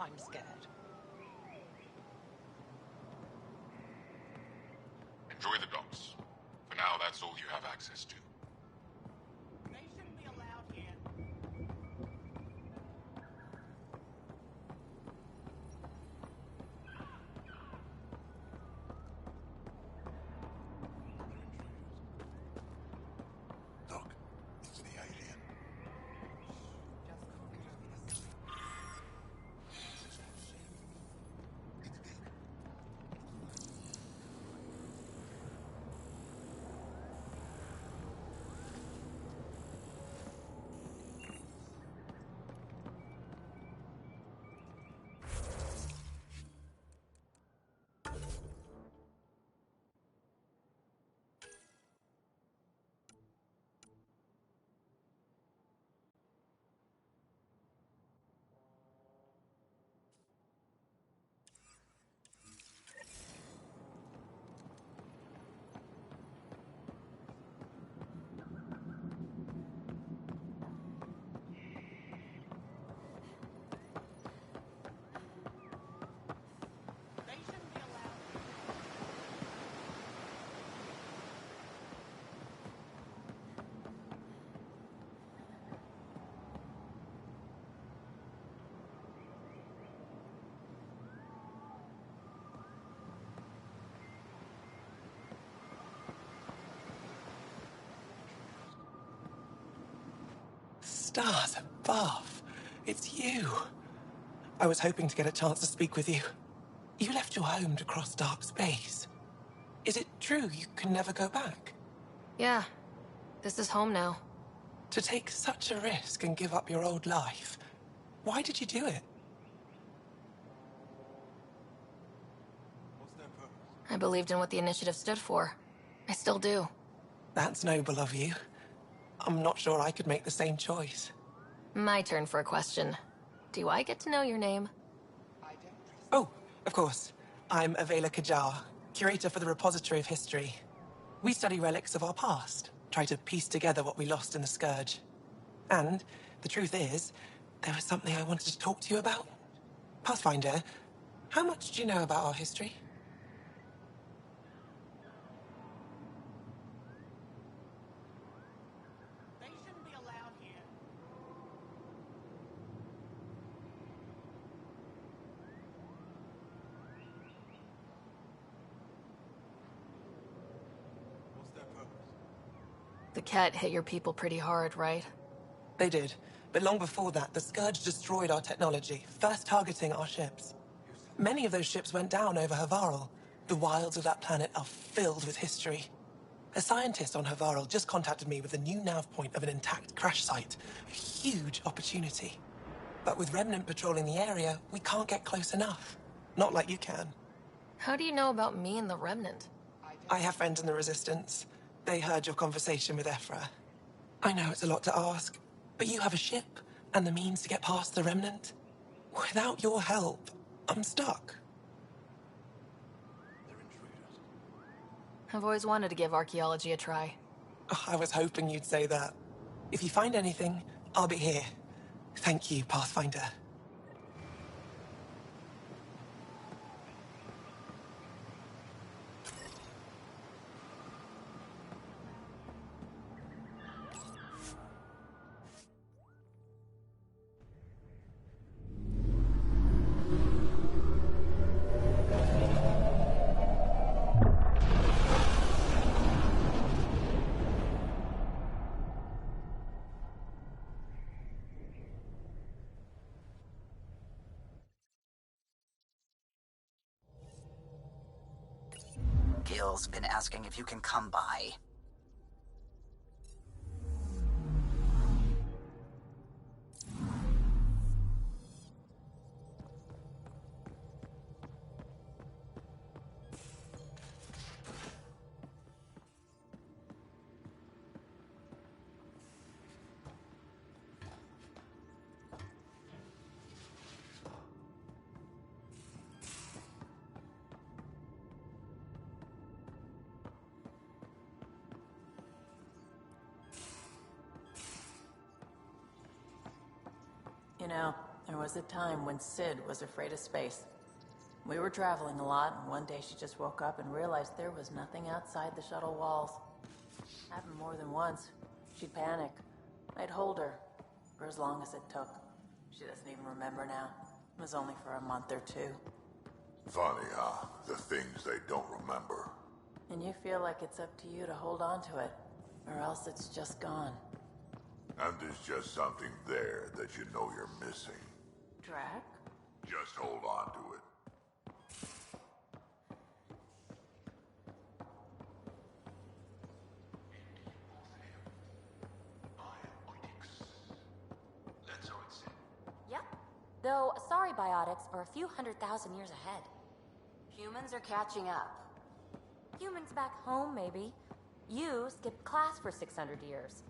I'm scared. Enjoy the docks. For now, that's all you have access to. They shouldn't be allowed here. Look, it's the alien. Stars above. It's you. I was hoping to get a chance to speak with you. You left your home to cross dark space. Is it true you can never go back? Yeah. This is home now. To take such a risk and give up your old life, why did you do it? I believed in what the Initiative stood for. I still do. That's noble of you. I'm not sure I could make the same choice. My turn for a question. Do I get to know your name? Oh, of course. I'm Avela Kajar, curator for the Repository of History. We study relics of our past, try to piece together what we lost in the Scourge. And the truth is, there was something I wanted to talk to you about. Pathfinder, how much do you know about our history? The Ket hit your people pretty hard, right? They did. But long before that, the Scourge destroyed our technology, first targeting our ships. Many of those ships went down over Havarl. The wilds of that planet are filled with history. A scientist on Havarl just contacted me with a new nav point of an intact crash site. A huge opportunity. But with Remnant patrolling the area, we can't get close enough. Not like you can. How do you know about me and the Remnant? I have friends in the Resistance. They heard your conversation with Ephra. I know it's a lot to ask, but you have a ship and the means to get past the Remnant. Without your help, I'm stuck. I've always wanted to give archaeology a try. Oh, I was hoping you'd say that. If you find anything, I'll be here. Thank you, Pathfinder. Gil's been asking if you can come by. You know, there was a time when Sid was afraid of space. We were traveling a lot, and one day she just woke up and realized there was nothing outside the shuttle walls. Happened more than once. She'd panic. I'd hold her, for as long as it took. She doesn't even remember now. It was only for a month or two. Funny, huh? The things they don't remember. And you feel like it's up to you to hold on to it, or else it's just gone. And there's just something there that you know you're missing. Drac? Just hold on to it. Yep. Though, sorry biotics are a few 100,000 years ahead. Humans are catching up. Humans back home, maybe. You skipped class for 600 years.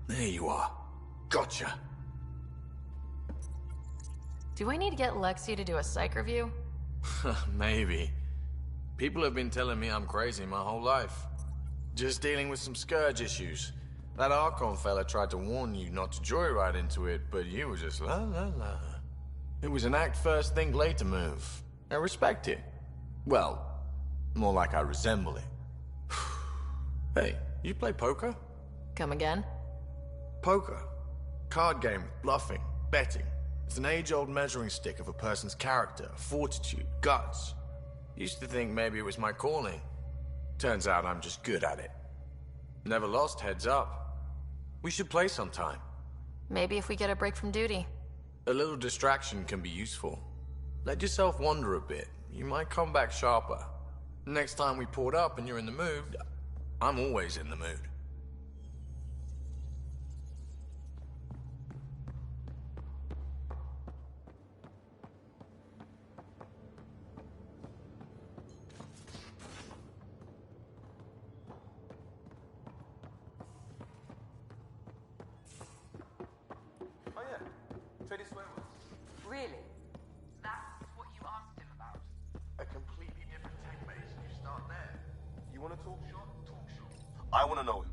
There you are. Gotcha. Do I need to get Lexi to do a psych review? Maybe. People have been telling me I'm crazy my whole life. Just dealing with some Scourge issues. That Archon fella tried to warn you not to joyride into it, but you were just la la la. It was an act first, think later move. I respect it. Well, more like I resemble it. Hey, you play poker? Come again? Poker. Card game with bluffing, betting. It's an age-old measuring stick of a person's character, fortitude, guts. Used to think maybe it was my calling. Turns out I'm just good at it. Never lost, heads up. We should play sometime. Maybe if we get a break from duty. A little distraction can be useful. Let yourself wander a bit. You might come back sharper. Next time we port up and you're in the mood, I'm always in the mood. Oh yeah, Traded Swearwords. Really? That's what you asked him about. A completely different tech base, and you start there. You want to talk shop? Talk shop. I want to know him.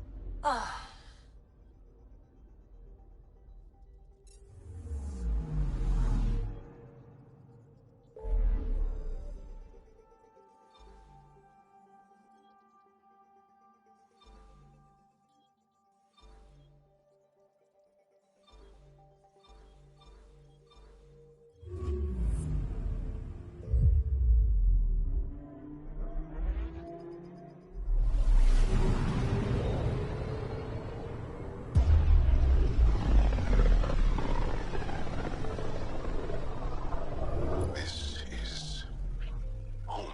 This is home.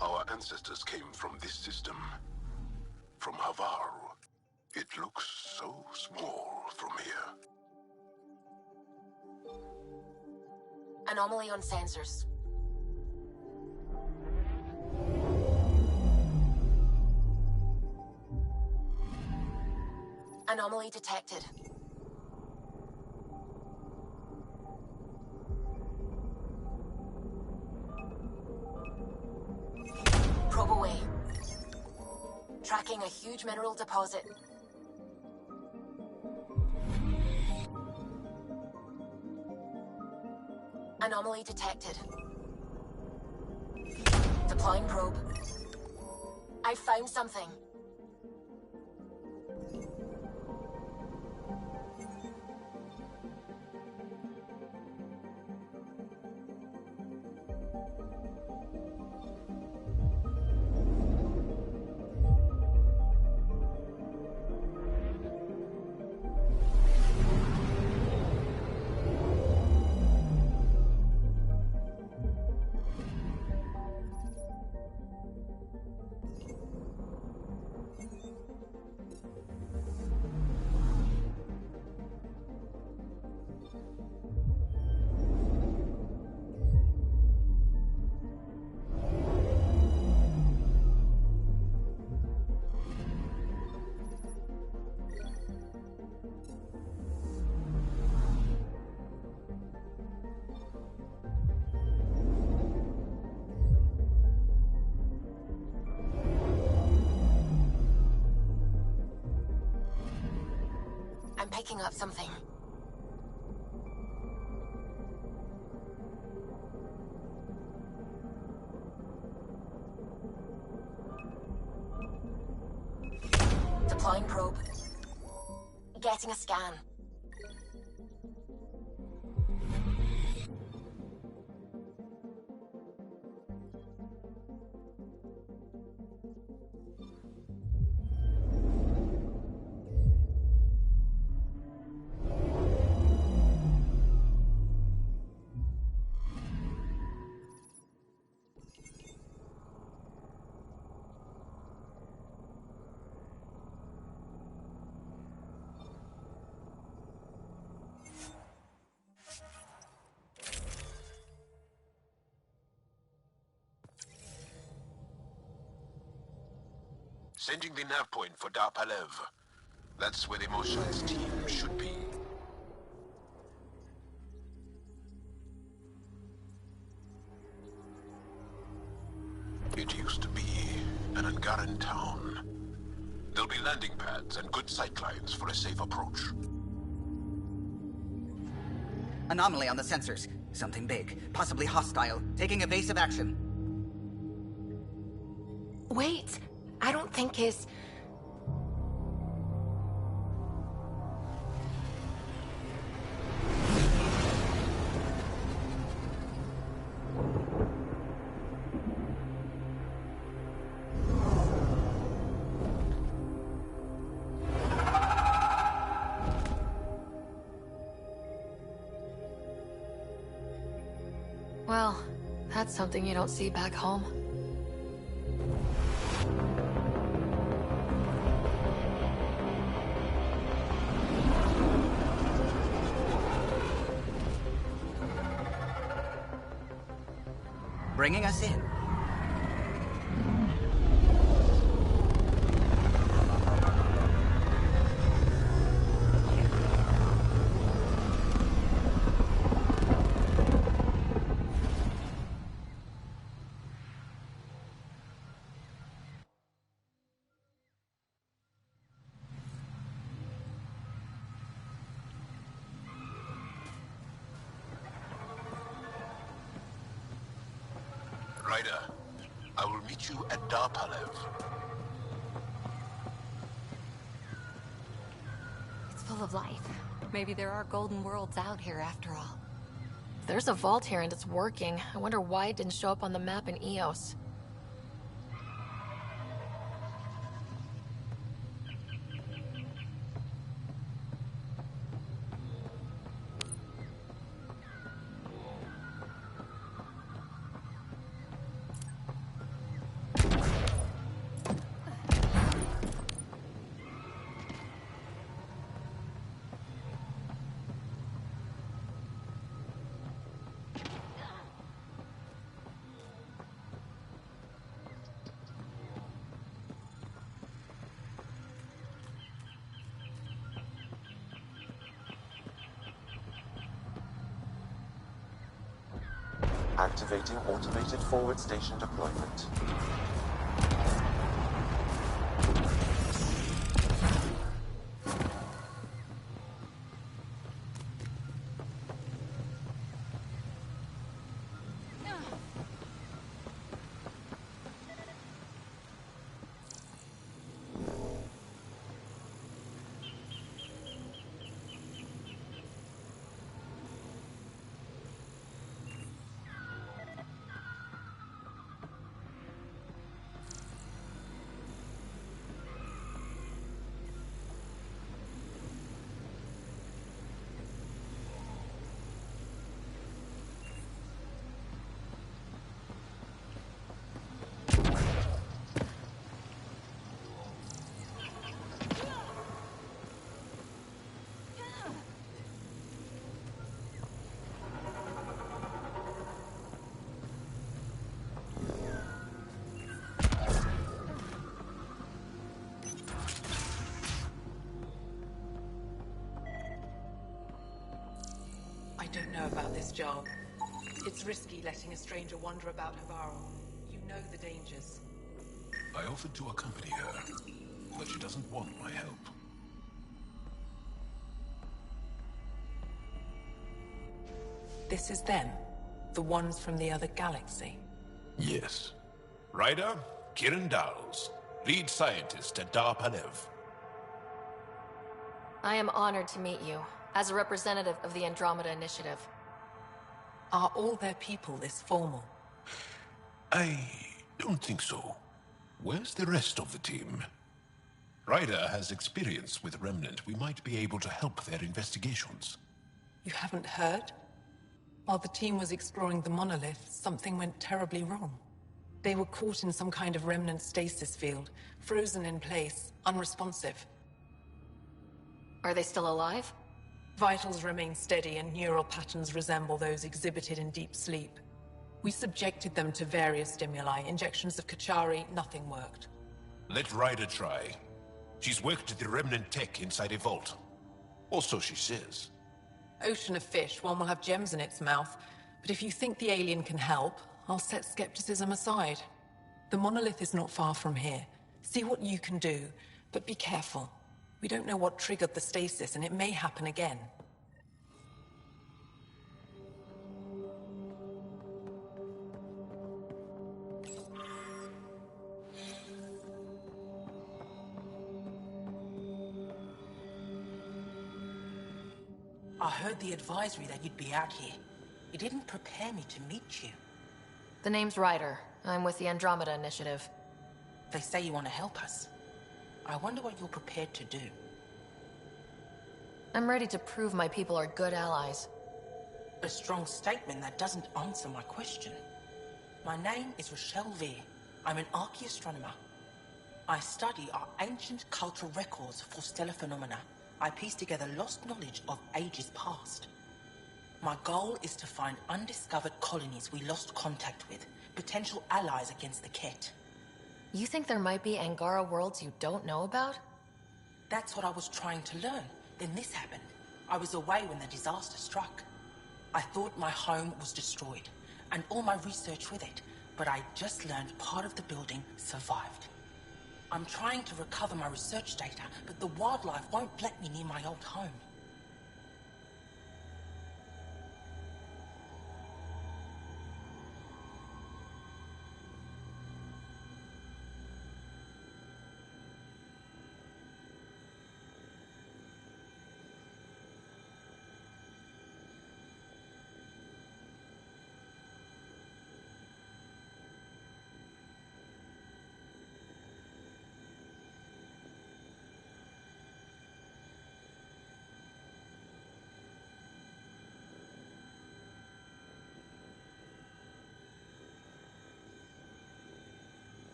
Our ancestors came from this system, from Havaru. It looks so small from here. Anomaly on sensors. Anomaly detected. Probe away. Tracking a huge mineral deposit. Anomaly detected. Deploying probe. I found something. I'm picking up something. Deploying probe. Getting a scan. Sending the nav point for Dar Palev. That's where the Emotions team should be. It used to be an Angara Angaran town. There'll be landing pads and good sightlines for a safe approach. Anomaly on the sensors. Something big, possibly hostile, taking evasive action. Wait, I don't think his... Well, that's something you don't see back home. Bringing us in. Ryder, I will meet you at Darpalev. It's full of life. Maybe there are golden worlds out here after all. There's a vault here and it's working. I wonder why it didn't show up on the map in Eos. Activating automated forward station deployment. I don't know about this job. It's risky letting a stranger wander about Havarl. You know the dangers. I offered to accompany her, but she doesn't want my help. This is them? The ones from the other galaxy? Yes. Ryder, Kiran Dowles, lead scientist at Darpalev. I am honored to meet you, as a representative of the Andromeda Initiative. Are all their people this formal? I don't think so. Where's the rest of the team? Ryder has experience with Remnant. We might be able to help their investigations. You haven't heard? While the team was exploring the monolith, something went terribly wrong. They were caught in some kind of Remnant stasis field, frozen in place, unresponsive. Are they still alive? Vitals remain steady and neural patterns resemble those exhibited in deep sleep. We subjected them to various stimuli, injections of Kachari, nothing worked. Let Ryder try. She's worked at the Remnant tech inside a vault. Or so she says. Ocean of fish, one will have gems in its mouth. But if you think the alien can help, I'll set skepticism aside. The monolith is not far from here. See what you can do, but be careful. We don't know what triggered the stasis, and it may happen again. I heard the advisory that you'd be out here. It didn't prepare me to meet you. The name's Ryder. I'm with the Andromeda Initiative. They say you want to help us. I wonder what you're prepared to do. I'm ready to prove my people are good allies. A strong statement that doesn't answer my question. My name is Rochelle Veer. I'm an archaeoastronomer. I study our ancient cultural records for stellar phenomena. I piece together lost knowledge of ages past. My goal is to find undiscovered colonies we lost contact with, potential allies against the Ket. You think there might be Angara worlds you don't know about? That's what I was trying to learn. Then this happened. I was away when the disaster struck. I thought my home was destroyed, and all my research with it, but I just learned part of the building survived. I'm trying to recover my research data, but the wildlife won't let me near my old home.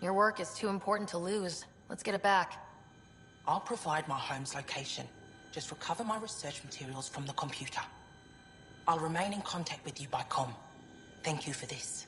Your work is too important to lose. Let's get it back. I'll provide my home's location. Just recover my research materials from the computer. I'll remain in contact with you by comm. Thank you for this.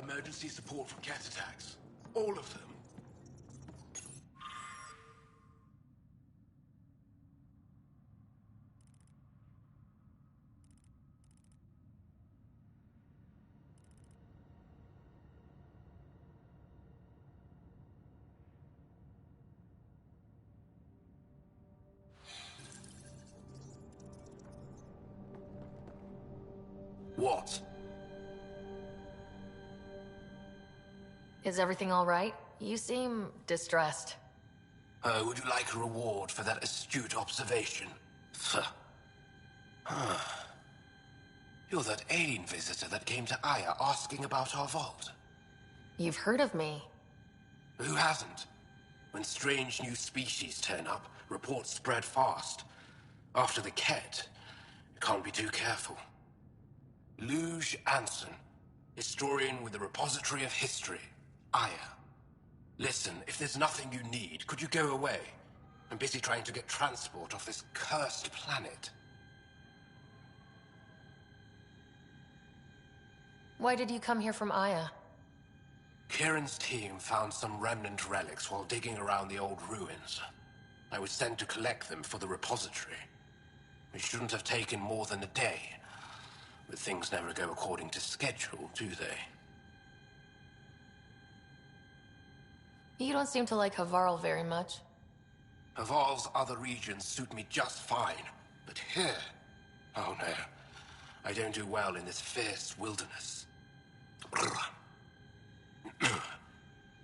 Emergency support from cat attacks. All of them. What? Is everything all right? You seem distressed. Would you like a reward for that astute observation? You're that alien visitor that came to Aya asking about our vault. You've heard of me. Who hasn't? When strange new species turn up, reports spread fast. After the Ket, you can't be too careful. Luge Anson, historian with the Repository of History, Aya. Listen, if there's nothing you need, could you go away? I'm busy trying to get transport off this cursed planet. Why did you come here from Aya? Kieran's team found some remnant relics while digging around the old ruins. I was sent to collect them for the repository. It shouldn't have taken more than a day. But things never go according to schedule, do they? You don't seem to like Havarl very much. Havarl's other regions suit me just fine. But here... oh no. I don't do well in this fierce wilderness.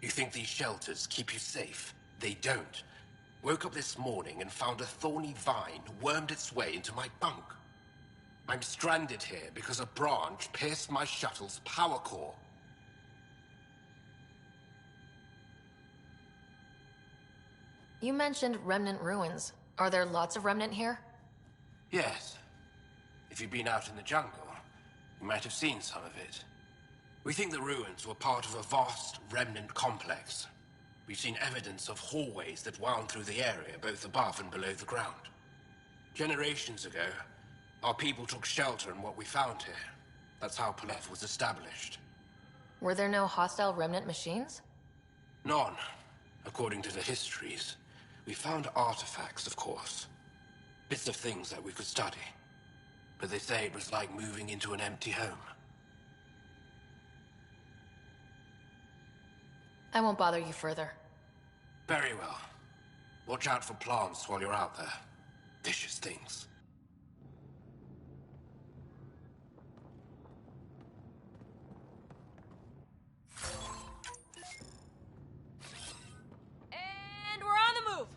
You think these shelters keep you safe? They don't. Woke up this morning and found a thorny vine wormed its way into my bunk. I'm stranded here because a branch pierced my shuttle's power core. You mentioned remnant ruins. Are there lots of remnant here? Yes. If you've been out in the jungle, you might have seen some of it. We think the ruins were part of a vast remnant complex. We've seen evidence of hallways that wound through the area, both above and below the ground. Generations ago, our people took shelter in what we found here. That's how Palev was established. Were there no hostile remnant machines? None, according to the histories. We found artifacts, of course. Bits of things that we could study. But they say it was like moving into an empty home. I won't bother you further. Very well. Watch out for plants while you're out there. Vicious things. And we're on the move!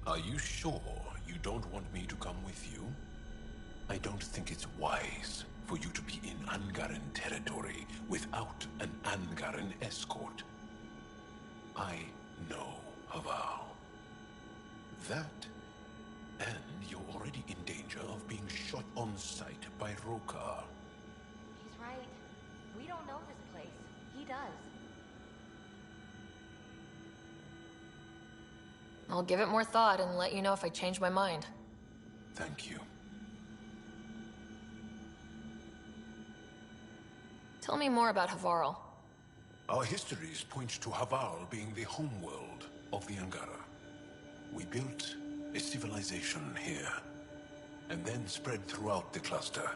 Are you sure you don't want me to come with you? I don't think it's wise for you to be in Angaran territory without an Angaran escort. I know Havarl. That, and you're already in danger of being shot on sight by Rokar. He's right. We don't know this place. He does. I'll give it more thought and let you know if I change my mind. Thank you. Tell me more about Havarl. Our histories point to Havarl being the homeworld of the Angara. We built a civilization here, and then spread throughout the cluster.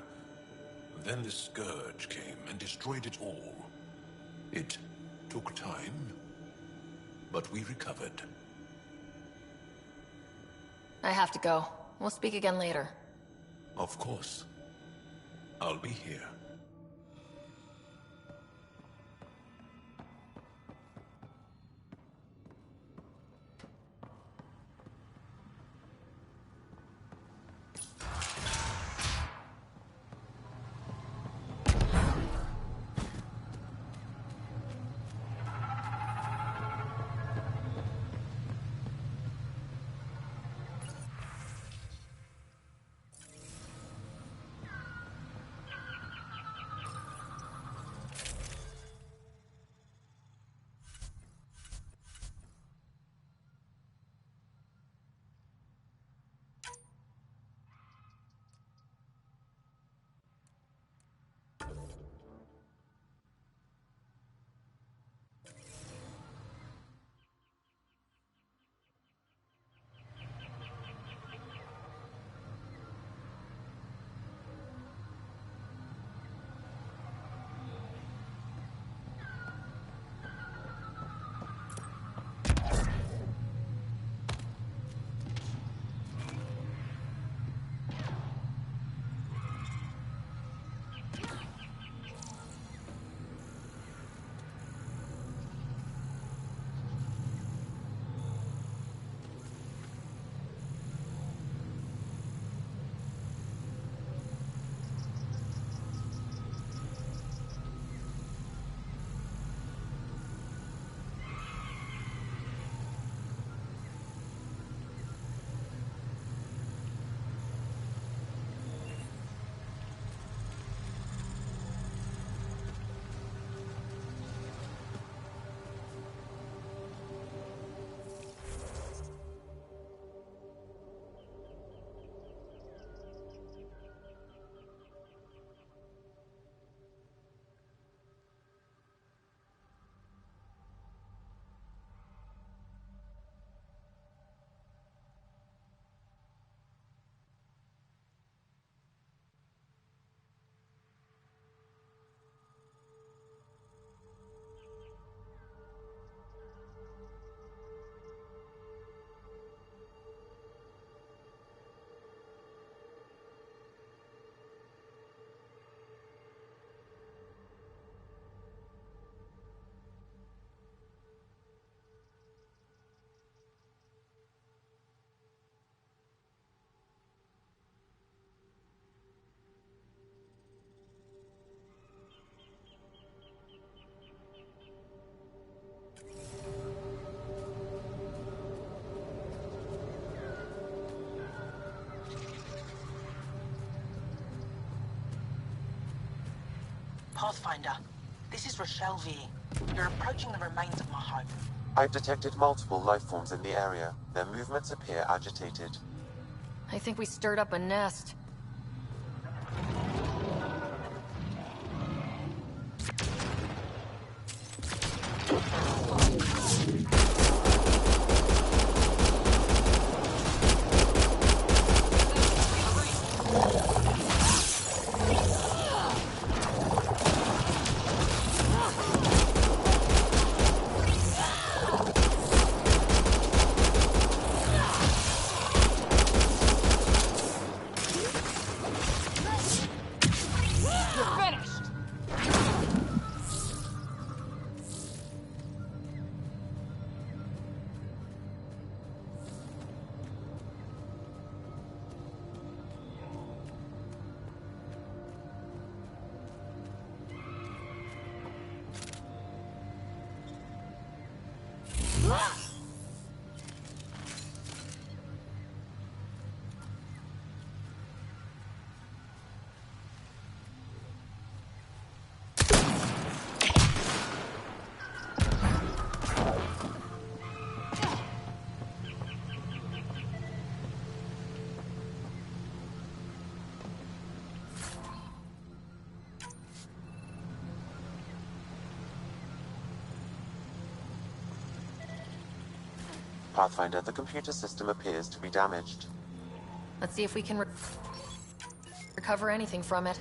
Then the Scourge came and destroyed it all. It took time, but we recovered. I have to go. We'll speak again later. Of course. I'll be here. Pathfinder, this is Rochelle V. You're approaching the remains of my home. I've detected multiple life forms in the area. Their movements appear agitated. I think we stirred up a nest. Pathfinder, the computer system appears to be damaged. Let's see if we can recover anything from it.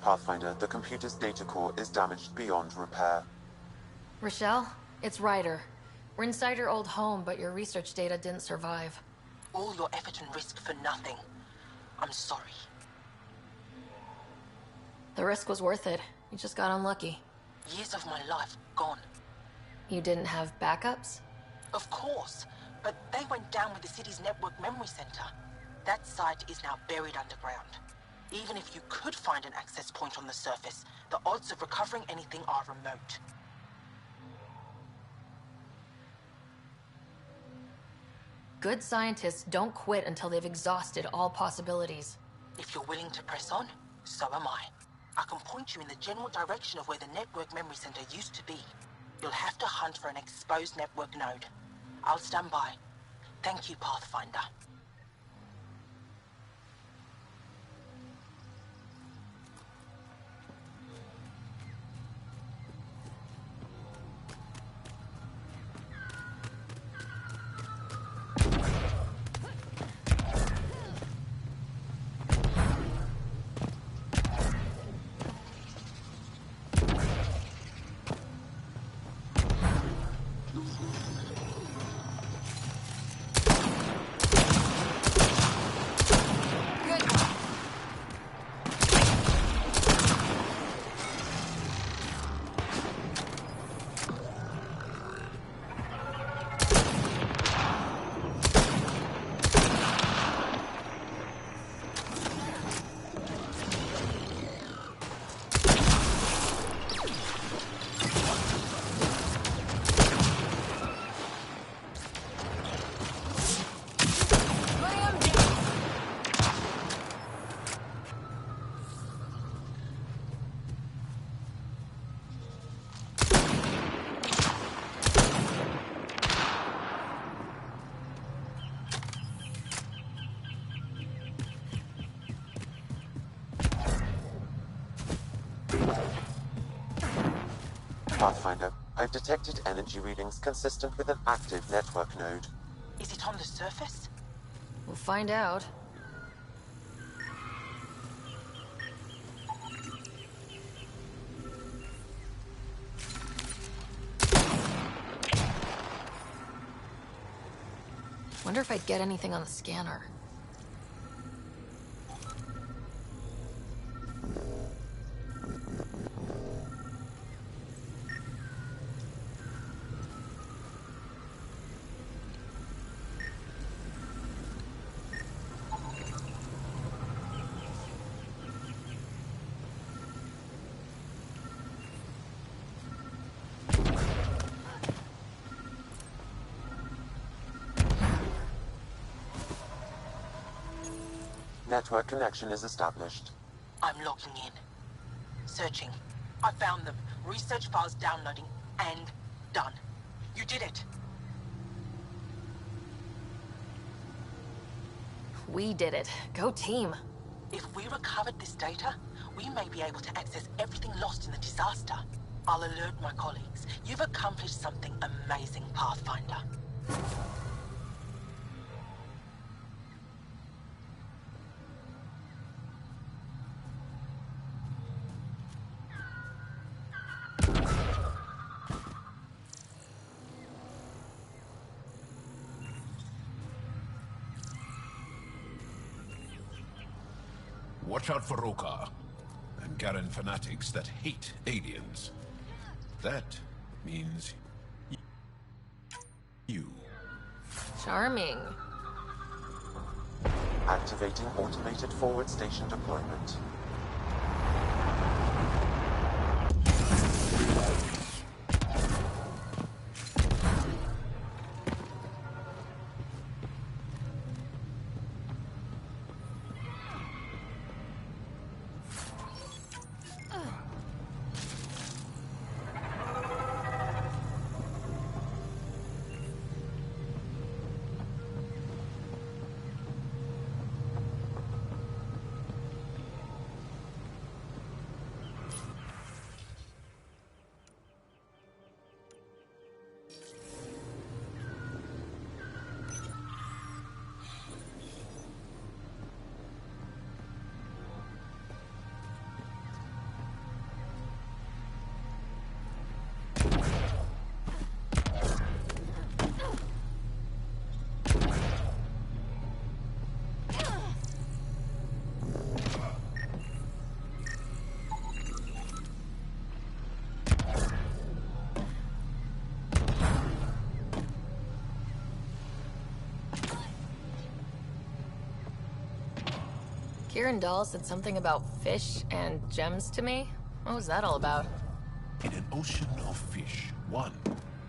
Pathfinder, the computer's data core is damaged beyond repair. Rochelle, it's Ryder. We're inside your old home, but your research data didn't survive. All your effort and risk for nothing. I'm sorry. The risk was worth it. You just got unlucky. Years of my life gone. You didn't have backups? Of course, but they went down with the city's network memory center. That site is now buried underground. Even if you could find an access point on the surface, the odds of recovering anything are remote. Good scientists don't quit until they've exhausted all possibilities. If you're willing to press on, so am I. I can point you in the general direction of where the network memory center used to be. You'll have to hunt for an exposed network node. I'll stand by. Thank you, Pathfinder. Pathfinder, I've detected energy readings consistent with an active network node. Is it on the surface? We'll find out. Wonder if I'd get anything on the scanner. Network connection is established. I'm logging in. Searching. I found them. Research files downloading and done. You did it. We did it. Go team. If we recovered this data, we may be able to access everything lost in the disaster. I'll alert my colleagues. You've accomplished something amazing, Pathfinder. Watch out for Rokar and Garen fanatics that hate aliens. That means you. Charming. Activating automated forward station deployment. Kieran Dahl said something about fish and gems to me. What was that all about? In an ocean of fish, one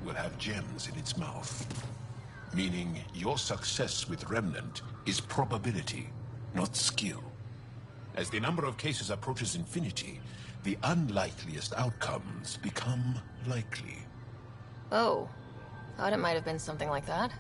will have gems in its mouth. Meaning your success with Remnant is probability, not skill. As the number of cases approaches infinity, the unlikeliest outcomes become likely. Oh. Thought it might have been something like that.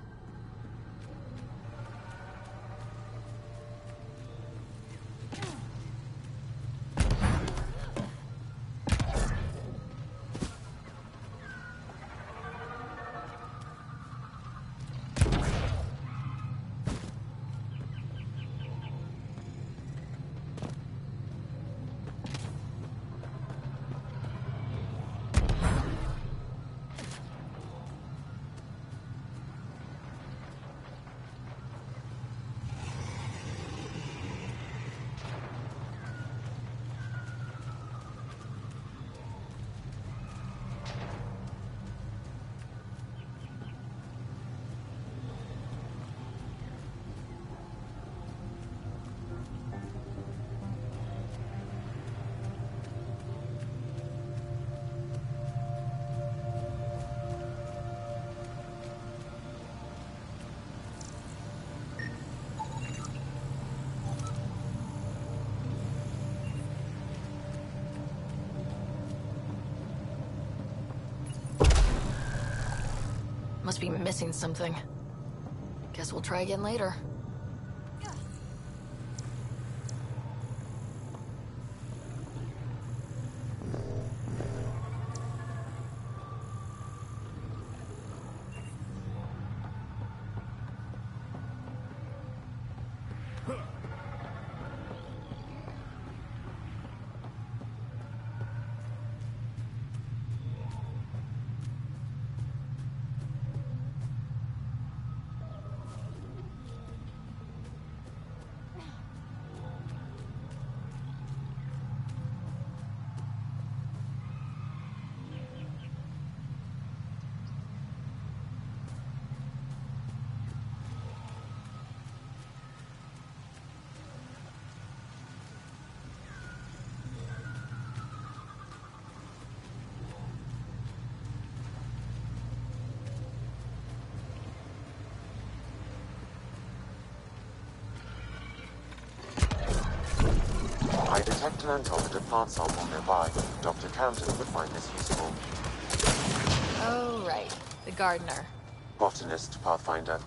Must be missing something. Guess we'll try again later. detect an Andromeda plant sample nearby. Dr. Camden would find this useful. Oh, right. The gardener. Botanist, Pathfinder.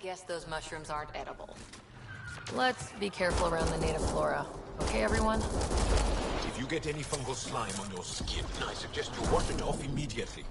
Guess those mushrooms aren't edible. Let's be careful around the native flora. Okay, everyone? If you get any fungal slime on your skin, I suggest you wash it off immediately.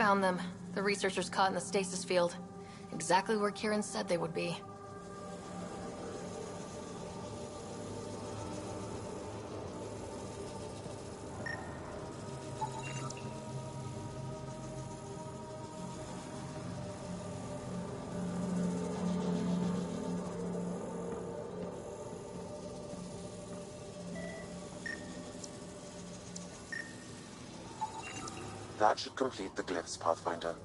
Found them. The researchers caught in the stasis field. Exactly where Kieran said they would be. That should complete the glyphs, Pathfinder.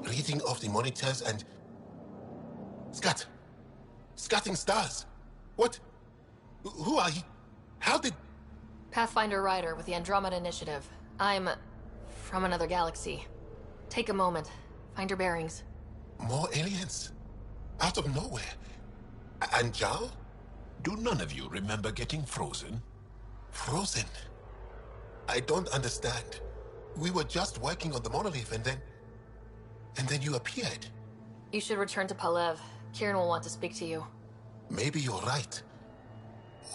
Reading of the monitors and... Scatting stars. What? Who are you? How did... Pathfinder Ryder with the Andromeda Initiative. I'm... from another galaxy. Take a moment. Find your bearings. More aliens? Out of nowhere? And Jal? Do none of you remember getting frozen? Frozen? I don't understand. We were just working on the monolith and then you appeared. You should return to Palev. Kieran will want to speak to you. Maybe you're right.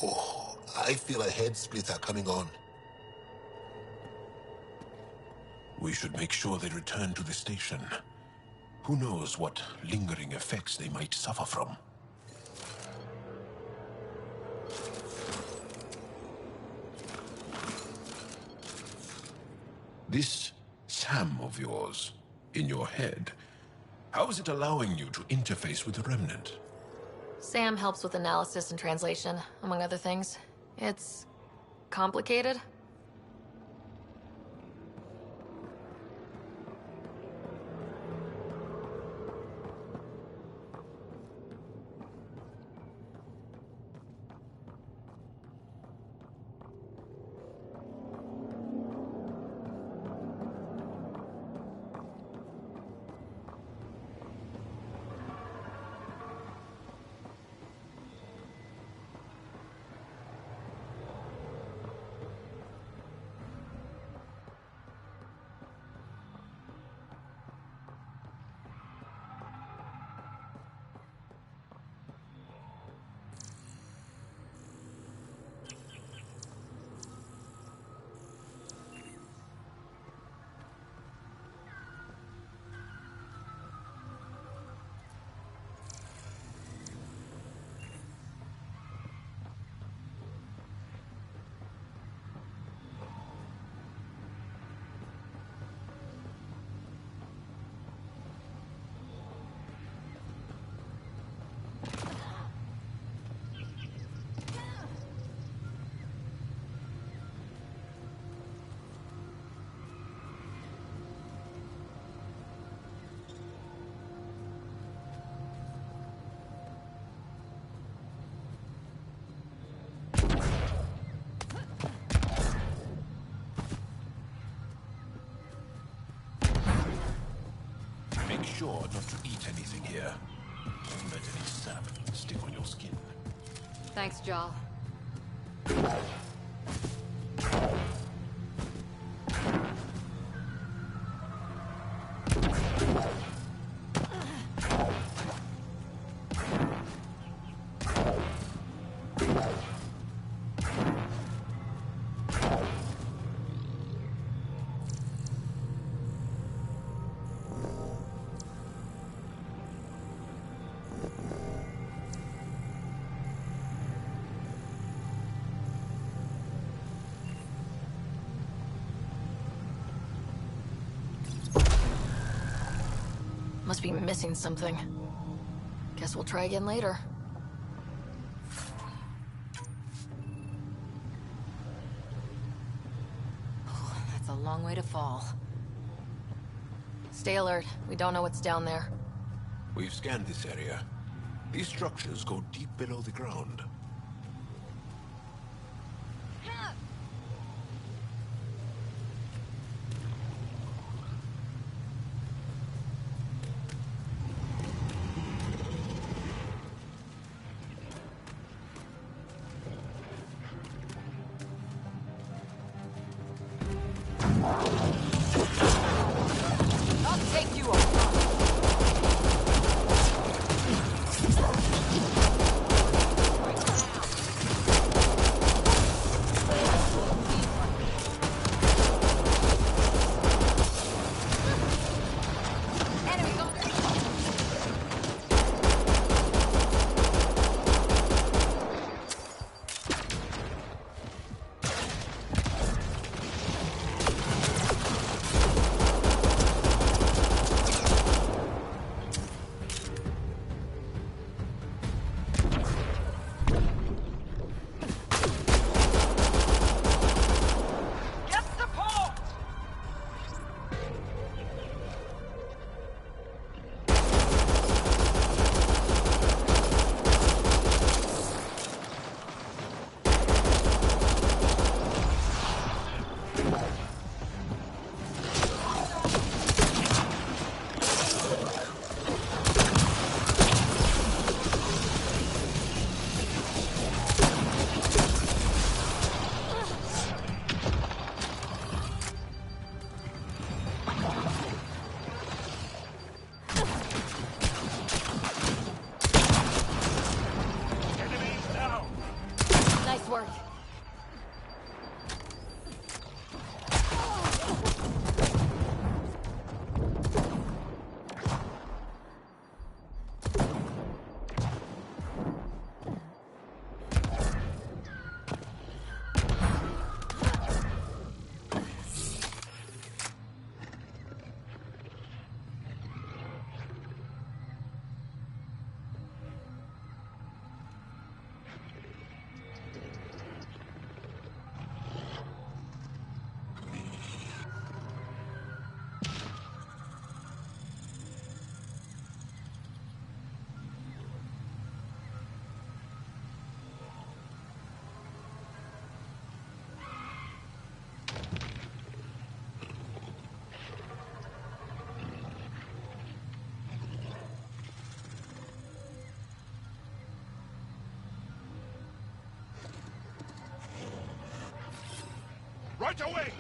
Oh, I feel a head splitter coming on. We should make sure they return to the station. Who knows what lingering effects they might suffer from. This SAM of yours, in your head, how is it allowing you to interface with the Remnant? Sam helps with analysis and translation, among other things. It's complicated. Make sure not to eat anything here. Don't let any sap stick on your skin. Thanks, Jaal. Must be missing something. Guess we'll try again later. Oh, that's a long way to fall. Stay alert. We don't know what's down there. We've scanned this area. These structures go deep below the ground. Right away!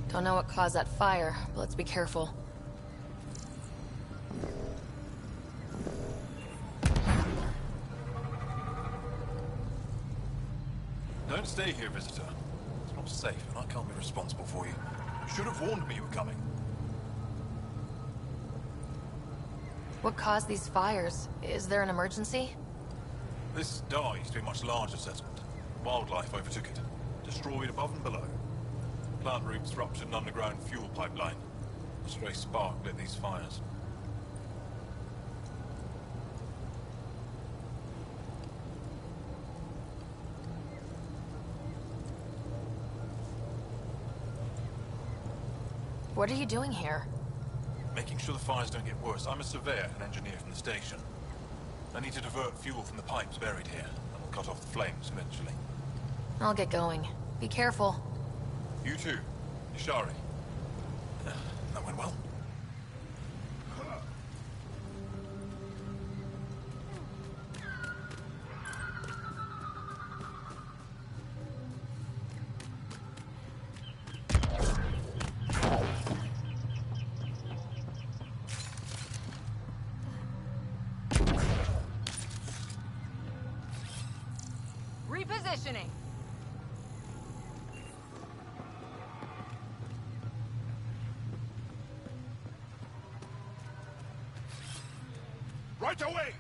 Don't know what caused that fire, but let's be careful. Don't stay here, visitor. It's not safe, and I can't be responsible for you. You should have warned me you were coming. What caused these fires? Is there an emergency? This dye used to be a much larger settlement. Wildlife overtook it, destroyed above and below. Plant roots ruptured an underground fuel pipeline. A stray spark lit these fires. What are you doing here? Making sure the fires don't get worse. I'm a surveyor and engineer from the station. I need to divert fuel from the pipes buried here. That'll cut off the flames eventually. I'll get going. Be careful. You too, Ishari. That went well. Repositioning. Right away!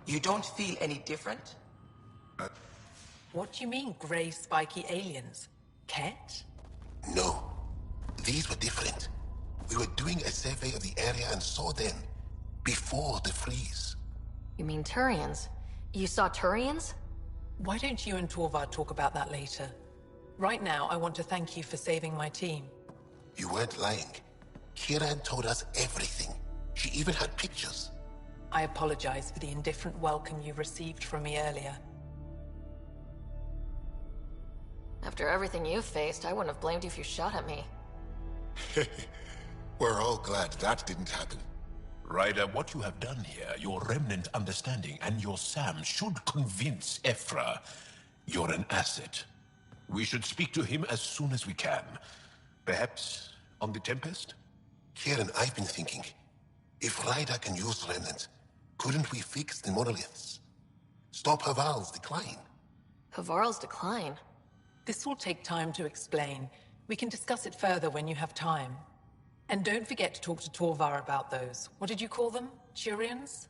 You don't feel any different? What do you mean, grey spiky aliens? Ket? No. These were different. We were doing a survey of the area and saw them before the freeze. You mean Turians? You saw Turians? Why don't you and Torvar talk about that later? Right now, I want to thank you for saving my team. You weren't lying. Kiran told us everything. She even had pictures. I apologize for the indifferent welcome you received from me earlier. After everything you've faced, I wouldn't have blamed you if you shot at me. We're all glad that didn't happen. Ryder, what you have done here, your remnant understanding and your Sam should convince Ephra you're an asset. We should speak to him as soon as we can. Perhaps on the Tempest? Kieran, I've been thinking. If Ryder can use remnants, couldn't we fix the monoliths? Stop Haval's decline? Havarl's decline? This will take time to explain. We can discuss it further when you have time. And don't forget to talk to Torvar about those. What did you call them? Turians?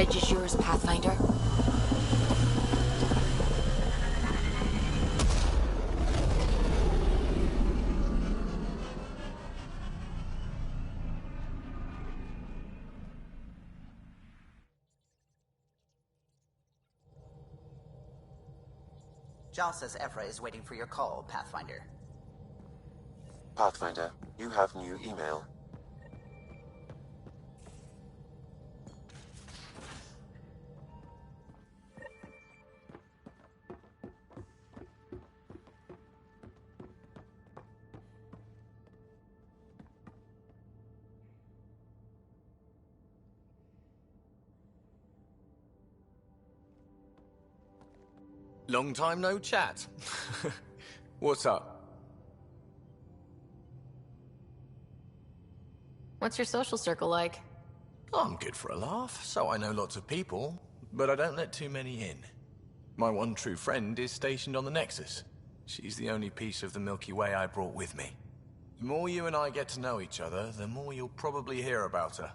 bridge is yours, Pathfinder. Jal says Ephra is waiting for your call, Pathfinder. Pathfinder, you have new email. Long time no chat. What's up? What's your social circle like? I'm good for a laugh, so I know lots of people, but I don't let too many in. My one true friend is stationed on the Nexus. She's the only piece of the Milky Way I brought with me. The more you and I get to know each other, the more you'll probably hear about her.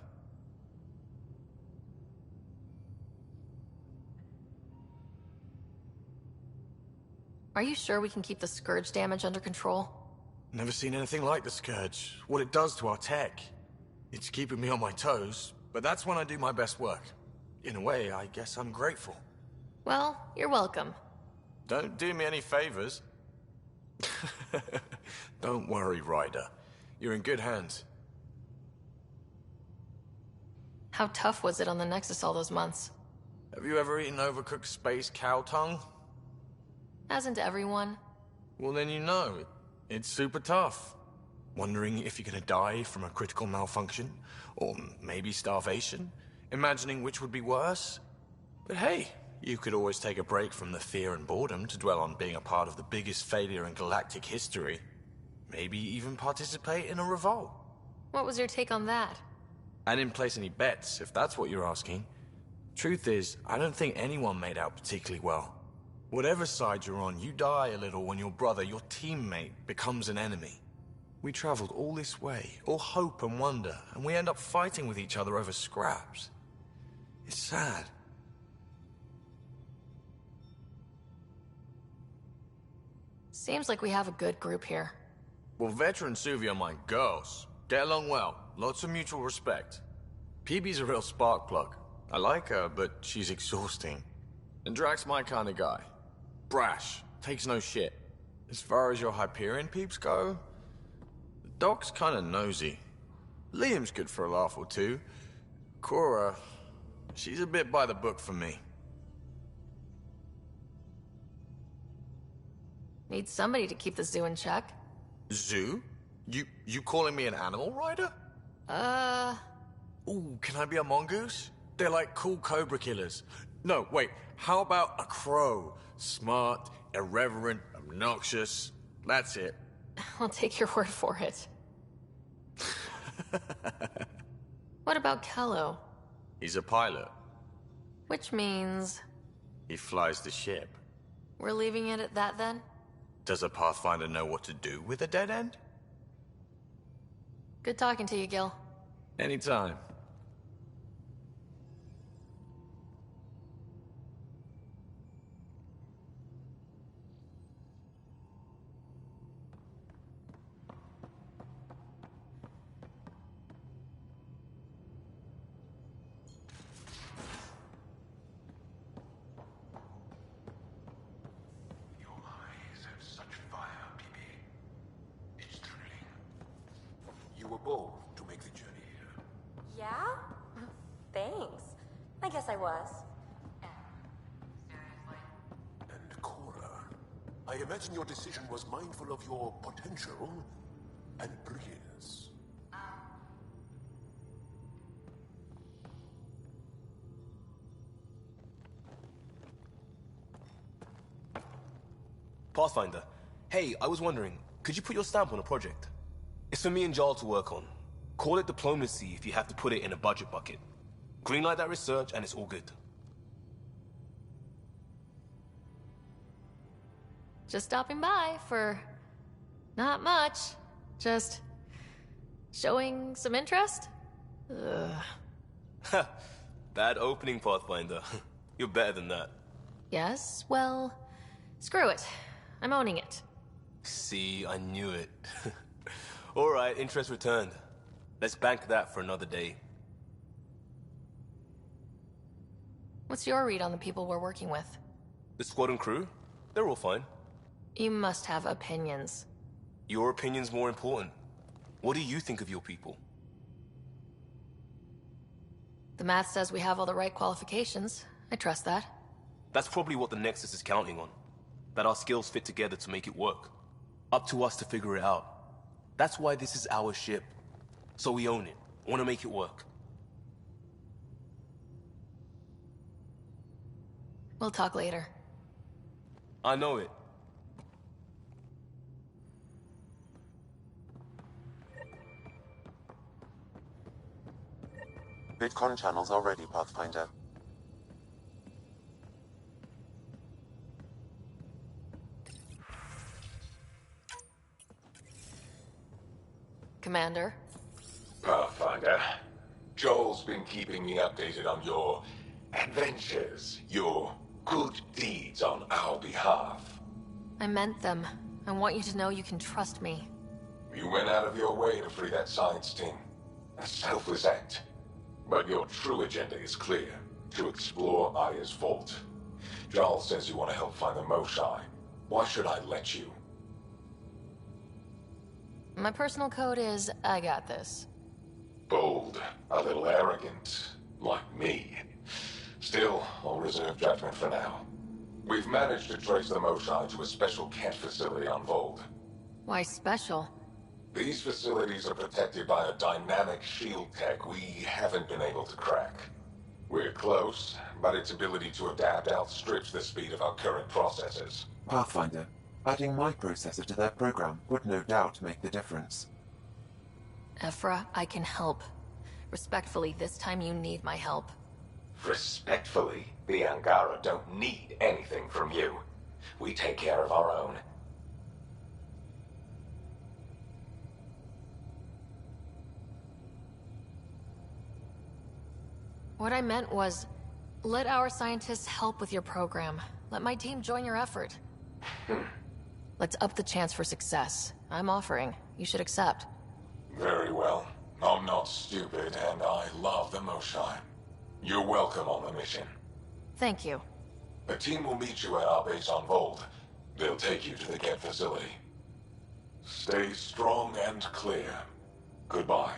Are you sure we can keep the Scourge damage under control? Never seen anything like the Scourge. What it does to our tech. It's keeping me on my toes, but that's when I do my best work. In a way, I guess I'm grateful. Well, you're welcome. Don't do me any favors. Don't worry, Ryder. You're in good hands. How tough was it on the Nexus all those months? Have you ever eaten overcooked space cow tongue? Hasn't everyone? Well, then you know. It's super tough. Wondering if you're gonna die from a critical malfunction? Or maybe starvation? Imagining which would be worse? But hey, you could always take a break from the fear and boredom to dwell on being a part of the biggest failure in galactic history. Maybe even participate in a revolt. What was your take on that? I didn't place any bets, if that's what you're asking. Truth is, I don't think anyone made out particularly well. Whatever side you're on, you die a little when your brother, your teammate, becomes an enemy. We traveled all this way, all hope and wonder, and we end up fighting with each other over scraps. It's sad. Seems like we have a good group here. Well, Vetra and Suvi are my girls. Get along well, lots of mutual respect. PB's a real spark plug. I like her, but she's exhausting. And Drax's my kind of guy. Brash, takes no shit. As far as your Hyperion peeps go, the Doc's kinda nosy. Liam's good for a laugh or two. Cora, she's a bit by the book for me. Need somebody to keep the zoo in check. Zoo? You calling me an animal rider? Ooh, can I be a mongoose? They're like cool cobra killers. No, wait, how about a crow? Smart, irreverent, obnoxious. That's it. I'll take your word for it. What about Kello? He's a pilot. Which means... He flies the ship. we're leaving it at that then? Does a Pathfinder know what to do with a dead end? Good talking to you, Gil. Anytime. You were bold to make the journey here. Yeah? Thanks. I guess I was. And Cora, I imagine your decision was mindful of your potential and brilliance. Pathfinder, hey, I was wondering, could you put your stamp on a project? It's for me and Jarl to work on. Call it diplomacy if you have to put it in a budget bucket. Greenlight that research and it's all good. Just stopping by for... not much. Just... showing some interest? Ugh. Bad opening, Pathfinder. You're better than that. Yes, well, screw it. I'm owning it. See, I knew it. Alright, interest returned. Let's bank that for another day. What's your read on the people we're working with? The squad and crew? They're all fine. You must have opinions. Your opinion's more important. What do you think of your people? The math says we have all the right qualifications. I trust that. That's probably what the Nexus is counting on. That our skills fit together to make it work. Up to us to figure it out. That's why this is our ship. So we own it. Want to make it work. We'll talk later. I know it. VidCon channels are ready, Pathfinder. Commander? Pathfinder, Joel's been keeping me updated on your adventures, your good deeds on our behalf. I meant them. I want you to know you can trust me. You went out of your way to free that science team. A selfless act. But your true agenda is clear. To explore Aya's vault. Jarl says you want to help find the Moshae. Why should I let you? My personal code is, I got this. Bold, a little arrogant, like me. Still, I'll reserve judgment for now. We've managed to trace the Moshae to a special Kett facility on Vold. Why special? These facilities are protected by a dynamic shield tech we haven't been able to crack. We're close, but its ability to adapt outstrips the speed of our current processors. Pathfinder, adding my processor to their program would no doubt make the difference. Ephra, I can help. Respectfully, this time you need my help. Respectfully, the Angara don't need anything from you. We take care of our own. What I meant was, let our scientists help with your program. Let my team join your effort. Let's up the chance for success. I'm offering. You should accept. Very well. I'm not stupid, and I love the Moshae. You're welcome on the mission. Thank you. The team will meet you at our base on Vold. They'll take you to the Kett facility. Stay strong and clear. Goodbye.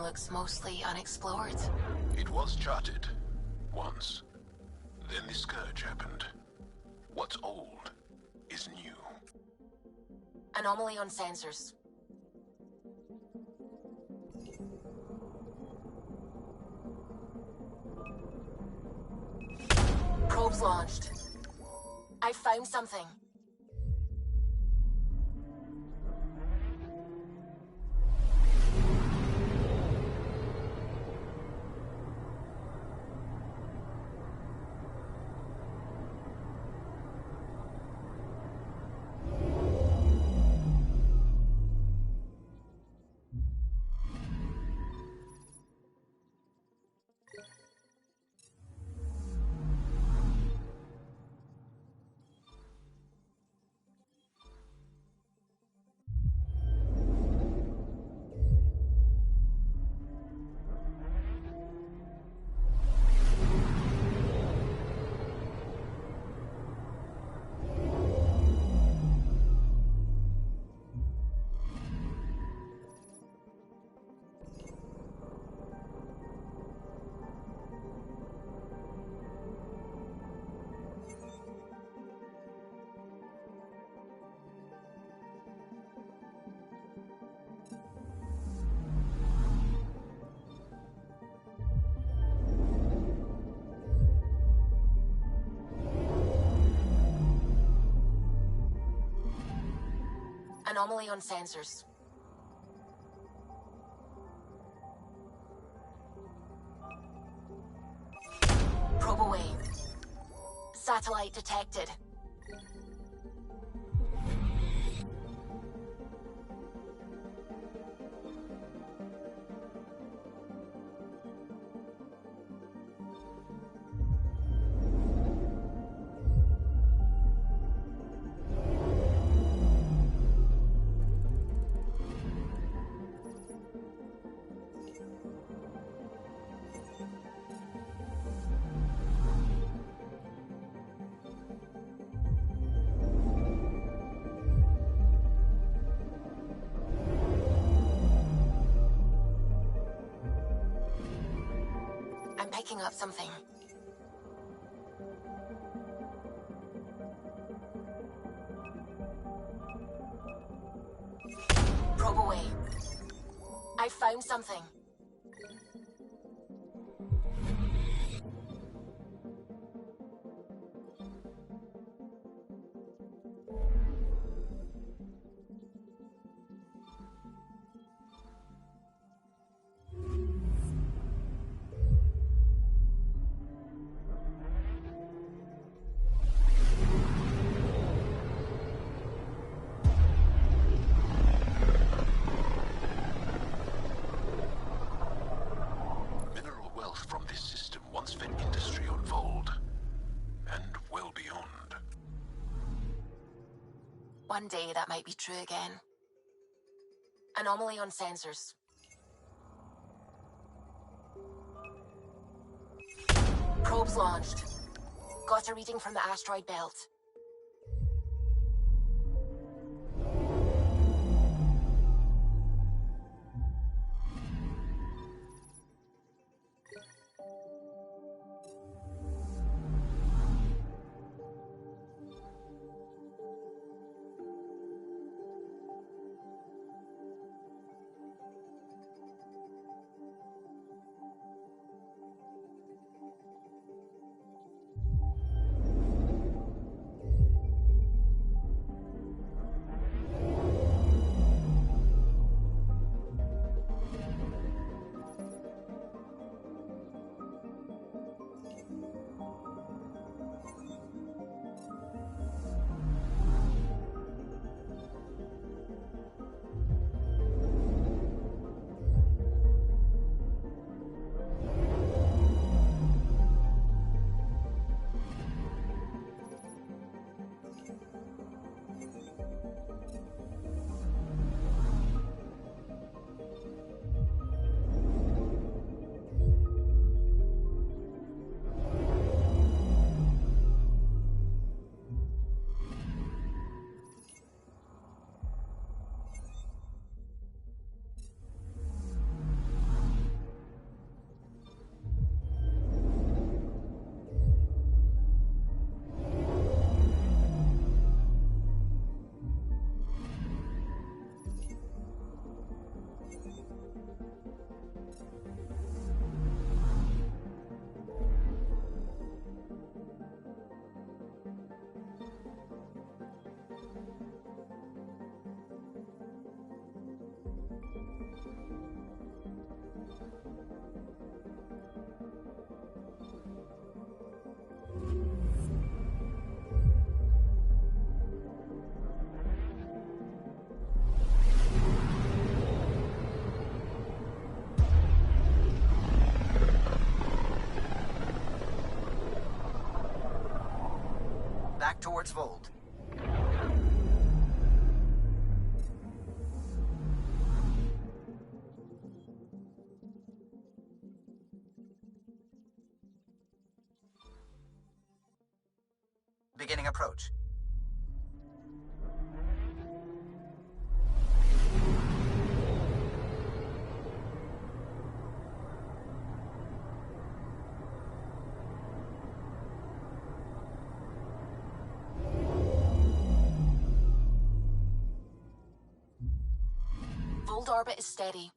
looks mostly unexplored. It was charted. Once. Then the Scourge happened. What's old is new. Anomaly on sensors. Probes launched. I found something. Anomaly on sensors. Probe away. Satellite detected. I'm picking up something. Probe away. I found something. One day that might be true again. Anomaly on sensors. Probes launched. Got a reading from the asteroid belt. back towards Vold. Beginning approach. Vold orbit is steady.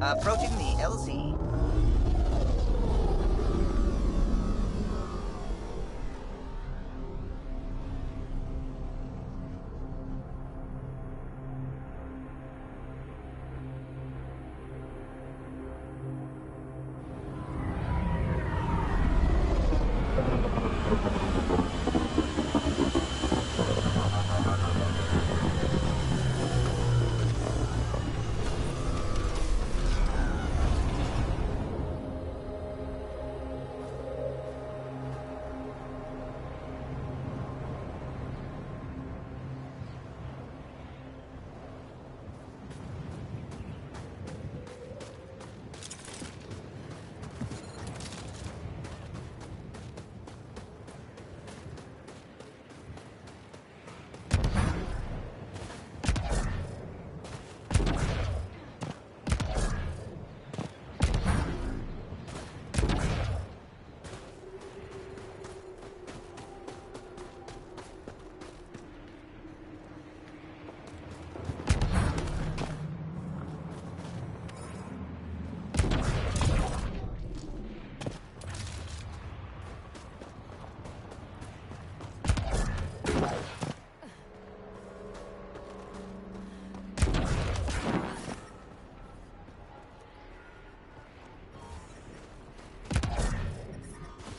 Approaching the LZ.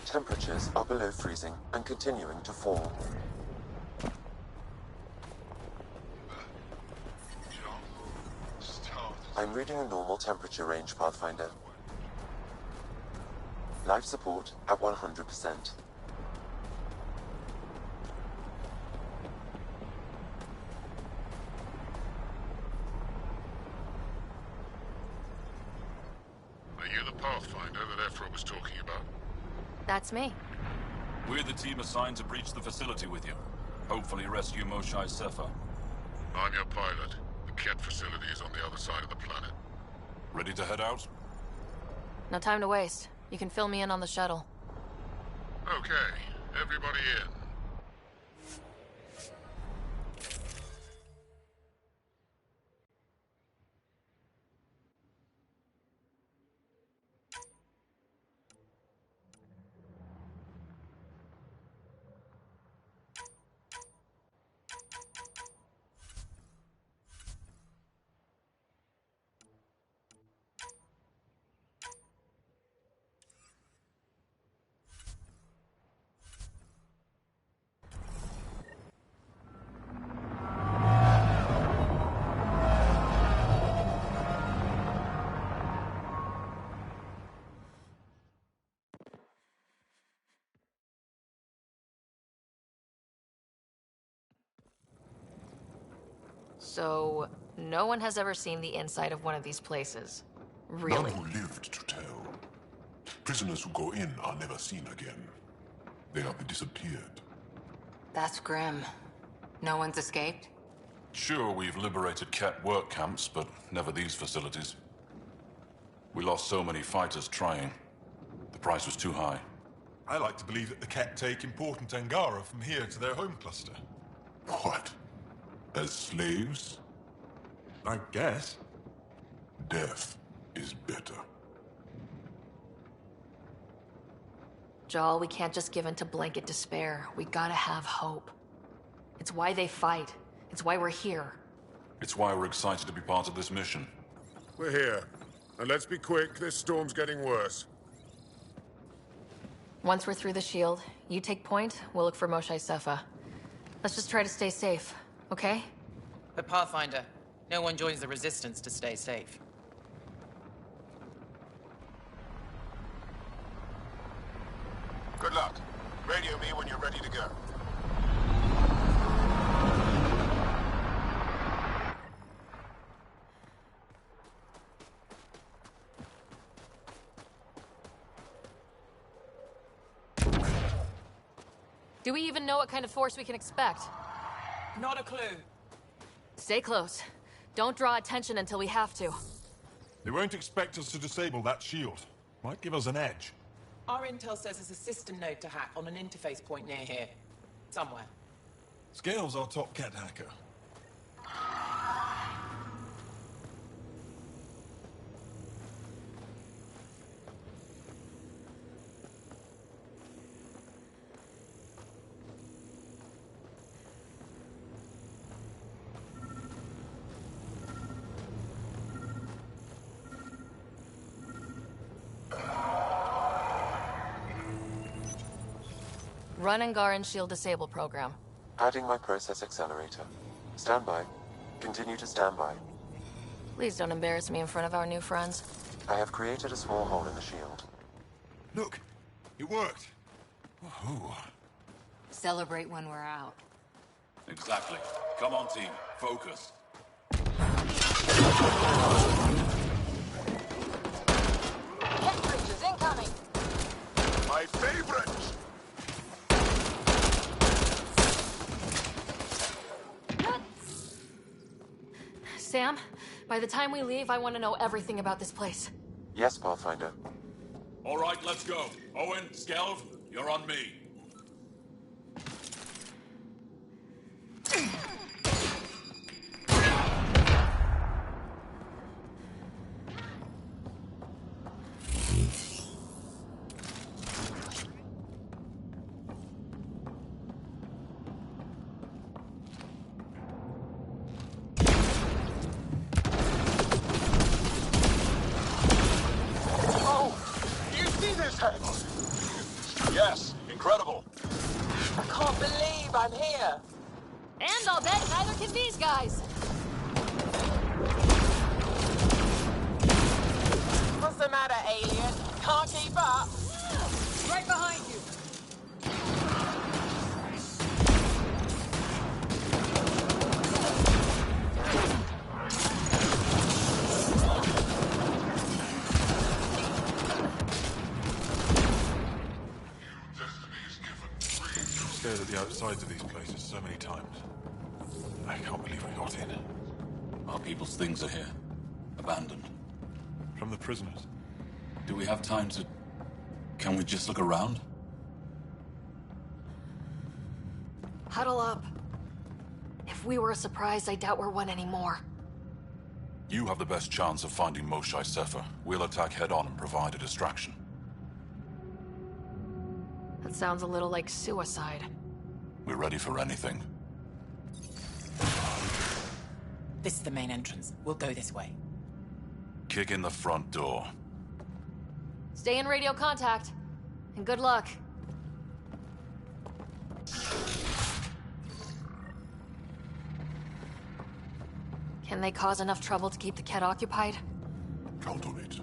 Temperatures are below freezing and continuing to fall. I'm reading a normal temperature range, Pathfinder. Life support at 100%. Are you the Pathfinder that Ephra was talking about? That's me. We're the team assigned to breach the facility with you. Hopefully rescue Moshae Sefa. I'm your pilot. The Ket facility is on the other side of the planet. Ready to head out? No time to waste. You can fill me in on the shuttle. Okay, everybody in. So, no one has ever seen the inside of one of these places. Really? None who lived to tell. Prisoners who go in are never seen again. They have disappeared. That's grim. No one's escaped? Sure, we've liberated Ket work camps, but never these facilities. We lost so many fighters trying. The price was too high. I like to believe that the Ket take important Angara from here to their home cluster. What? As slaves? I guess. Death is better. Jaal, we can't just give in to blanket despair. We gotta have hope. It's why they fight. It's why we're here. It's why we're excited to be part of this mission. We're here. And let's be quick, this storm's getting worse. Once we're through the shield, you take point, we'll look for Moshae Sefa. Let's just try to stay safe, okay? But Pathfinder, no one joins the Resistance to stay safe. Good luck. Radio me when you're ready to go. Do we even know what kind of force we can expect? Not a clue. Stay close. Don't draw attention until we have to. They won't expect us to disable that shield. Might give us an edge. Our intel says there's a system node to hack on an interface point near here. Somewhere. Scale's our top cat hacker. Run Angaran Shield Disable program. Adding my process accelerator. Stand by. Continue to stand by. Please don't embarrass me in front of our new friends. I have created a small hole in the shield. Look, it worked. Woohoo. Celebrate when we're out. Exactly. Come on, team. Focus. Hit creatures incoming! My favorite! Sam, by the time we leave, I want to know everything about this place. Yes, Pathfinder. All right, let's go. Owen, Skelv, you're on me. Yes, incredible. I can't believe I'm here. And I'll bet neither can these guys. What's the matter, alien? Can't keep up? Right behind you. Stared at the outsides of these places so many times. I can't believe we got in. Our people's things are here. Abandoned. From the prisoners. Do we have time to... Can we just look around? Huddle up. If we were a surprise, I doubt we're one anymore. You have the best chance of finding Moshae Sefa. We'll attack head-on and provide a distraction. That sounds a little like suicide. We're ready for anything. This is the main entrance. We'll go this way. Kick in the front door. Stay in radio contact. And good luck. Can they cause enough trouble to keep the Kett occupied? Count on it.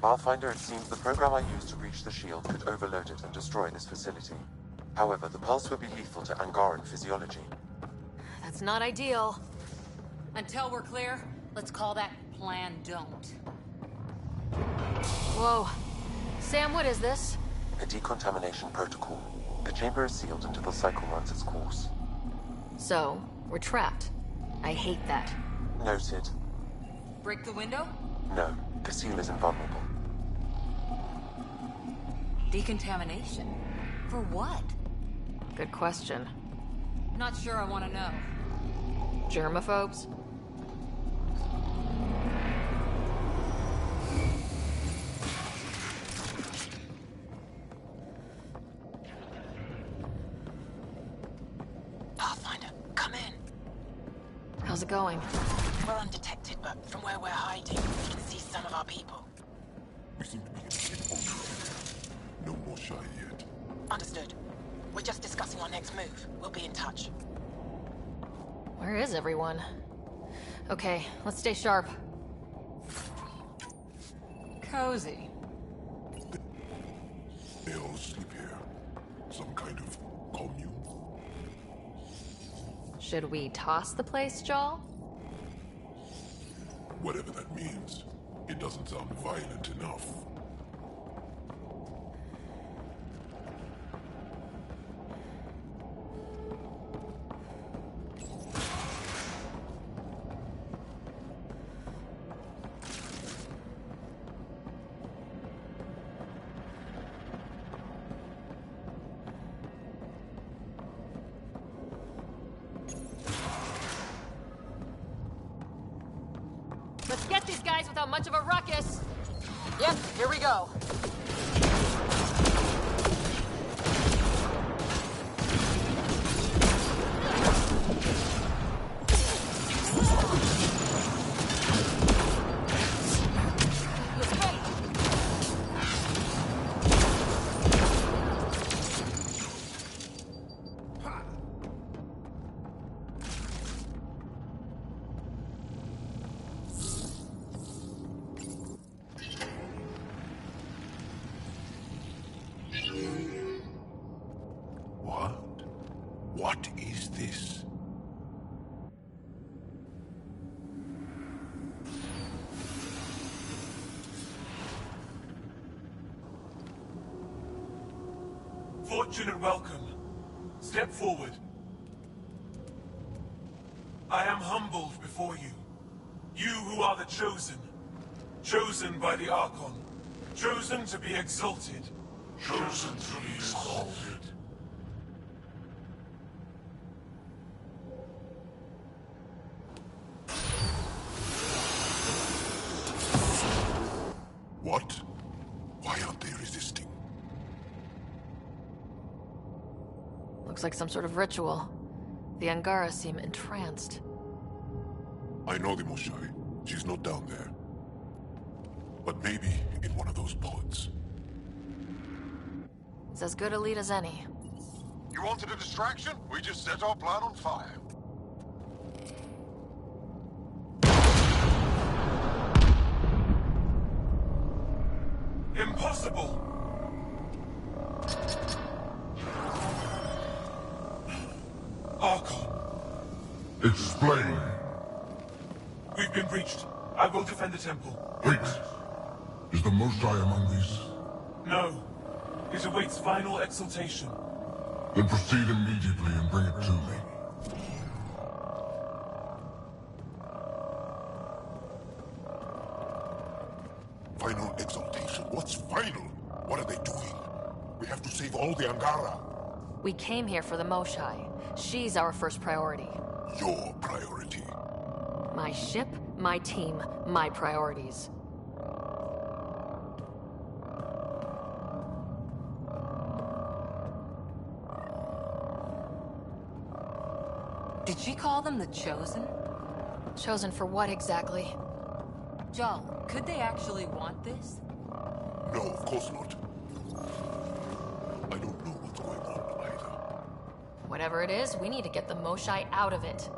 Pathfinder, it seems the program I used to reach the shield could overload it and destroy this facility. However, the pulse would be lethal to Angaran physiology. That's not ideal. Until we're clear, let's call that Plan Don't. Whoa. Sam, what is this? A decontamination protocol. The chamber is sealed until the cycle runs its course. So, we're trapped. I hate that. Noted. Break the window? No, the seal is invulnerable. Decontamination? For what? Good question. Not sure I want to know. Germaphobes? Pathfinder, come in. How's it going? We're undetected, but from where we're hiding, we can see some of our people. We seem to be in the ultra. No more shy yet. Understood. We're just discussing our next move. We'll be in touch. Where is everyone? Okay, let's stay sharp. Cozy. They all sleep here. Some kind of commune? Should we toss the place, Jaal? Whatever that means. It doesn't sound violent enough. Let's get these guys without much of a ruckus. Yep, here we go. What is this? Fortune and welcome. Step forward. I am humbled before you. You who are the chosen. Chosen by the Archon. Chosen to be exalted. Chosen to be exalted. What? Why aren't they resisting? Looks like some sort of ritual. The Angara seem entranced. I know the Moshae. She's not down there. But maybe in one of those pods. It's as good a lead as any. You wanted a distraction? We just set our plan on fire. Impossible! Archon. Explain. We've been breached. I will defend the temple. Wait. Is the Moshae among these? No. It awaits final exaltation. Then proceed immediately and bring it to me. Final exaltation? What's final? What are they doing? We have to save all the Angara. We came here for the Moshae. She's our first priority. Your priority. My ship, my team, my priorities. Did she call them the Chosen? Chosen for what exactly? Jaal, could they actually want this? No, of course not. I don't know what's going on either. Whatever it is, we need to get the Moshae out of it.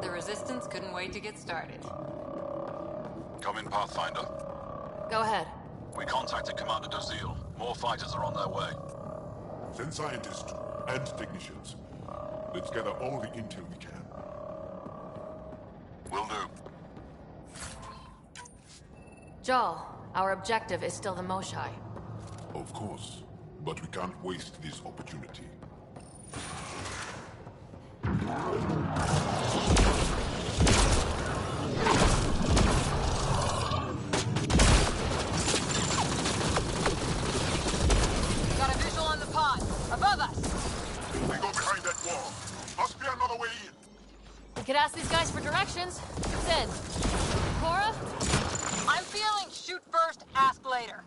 The Resistance couldn't wait to get started. Come in, Pathfinder. Go ahead. We contacted Commander Dozil. More fighters are on their way. Send scientists and technicians. Let's gather all the intel we can. Will do. Jaal, our objective is still the Moshae. Of course. But we can't waste this opportunity. Got a visual on the pod. Above us. We go behind that wall. Must be another way in. We could ask these guys for directions. Sid. Cora? I'm feeling shoot first, ask later.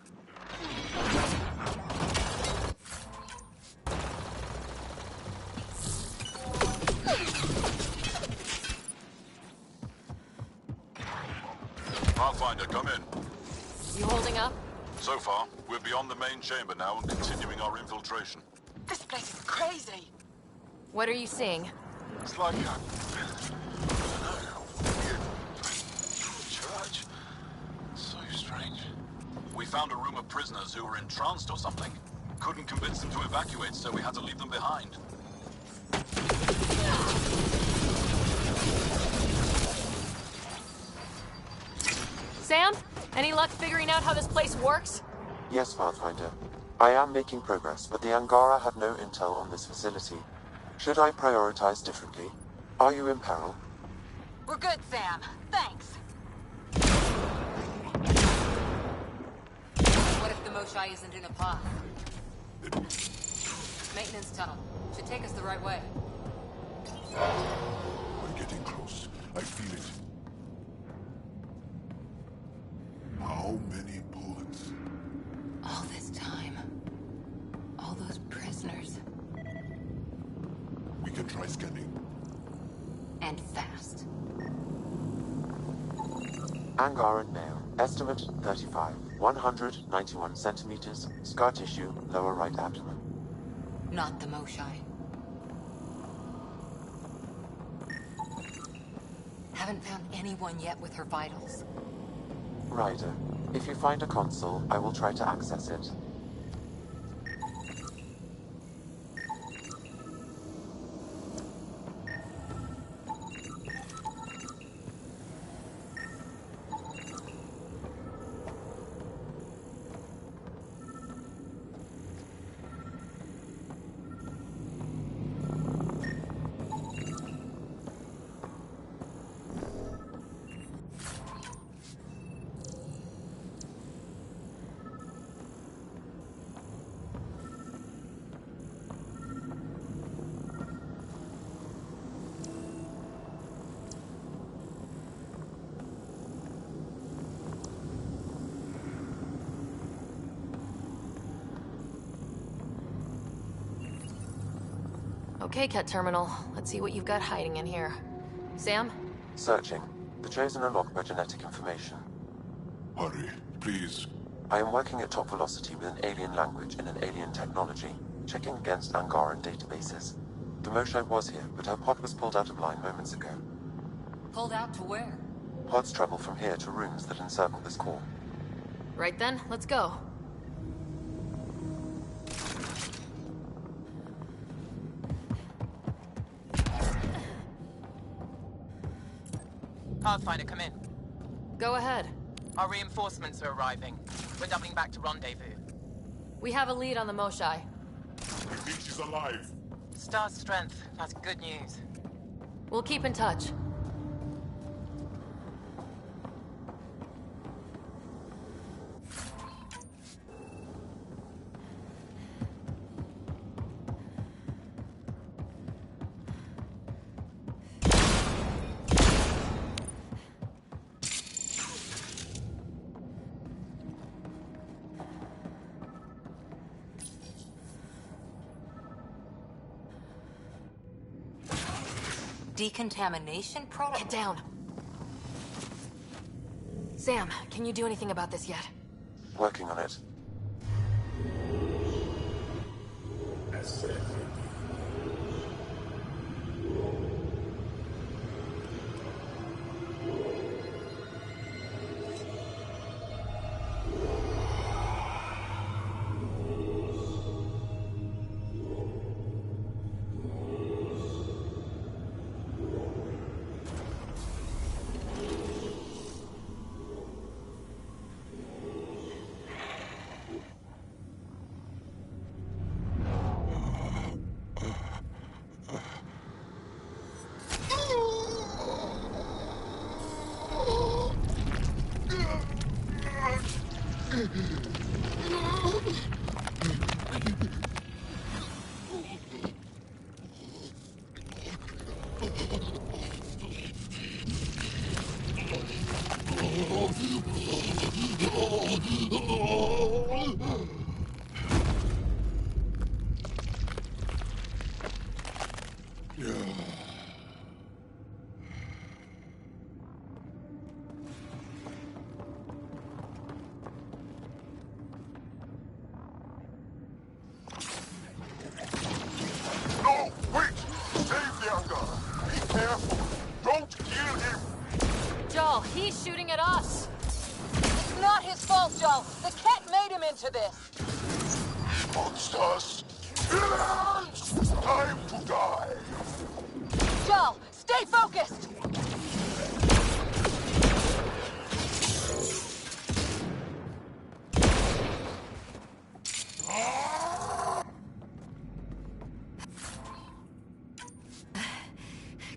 Pathfinder, come in. You holding up? So far, we're beyond the main chamber now and continuing our infiltration. This place is crazy. What are you seeing? It's like a... I don't know, weird... church? So strange. We found a room of prisoners who were entranced or something. Couldn't convince them to evacuate, so we had to leave them behind. Sam? Any luck figuring out how this place works? Yes, Pathfinder. I am making progress, but the Angara have no intel on this facility. Should I prioritize differently? Are you in peril? We're good, Sam. Thanks. What if the Moshai isn't in a pod? Maintenance tunnel. Should take us the right way. We're getting close. I feel it. How many pods? All this time. All those prisoners. We can try scanning. And fast. Angaran male. Estimate 35. 191 centimeters. Scar tissue, lower right abdomen. Not the Moshai. Haven't found anyone yet with her vitals. Ryder, if you find a console, I will try to access it. Okay, Ket Terminal. Let's see what you've got hiding in here. Sam? Searching. The Chosen are locked by genetic information. Hurry, please. I am working at top velocity with an alien language and an alien technology, checking against Angaran databases. The Moshai was here, but her pod was pulled out of line moments ago. Pulled out to where? Pods travel from here to rooms that encircle this core. Right then, let's go. Pathfinder, come in. Go ahead. Our reinforcements are arriving. We're doubling back to rendezvous. We have a lead on the Moshai. We think she's alive. Star's strength. That's good news. We'll keep in touch. Decontamination protocol? Get down. Sam, can you do anything about this yet? Working on it. his fault, Joel. The cat made him into this. Monsters! Villains! Time to die! Joel, stay focused!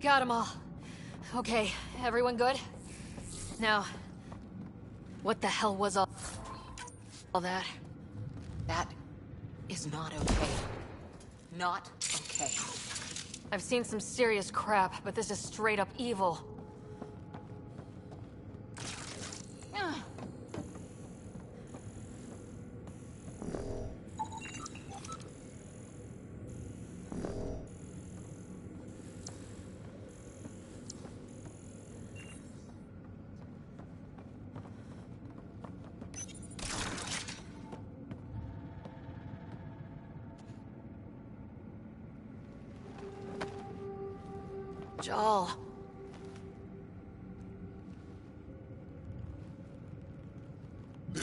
Got them all. Okay, everyone good? Now, what the hell was all that? That is not okay. Not okay. I've seen some serious crap, but this is straight up evil. Joel. They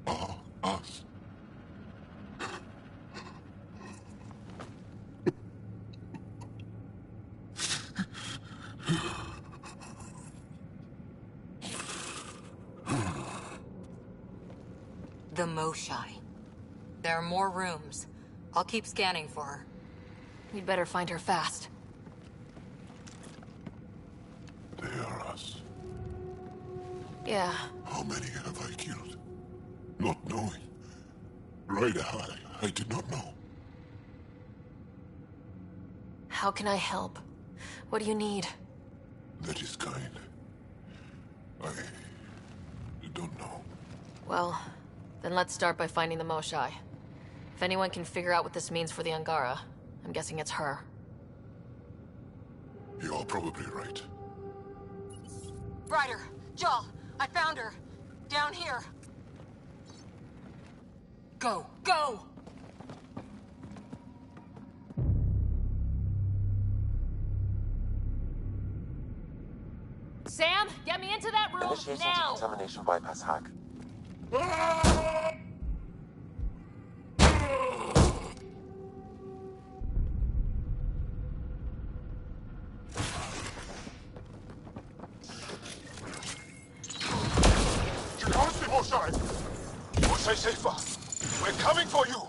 are us. The Moshae. There are more rooms. I'll keep scanning for her. We'd better find her fast. They are us. Yeah. How many have I killed? Not knowing. Ryder, I did not know. How can I help? What do you need? That is kind. I don't know. Well, then let's start by finding the Moshae. If anyone can figure out what this means for the Angara, I'm guessing it's her. You're probably right. Ryder, Joel, I found her. Down here. Go! Go! Sam, get me into that room Initiating now! decontamination bypass hack. Moshae safer. We're coming for you.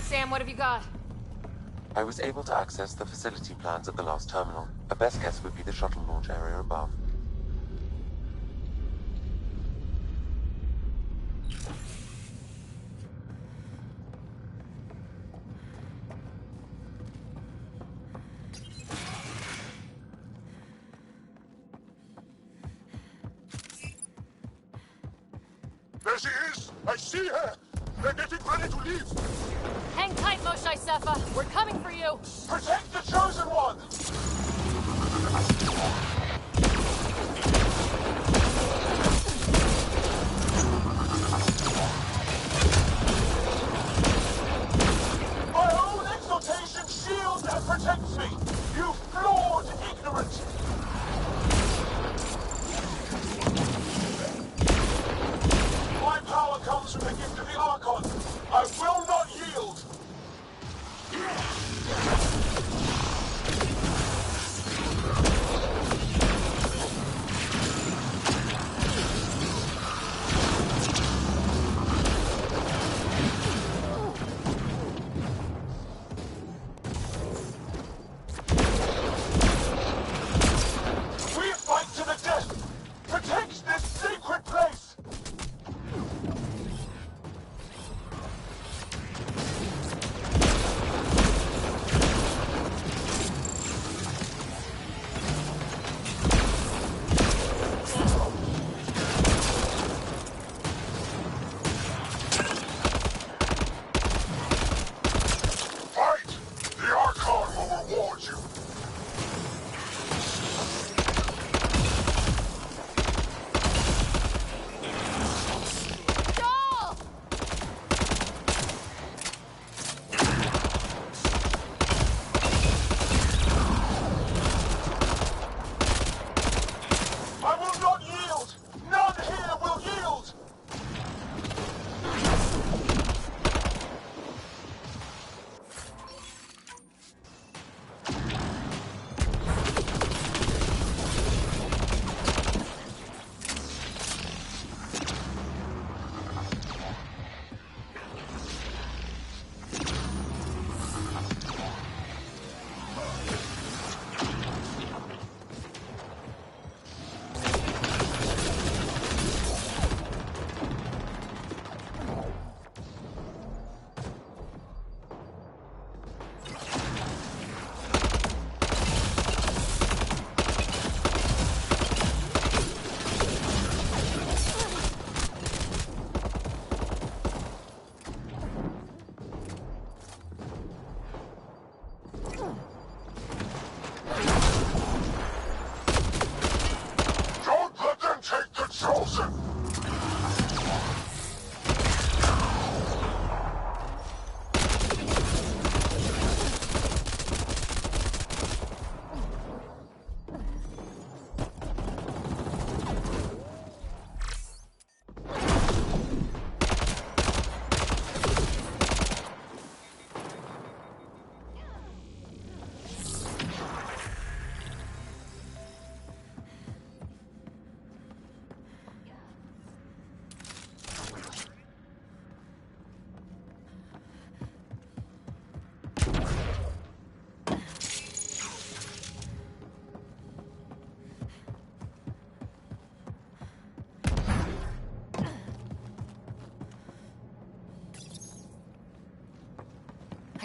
Sam, what have you got? I was able to access the facility plans at the last terminal. A best guess would be the shuttle launch area above. There she is! I see her! They're getting ready to leave! Hang tight, Moshae Sepha. We're coming for you! Protect the Chosen One! My own exaltation shields and protects me! You flawed ignorant! My power comes from the gift of the Archon. I will not yield!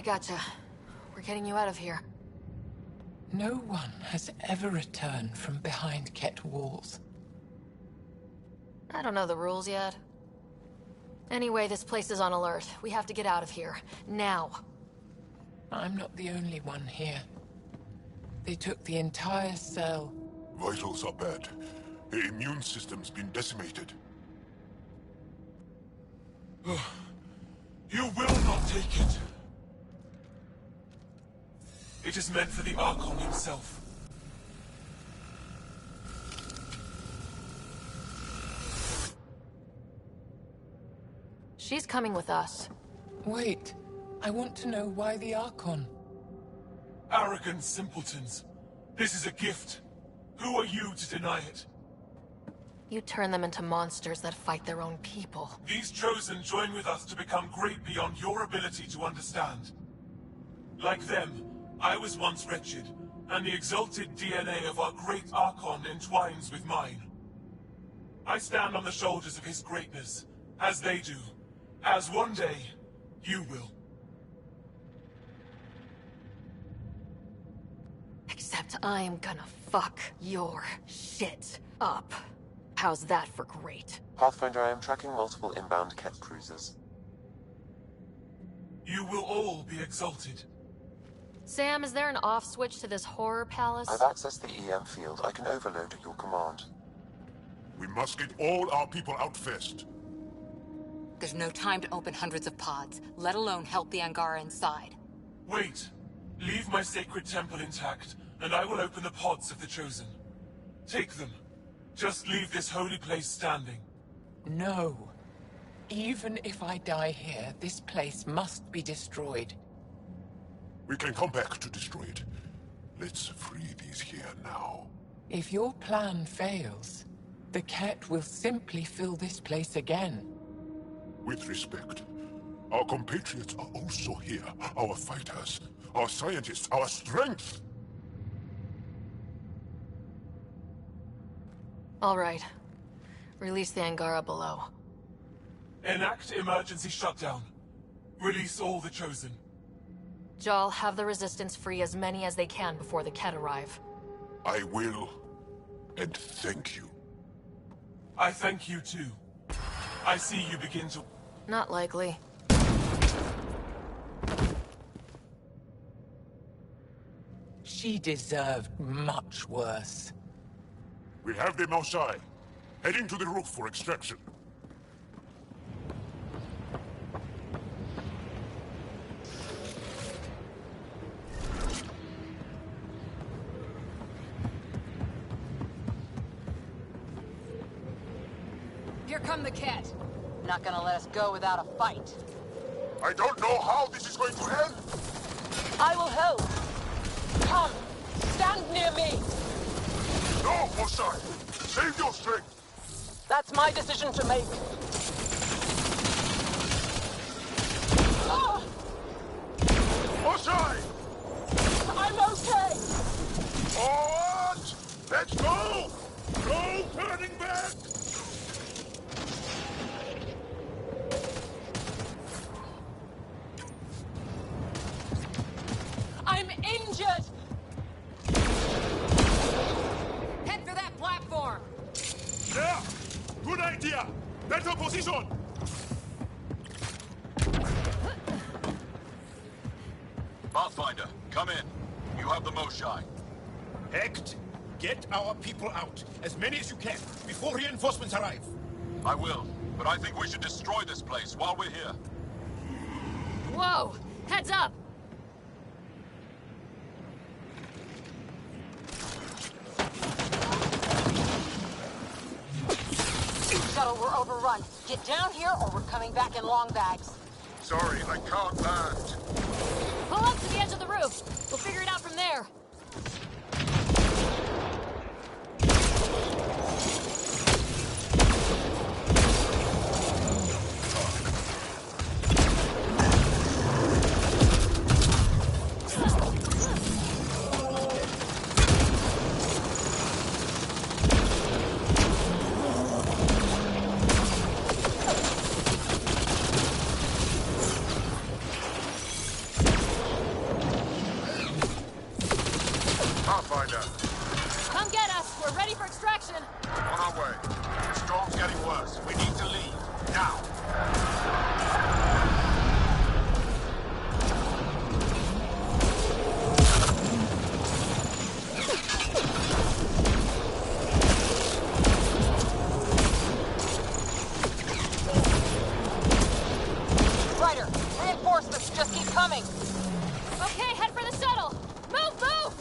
gotcha. We're getting you out of here. No one has ever returned from behind Ket walls. I don't know the rules yet. Anyway, this place is on alert. We have to get out of here. Now. I'm not the only one here. They took the entire cell. Vitals are bad. The immune system's been decimated. You will not take it. It is meant for the Archon himself. She's coming with us. Wait. I want to know why the Archon. Arrogant simpletons. This is a gift. Who are you to deny it? You turn them into monsters that fight their own people. These Chosen join with us to become great beyond your ability to understand. Like them, I was once wretched, and the exalted DNA of our great Archon entwines with mine. I stand on the shoulders of his greatness, as they do, as one day, you will. Except I'm gonna fuck your shit up. How's that for great? Pathfinder, I am tracking multiple inbound Ket cruisers. You will all be exalted. Sam, is there an off switch to this horror palace? I've accessed the EM field. I can overload at your command. We must get all our people out first. There's no time to open hundreds of pods, let alone help the Angara inside. Wait. Leave my sacred temple intact, and I will open the pods of the Chosen. Take them. Just leave this holy place standing. No. Even if I die here, this place must be destroyed. We can come back to destroy it. Let's free these here now. If your plan fails, the Ket will simply fill this place again. With respect, our compatriots are also here. Our fighters, our scientists, our strength. All right. Release the Angara below. Enact emergency shutdown. Release all the Chosen. Jal, have the Resistance free as many as they can before the Ket arrive. I will. And thank you. I thank you too. I see you begin to... Not likely. She deserved much worse. We have them outside. Heading to the roof for extraction. Here come the Ket. Not gonna let us go without a fight. I don't know how this is going to end. I will help. Come, stand near me. No, Mosai! Save your strength! That's my decision to make. Ah! Mosai! I'm okay! What? Let's go! No turning back! I'm injured! Head for that platform! Yeah! Good idea! Better position! Pathfinder, come in. You have the Mosai. Hecht, get our people out. As many as you can, before reinforcements arrive. I will, but I think we should destroy this place while we're here. Whoa! Heads up! Shuttle, we're overrun. Get down here or we're coming back in long bags. Sorry, I can't land. Pull up to the edge of the roof. We'll figure it out from there. incoming! Okay, head for the shuttle! Move, move!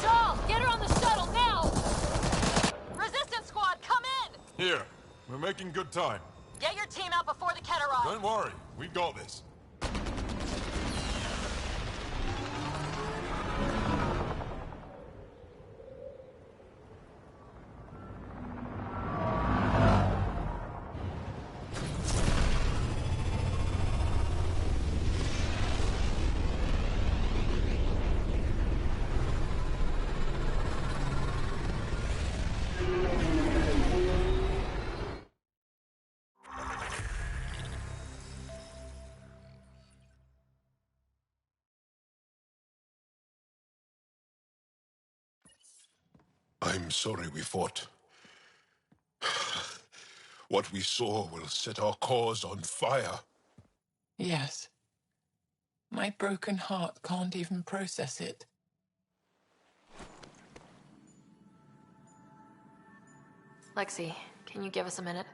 Saul, get her on the shuttle, now! Resistance squad, come in! Here. We're making good time. Get your team out before the Ket arrive. Don't worry. We've got this. I'm sorry we fought. What we saw will set our cause on fire. Yes. My broken heart can't even process it. Lexi, can you give us a minute?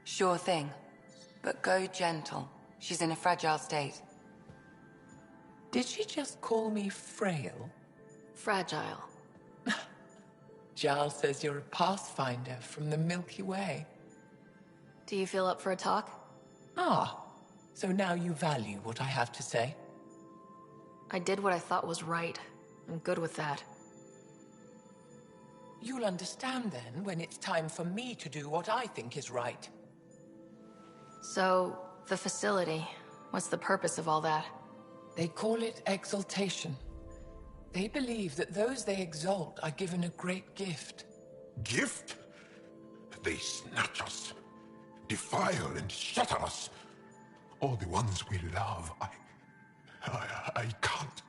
Sure thing. But go gentle. She's in a fragile state. Did she just call me frail? Fragile. Giles says you're a pathfinder from the Milky Way. Do you feel up for a talk? Ah, so now you value what I have to say? I did what I thought was right. I'm good with that. You'll understand then when it's time for me to do what I think is right. So, the facility, what's the purpose of all that? They call it exaltation. They believe that those they exalt are given a great gift. Gift? They snatch us, defile and shatter us. All the ones we love. I can't.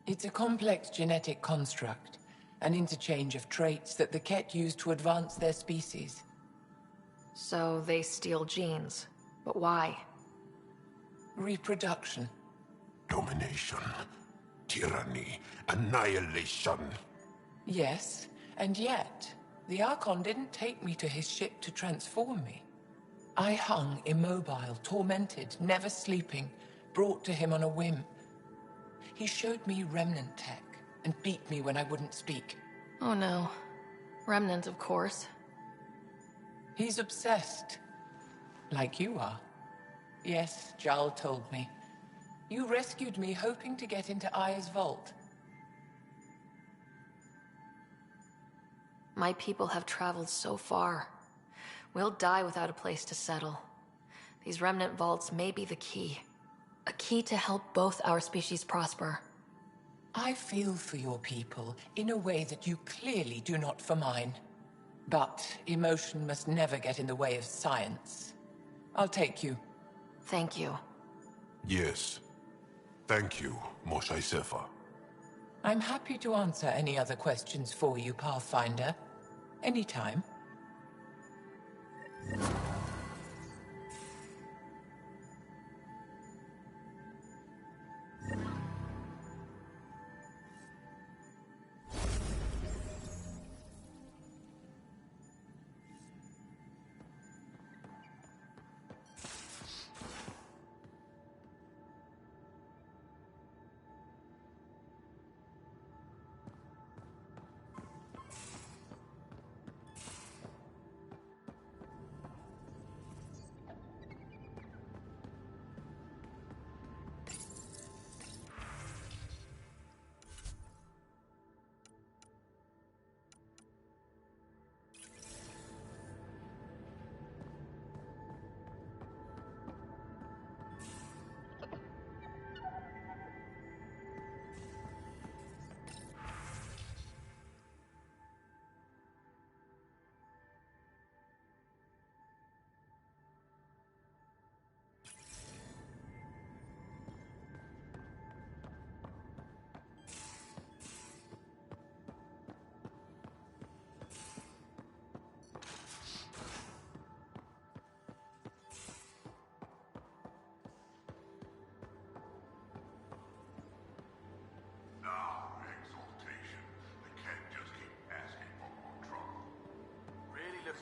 It's a complex genetic construct, an interchange of traits that the Ket use to advance their species. So they steal genes, but why? Reproduction. Domination. Tyranny. Annihilation. Yes, and yet, the Archon didn't take me to his ship to transform me. I hung immobile, tormented, never sleeping, brought to him on a whim. He showed me remnant tech and beat me when I wouldn't speak. Oh no. Remnant, of course. He's obsessed. Like you are. Yes, Jarl told me. You rescued me hoping to get into Aya's vault. My people have traveled so far. We'll die without a place to settle. These remnant vaults may be the key. A key to help both our species prosper. I feel for your people in a way that you clearly do not for mine. But emotion must never get in the way of science. I'll take you. Thank you. Yes. Thank you, Moshae Sefa. I'm happy to answer any other questions for you, Pathfinder. Anytime.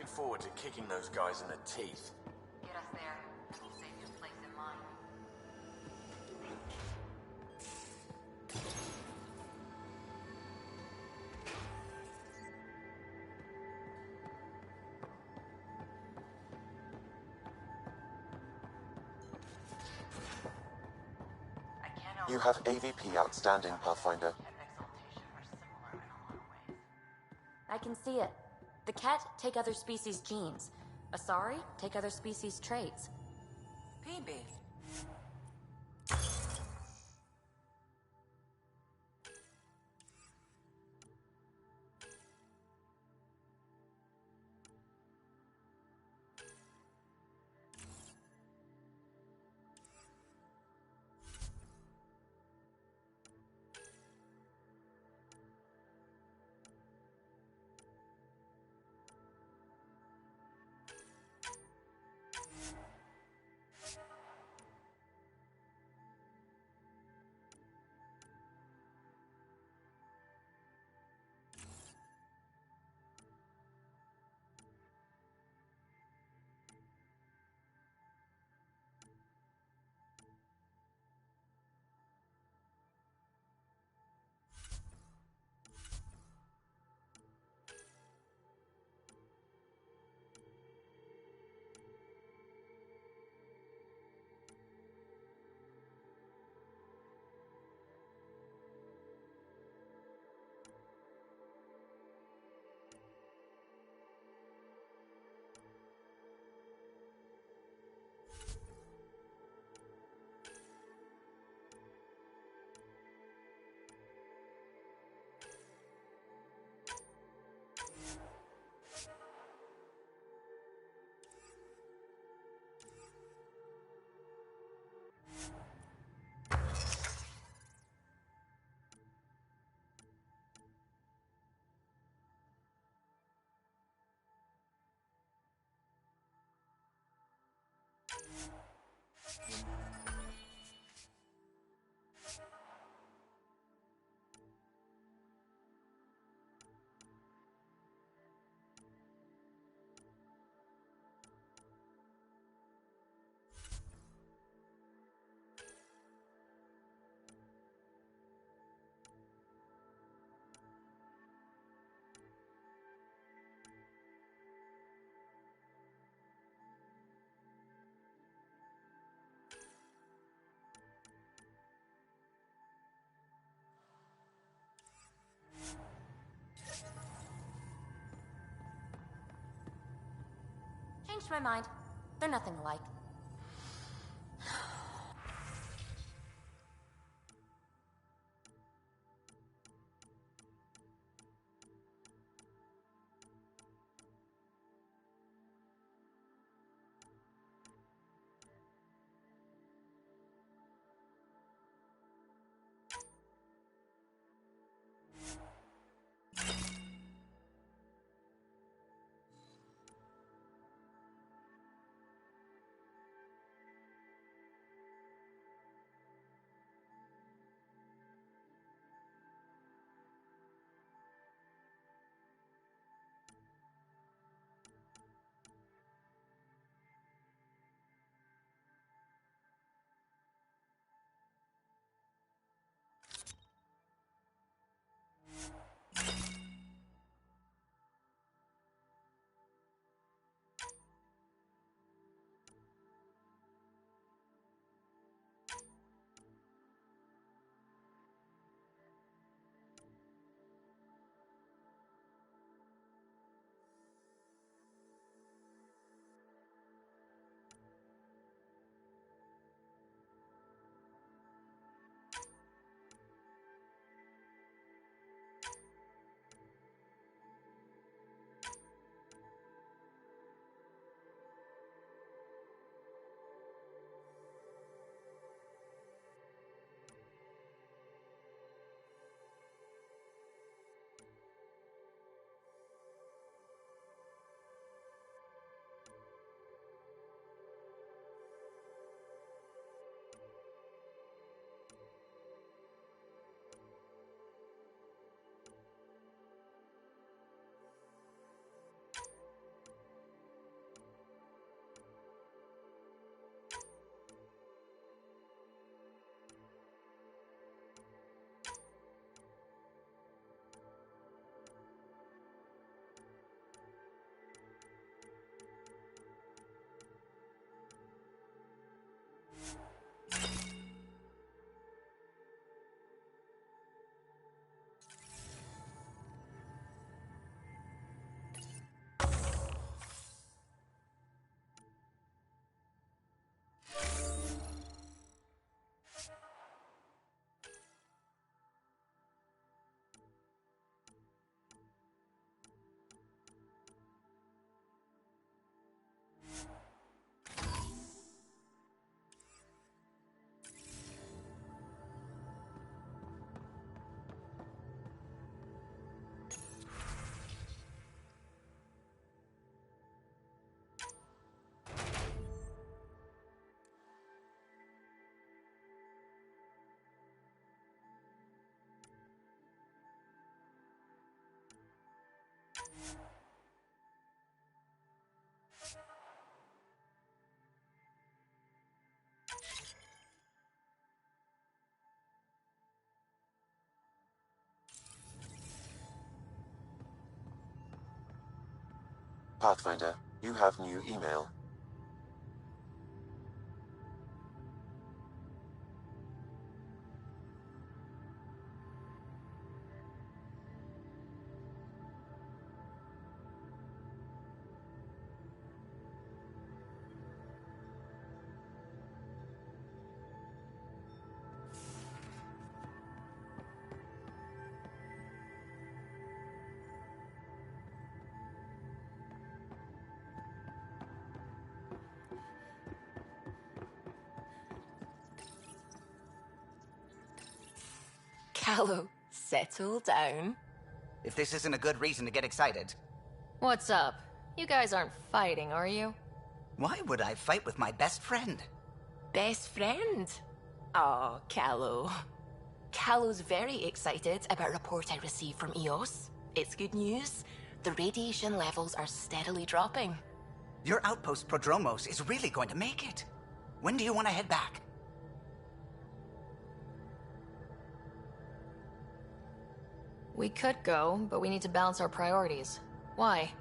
looking forward to kicking those guys in the teeth. Get us there, and we'll save your place in line. You have AVP outstanding, Pathfinder. I can see it. The Ket take other species' genes. Asari take other species' traits. PB. Changed my mind. They're nothing alike. Pathfinder, you have new email. Callow, settle down. If this isn't a good reason to get excited. What's up? You guys aren't fighting, are you? Why would I fight with my best friend? Best friend? Oh, Callow. Callow's very excited about a report I received from EOS. It's good news. The radiation levels are steadily dropping. Your outpost Prodromos is really going to make it. When do you want to head back? We could go, but we need to balance our priorities. Why?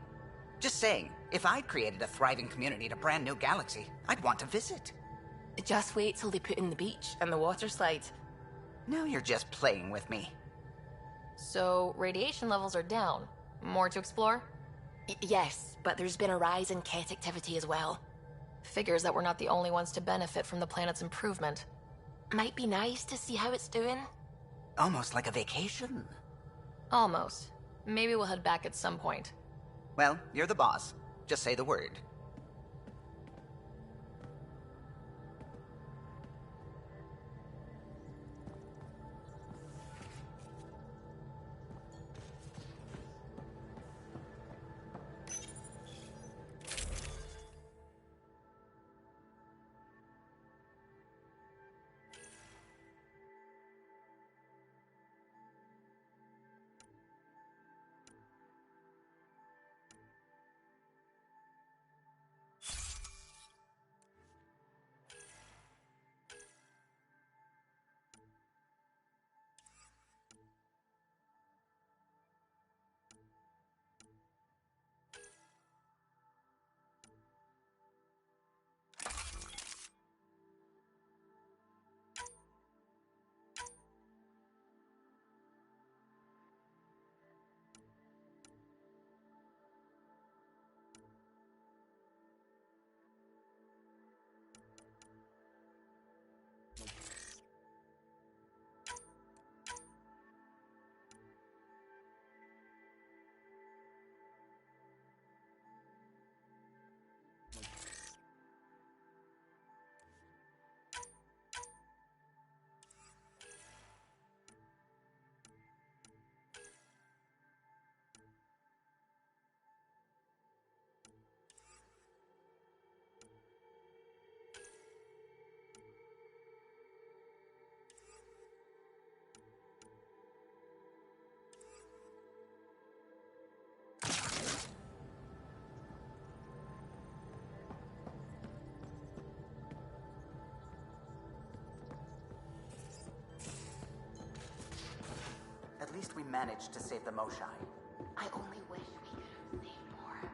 Just saying, if I'd created a thriving community in a brand new galaxy, I'd want to visit. Just wait till they put in the beach and the water slide. Now you're just playing with me. So, radiation levels are down. More to explore? Yes, but there's been a rise in Ket activity as well. Figures that we're not the only ones to benefit from the planet's improvement. Might be nice to see how it's doing. Almost like a vacation. Almost. Maybe we'll head back at some point. Well, you're the boss. Just say the word. At least we managed to save the Moshai. I only wish we could have saved more.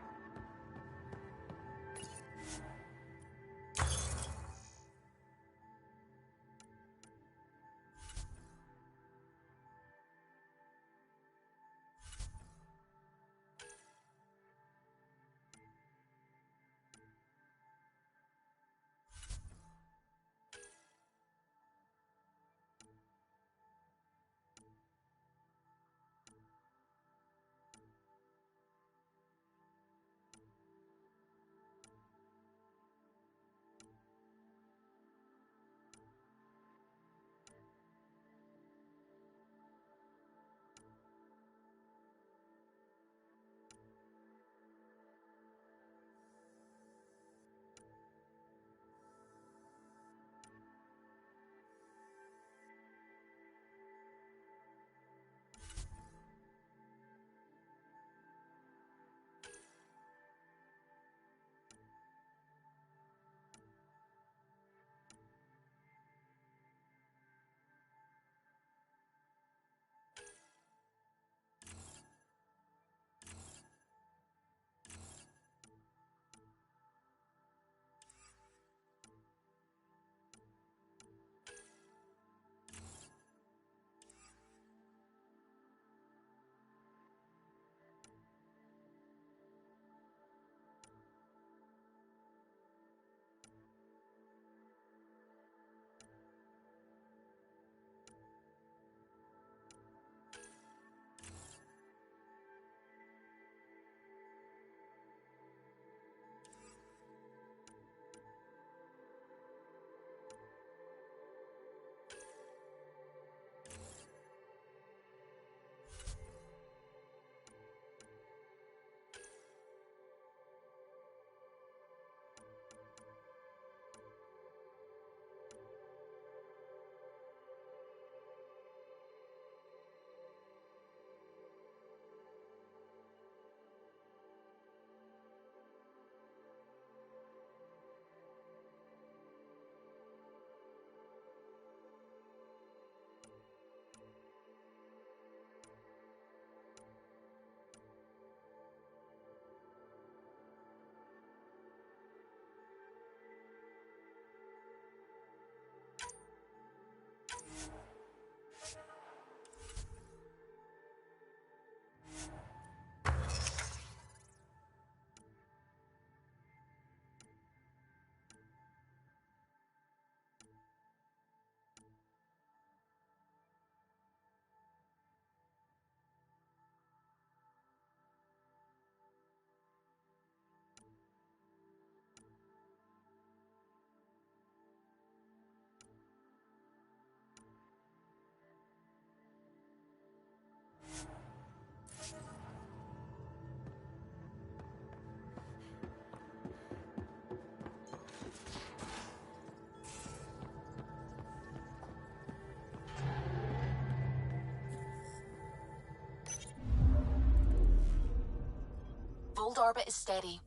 Controlled orbit is steady.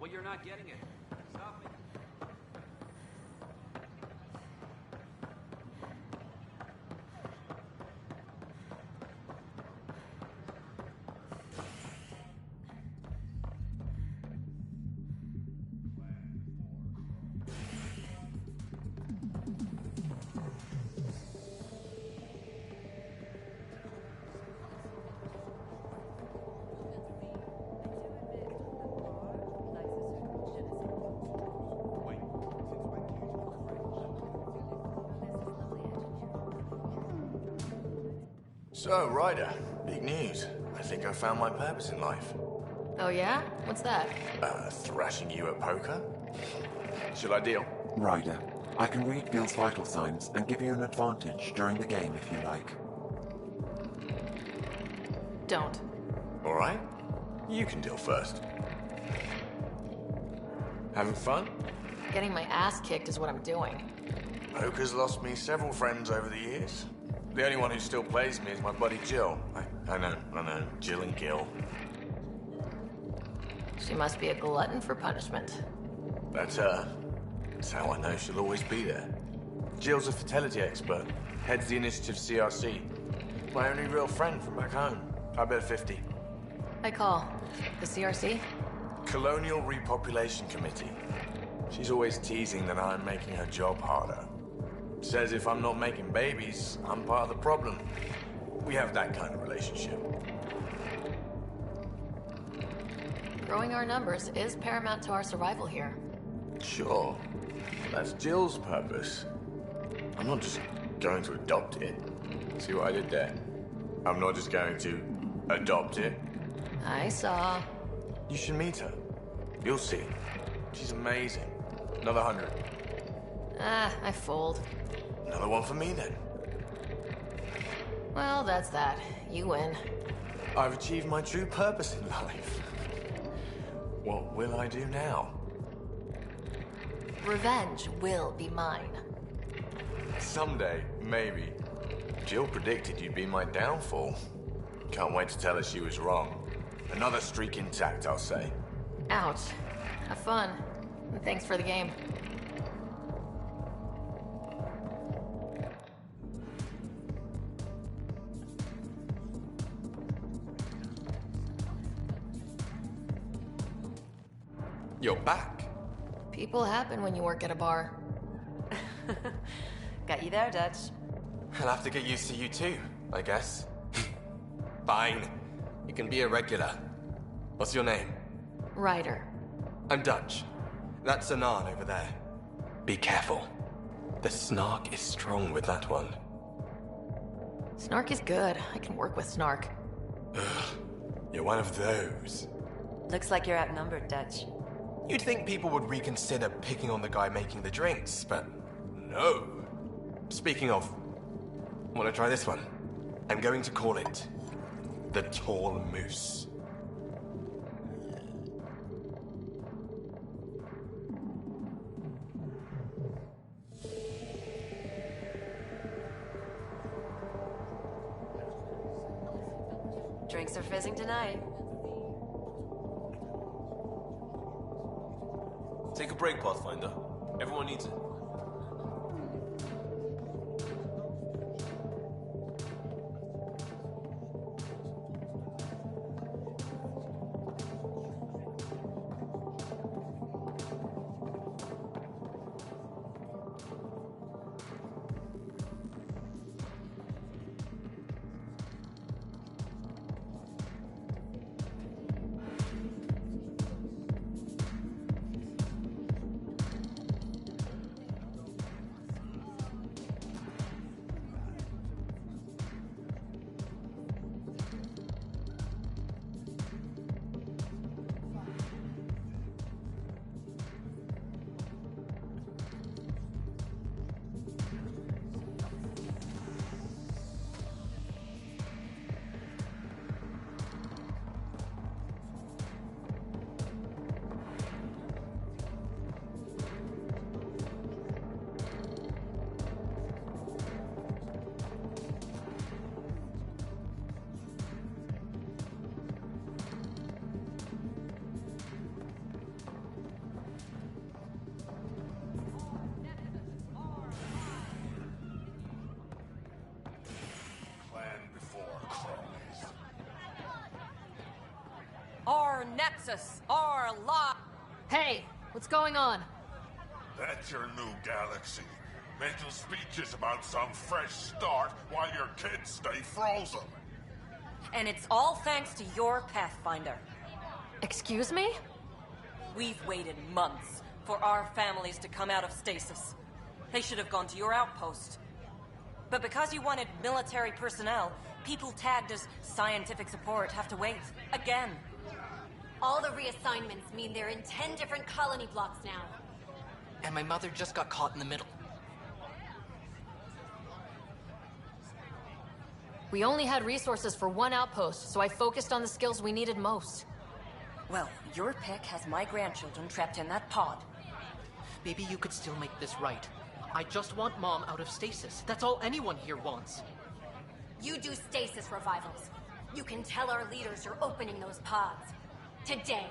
Well, you're not getting it. Stop it. So, Ryder, big news. I think I found my purpose in life. Oh yeah? What's that? Thrashing you at poker? Shall I deal? Ryder, I can read Gil's vital signs and give you an advantage during the game if you like. Don't. Alright. You can deal first. Having fun? Getting my ass kicked is what I'm doing. Poker's lost me several friends over the years. The only one who still plays me is my buddy Jill. I know. Jill and Gil. She must be a glutton for punishment. That's her. That's how I know she'll always be there. Jill's a fertility expert. Heads the initiative CRC. My only real friend from back home. I bet 50. I call. The CRC? Colonial Repopulation Committee. She's always teasing that I'm making her job harder. Says if I'm not making babies, I'm part of the problem. We have that kind of relationship. Growing our numbers is paramount to our survival here. Sure. That's Jill's purpose. I'm not just going to adopt it. See what I did there? I'm not just going to adopt it. I saw. You should meet her. You'll see. She's amazing. Another 100. I fold. Another one for me, then. Well, that's that. You win. I've achieved my true purpose in life. What will I do now? Revenge will be mine. Someday, maybe. Jill predicted you'd be my downfall. Can't wait to tell her she was wrong. Another streak intact, I'll say. Ouch. Have fun. And thanks for the game. You're back. People happen when you work at a bar. Got you there, Dutch. I'll have to get used to you too, I guess. Fine. You can be a regular. What's your name? Ryder. I'm Dutch. That's Anan over there. Be careful. The snark is strong with that one. Snark is good. I can work with Snark. Ugh, you're one of those. Looks like you're outnumbered, Dutch. You'd think people would reconsider picking on the guy making the drinks, but no. Speaking of, want to try this one? I'm going to call it the Tall Moose. Drinks are fizzing tonight. Take a break, Pathfinder. Everyone needs it. Our Nexus, our lot. Hey, what's going on? That's your new galaxy. Making speeches about some fresh start while your kids stay frozen. And it's all thanks to your Pathfinder. Excuse me? We've waited months for our families to come out of stasis. They should have gone to your outpost. But because you wanted military personnel, people tagged as scientific support have to wait. Again. All the reassignments mean they're in 10 different colony blocks now. And my mother just got caught in the middle. We only had resources for one outpost, so I focused on the skills we needed most. Well, your pick has my grandchildren trapped in that pod. Maybe you could still make this right. I just want Mom out of stasis. That's all anyone here wants. You do stasis revivals. You can tell our leaders you're opening those pods. Today.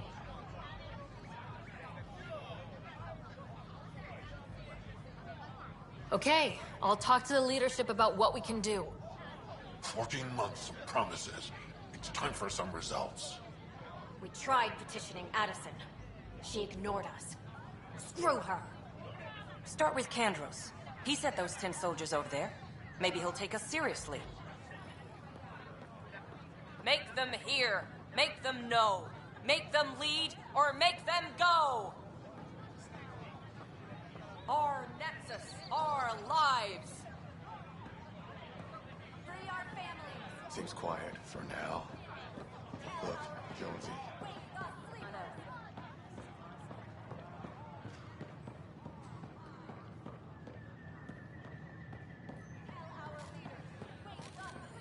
Okay, I'll talk to the leadership about what we can do. 14 months of promises. It's time for some results. We tried petitioning Addison. She ignored us. Screw her. Start with Kandros. He sent those 10 soldiers over there. Maybe he'll take us seriously. Make them hear. Make them know. Make them lead, or make them go! Our Nexus, our lives! Free our families! Seems quiet for now. Look, Jonesy.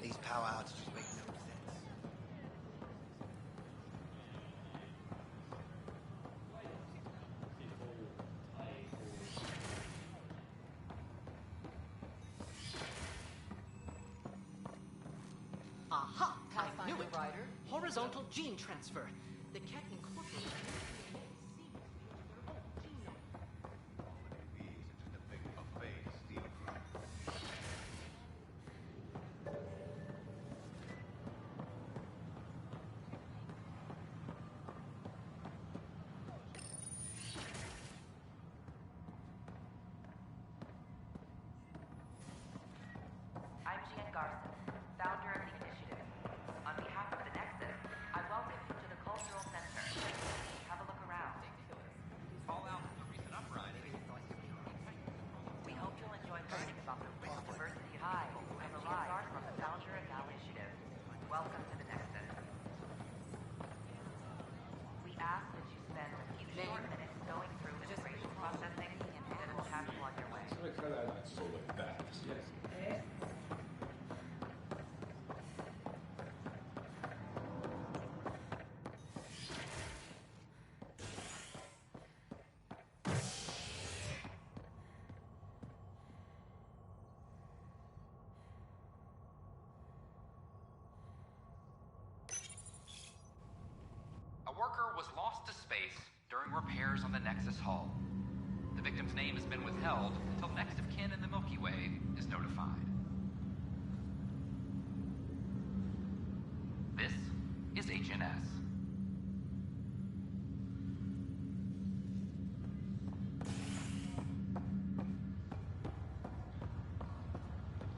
These power outages make no sense. Aha! I knew it! Horizontal gene transfer. The Ket incorporated... I'm Jean Garson, founder of the initiative. On behalf of the Nexus, I welcome you to the Cultural Center. Have a look repairs on the Nexus hull. The victim's name has been withheld until next of kin in the Milky Way is notified. This is HNS.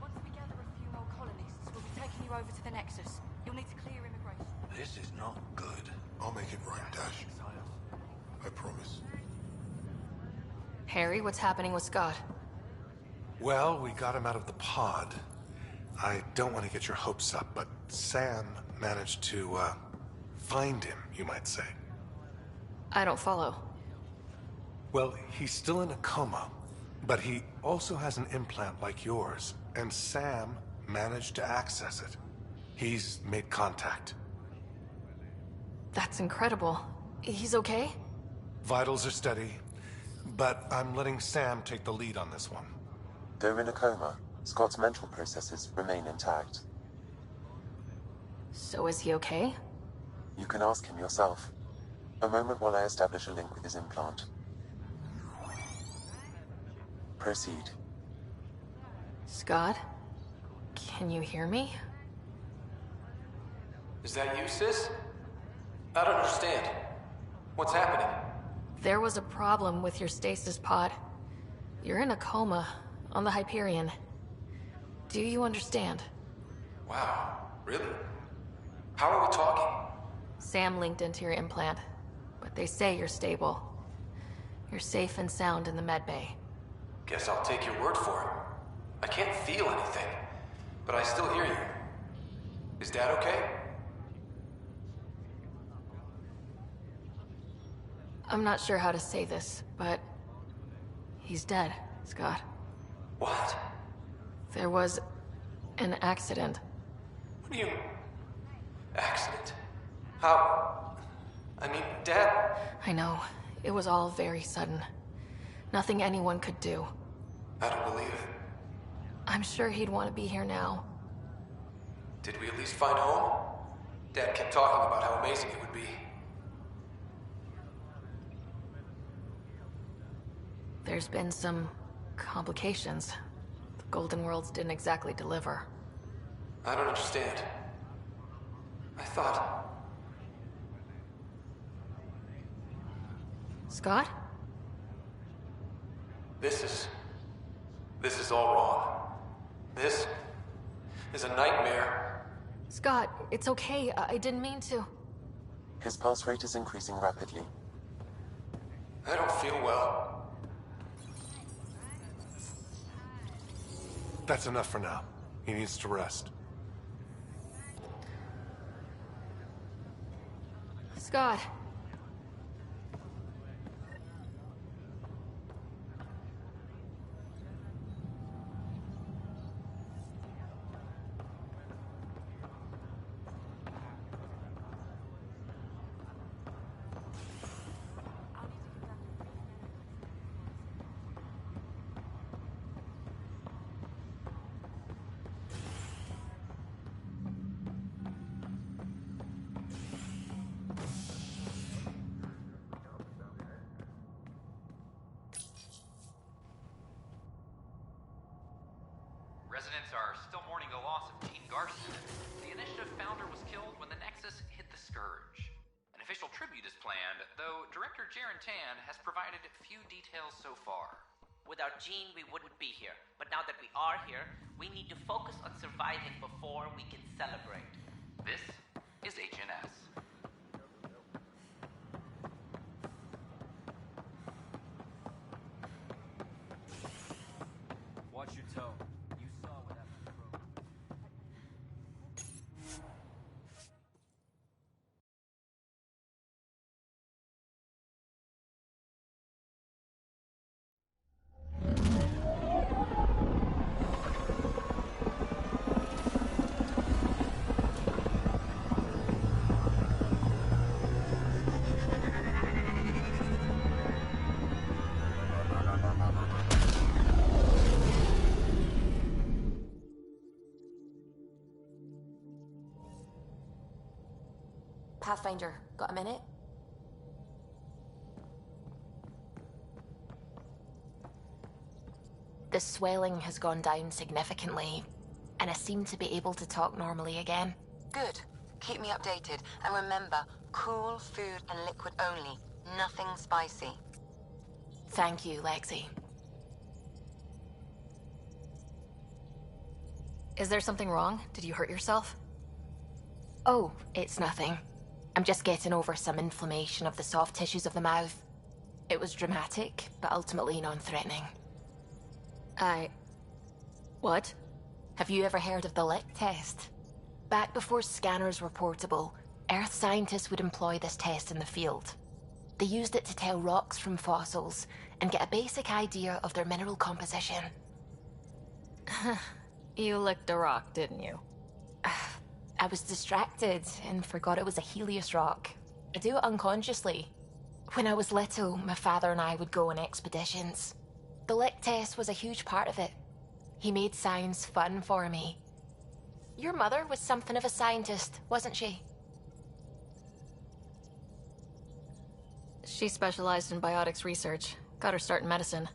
Once we gather a few more colonists, we'll be taking you over to the Nexus. You'll need to clear immigration. This is not good. I'll make it right, Dash. I promise. Harry, what's happening with Scott? Well, we got him out of the pod. I don't want to get your hopes up, but Sam managed to, find him, you might say. I don't follow. Well, he's still in a coma, but he also has an implant like yours, and Sam managed to access it. He's made contact. That's incredible. He's okay? Vitals are steady, but I'm letting Sam take the lead on this one. Though in a coma, Scott's mental processes remain intact. So is he okay? You can ask him yourself. A moment while I establish a link with his implant. Proceed. Scott? Can you hear me? Is that you, sis? I don't understand. What's happening? There was a problem with your stasis pod. You're in a coma on the Hyperion. Do you understand? Wow, really? How are we talking? Sam linked into your implant, but they say you're stable. You're safe and sound in the medbay. Guess I'll take your word for it. I can't feel anything, but I still hear you. Is Dad okay? I'm not sure how to say this, but he's dead, Scott. What? There was an accident. What do you... Accident? How... I mean, Dad... I know. It was all very sudden. Nothing anyone could do. I don't believe it. I'm sure he'd want to be here now. Did we at least find home? Dad kept talking about how amazing it would be. There's been some complications. The Golden Worlds didn't exactly deliver. I don't understand. I thought... Scott? This is all wrong. This is a nightmare. Scott, it's okay. I didn't mean to. His pulse rate is increasing rapidly. I don't feel well. That's enough for now. He needs to rest. Scott. Residents are still mourning the loss of Jean Garson. The Initiative founder was killed when the Nexus hit the Scourge. An official tribute is planned, though Director Jaren Tan has provided few details so far. Without Jean, we wouldn't be here. But now that we are here, we need to focus on surviving before we can celebrate. This is HNS. Watch your tone. You saw what happened to Rogue. Pathfinder, got a minute? The swelling has gone down significantly, and I seem to be able to talk normally again. Good. Keep me updated. And remember, cool food and liquid only. Nothing spicy. Thank you, Lexi. Is there something wrong? Did you hurt yourself? Oh, it's nothing. I'm just getting over some inflammation of the soft tissues of the mouth. It was dramatic, but ultimately non-threatening. What? Have you ever heard of the Lick test? Back before scanners were portable, Earth scientists would employ this test in the field. They used it to tell rocks from fossils and get a basic idea of their mineral composition. You licked a rock, didn't you? I was distracted and forgot it was a Helios rock. I do it unconsciously. When I was little, my father and I would go on expeditions. The Lick test was a huge part of it. He made science fun for me. Your mother was something of a scientist, wasn't she? She specialized in biotics research. Got her start in medicine.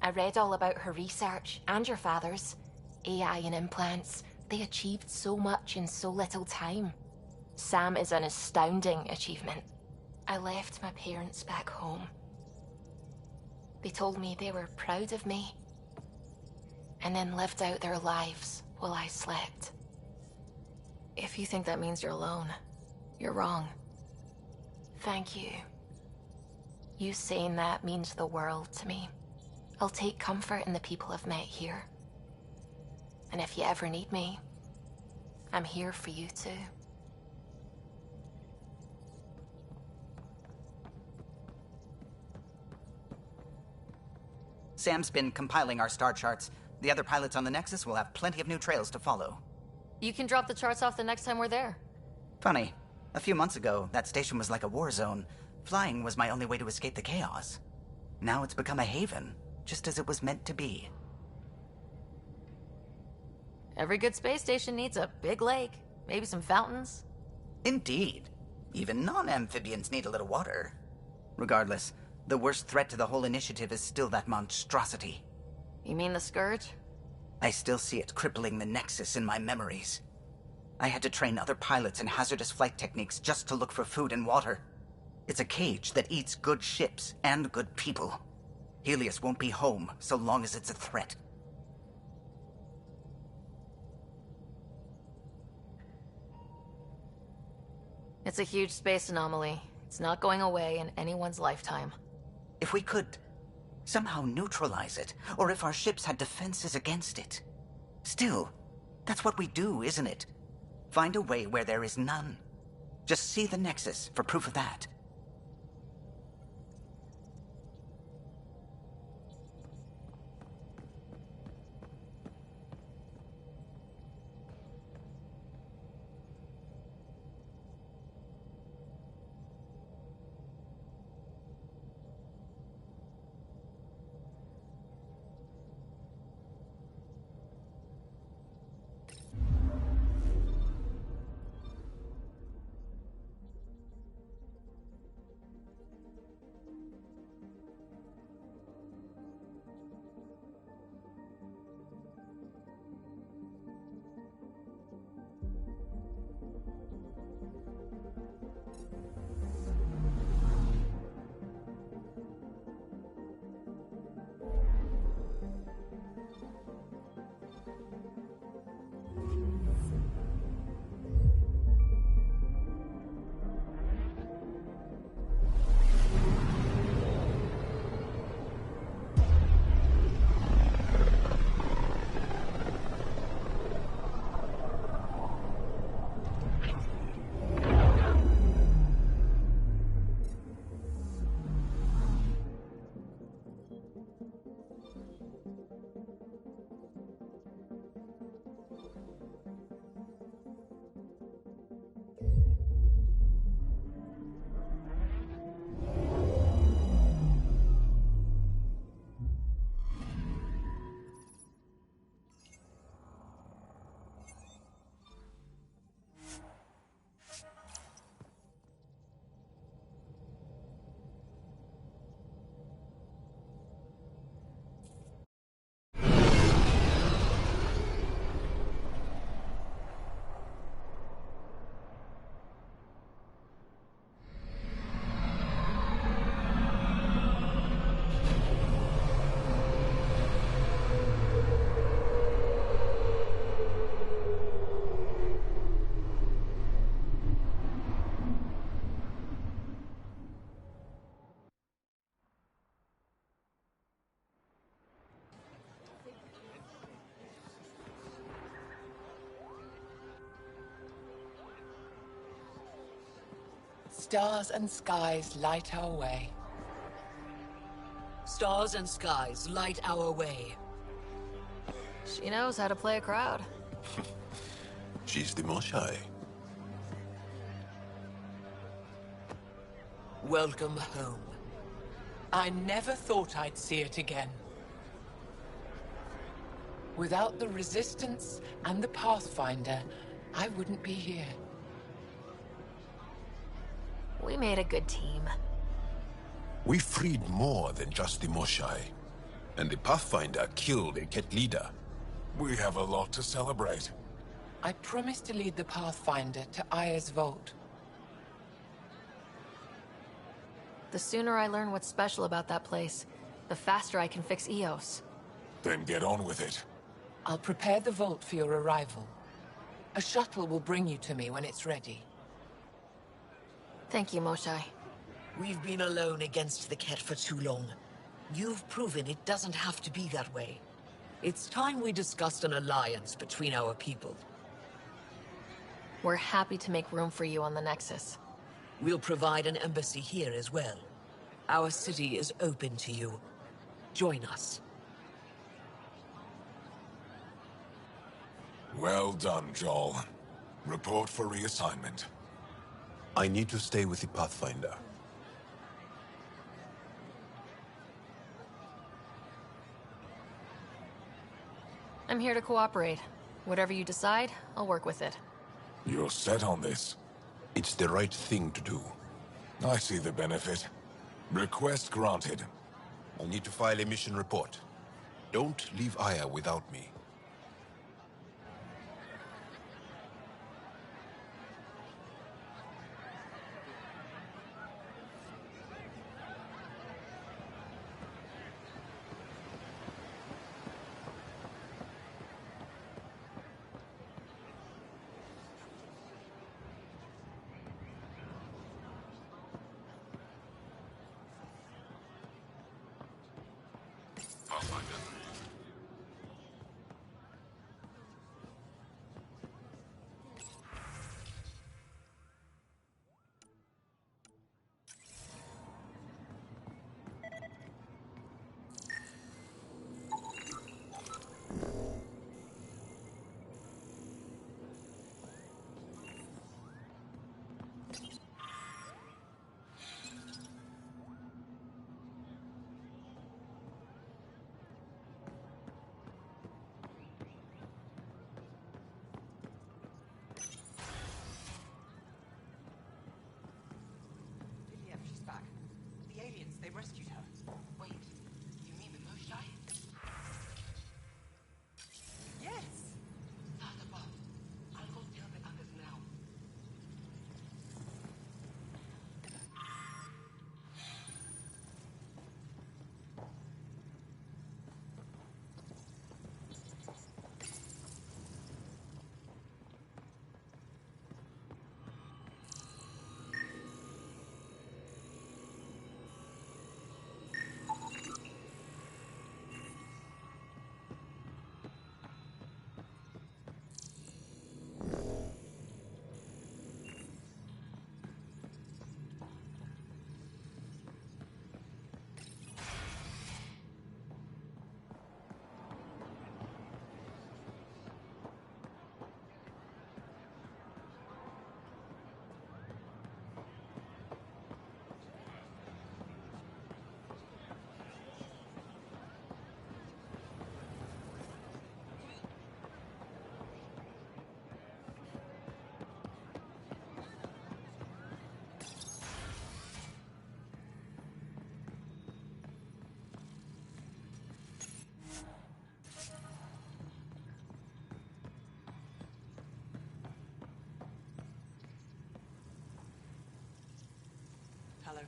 I read all about her research, and your father's. AI and implants. They achieved so much in so little time. Sam is an astounding achievement. I left my parents back home. They told me they were proud of me, and then lived out their lives while I slept. If you think that means you're alone, you're wrong. Thank you. You saying that means the world to me. I'll take comfort in the people I've met here. And if you ever need me, I'm here for you too. Sam's been compiling our star charts. The other pilots on the Nexus will have plenty of new trails to follow. You can drop the charts off the next time we're there. Funny. A few months ago, that station was like a war zone. Flying was my only way to escape the chaos. Now it's become a haven, just as it was meant to be. Every good space station needs a big lake, maybe some fountains. Indeed. Even non-amphibians need a little water. Regardless, the worst threat to the whole initiative is still that monstrosity. You mean the Scourge? I still see it crippling the Nexus in my memories. I had to train other pilots in hazardous flight techniques just to look for food and water. It's a cage that eats good ships and good people. Helios won't be home so long as it's a threat. It's a huge space anomaly. It's not going away in anyone's lifetime. If we could somehow neutralize it, or if our ships had defenses against it. Still, that's what we do, isn't it? Find a way where there is none. Just see the Nexus for proof of that. Stars and skies light our way. Stars and skies light our way. She knows how to play a crowd. She's the Moshai. Welcome home. I never thought I'd see it again. Without the Resistance and the Pathfinder, I wouldn't be here. We made a good team. We freed more than just the Moshai. And the Pathfinder killed a Ket leader. We have a lot to celebrate. I promised to lead the Pathfinder to Aya's vault. The sooner I learn what's special about that place, the faster I can fix Eos. Then get on with it. I'll prepare the vault for your arrival. A shuttle will bring you to me when it's ready. Thank you, Moshai. We've been alone against the Ket for too long. You've proven it doesn't have to be that way. It's time we discussed an alliance between our people. We're happy to make room for you on the Nexus. We'll provide an embassy here as well. Our city is open to you. Join us. Well done, Joel. Report for reassignment. I need to stay with the Pathfinder. I'm here to cooperate. Whatever you decide, I'll work with it. You're set on this? It's the right thing to do. I see the benefit. Request granted. I'll need to file a mission report. Don't leave Aya without me. They rescued her. Wait, you mean the Moshai? Yes! Not above. I'll go tell the others now. Hello.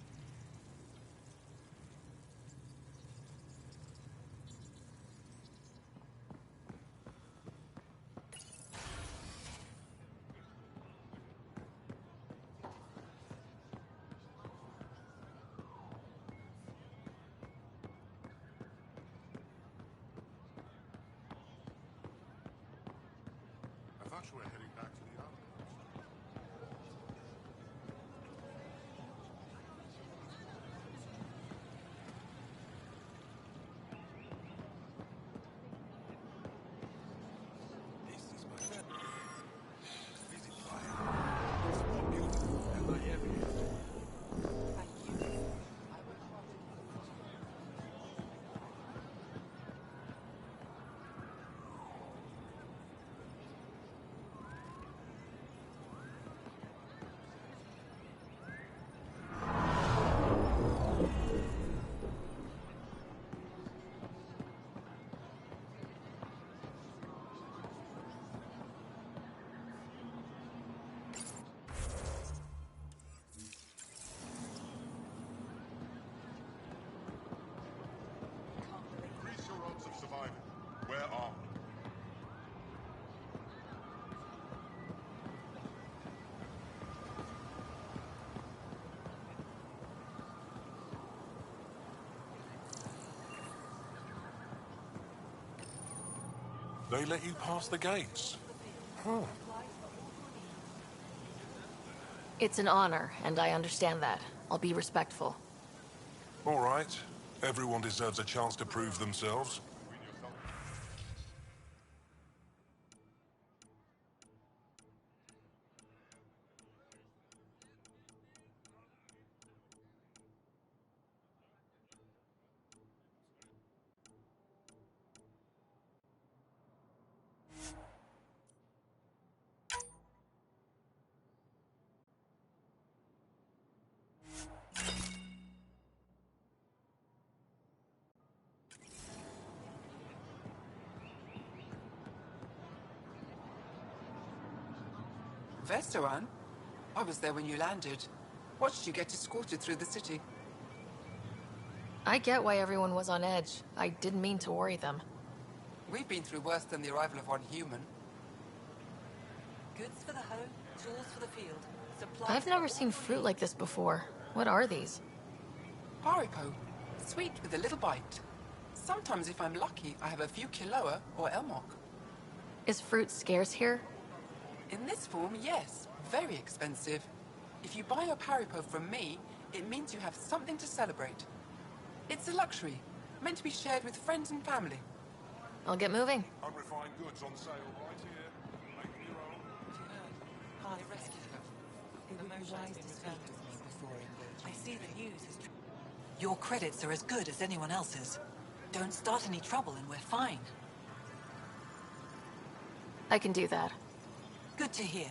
I thought you were heading back to the outpost. Where are... They let you pass the gates? Huh. It's an honor, and I understand that. I'll be respectful. All right. Everyone deserves a chance to prove themselves. Vestoran? I was there when you landed. Watched you get escorted through the city. I get why everyone was on edge. I didn't mean to worry them. We've been through worse than the arrival of one human. Goods for the home, tools for the field. Supplies. I've never seen fruit like this before. What are these? Haripo. Sweet with a little bite. Sometimes if I'm lucky, I have a few Kiloa or Elmok. Is fruit scarce here? In this form, yes. Very expensive. If you buy your Haripo from me, it means you have something to celebrate. It's a luxury, meant to be shared with friends and family. I'll get moving. Unrefined goods on sale right here. Make your own. They rescued her. It would be wise to speak with me before engaging. I see the news is... Your credits are as good as anyone else's. Don't start any trouble and we're fine. I can do that. Good to hear.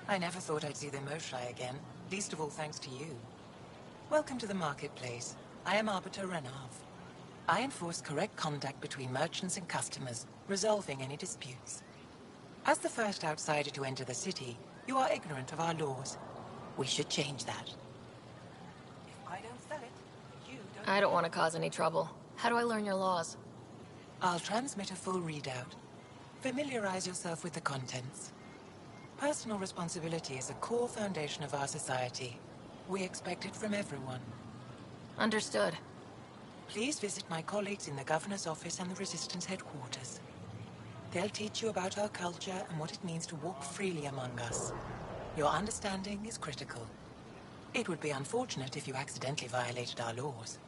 I never thought I'd see the Moshae again, least of all thanks to you. Welcome to the marketplace. I am Arbiter Renav. I enforce correct conduct between merchants and customers, resolving any disputes. As the first outsider to enter the city, you are ignorant of our laws. We should change that. If I don't sell it, you don't... I don't want to cause any trouble. How do I learn your laws? I'll transmit a full readout. Familiarize yourself with the contents. Personal responsibility is a core foundation of our society. We expect it from everyone. Understood. Please visit my colleagues in the Governor's office and the Resistance headquarters. They'll teach you about our culture and what it means to walk freely among us. Your understanding is critical. It would be unfortunate if you accidentally violated our laws.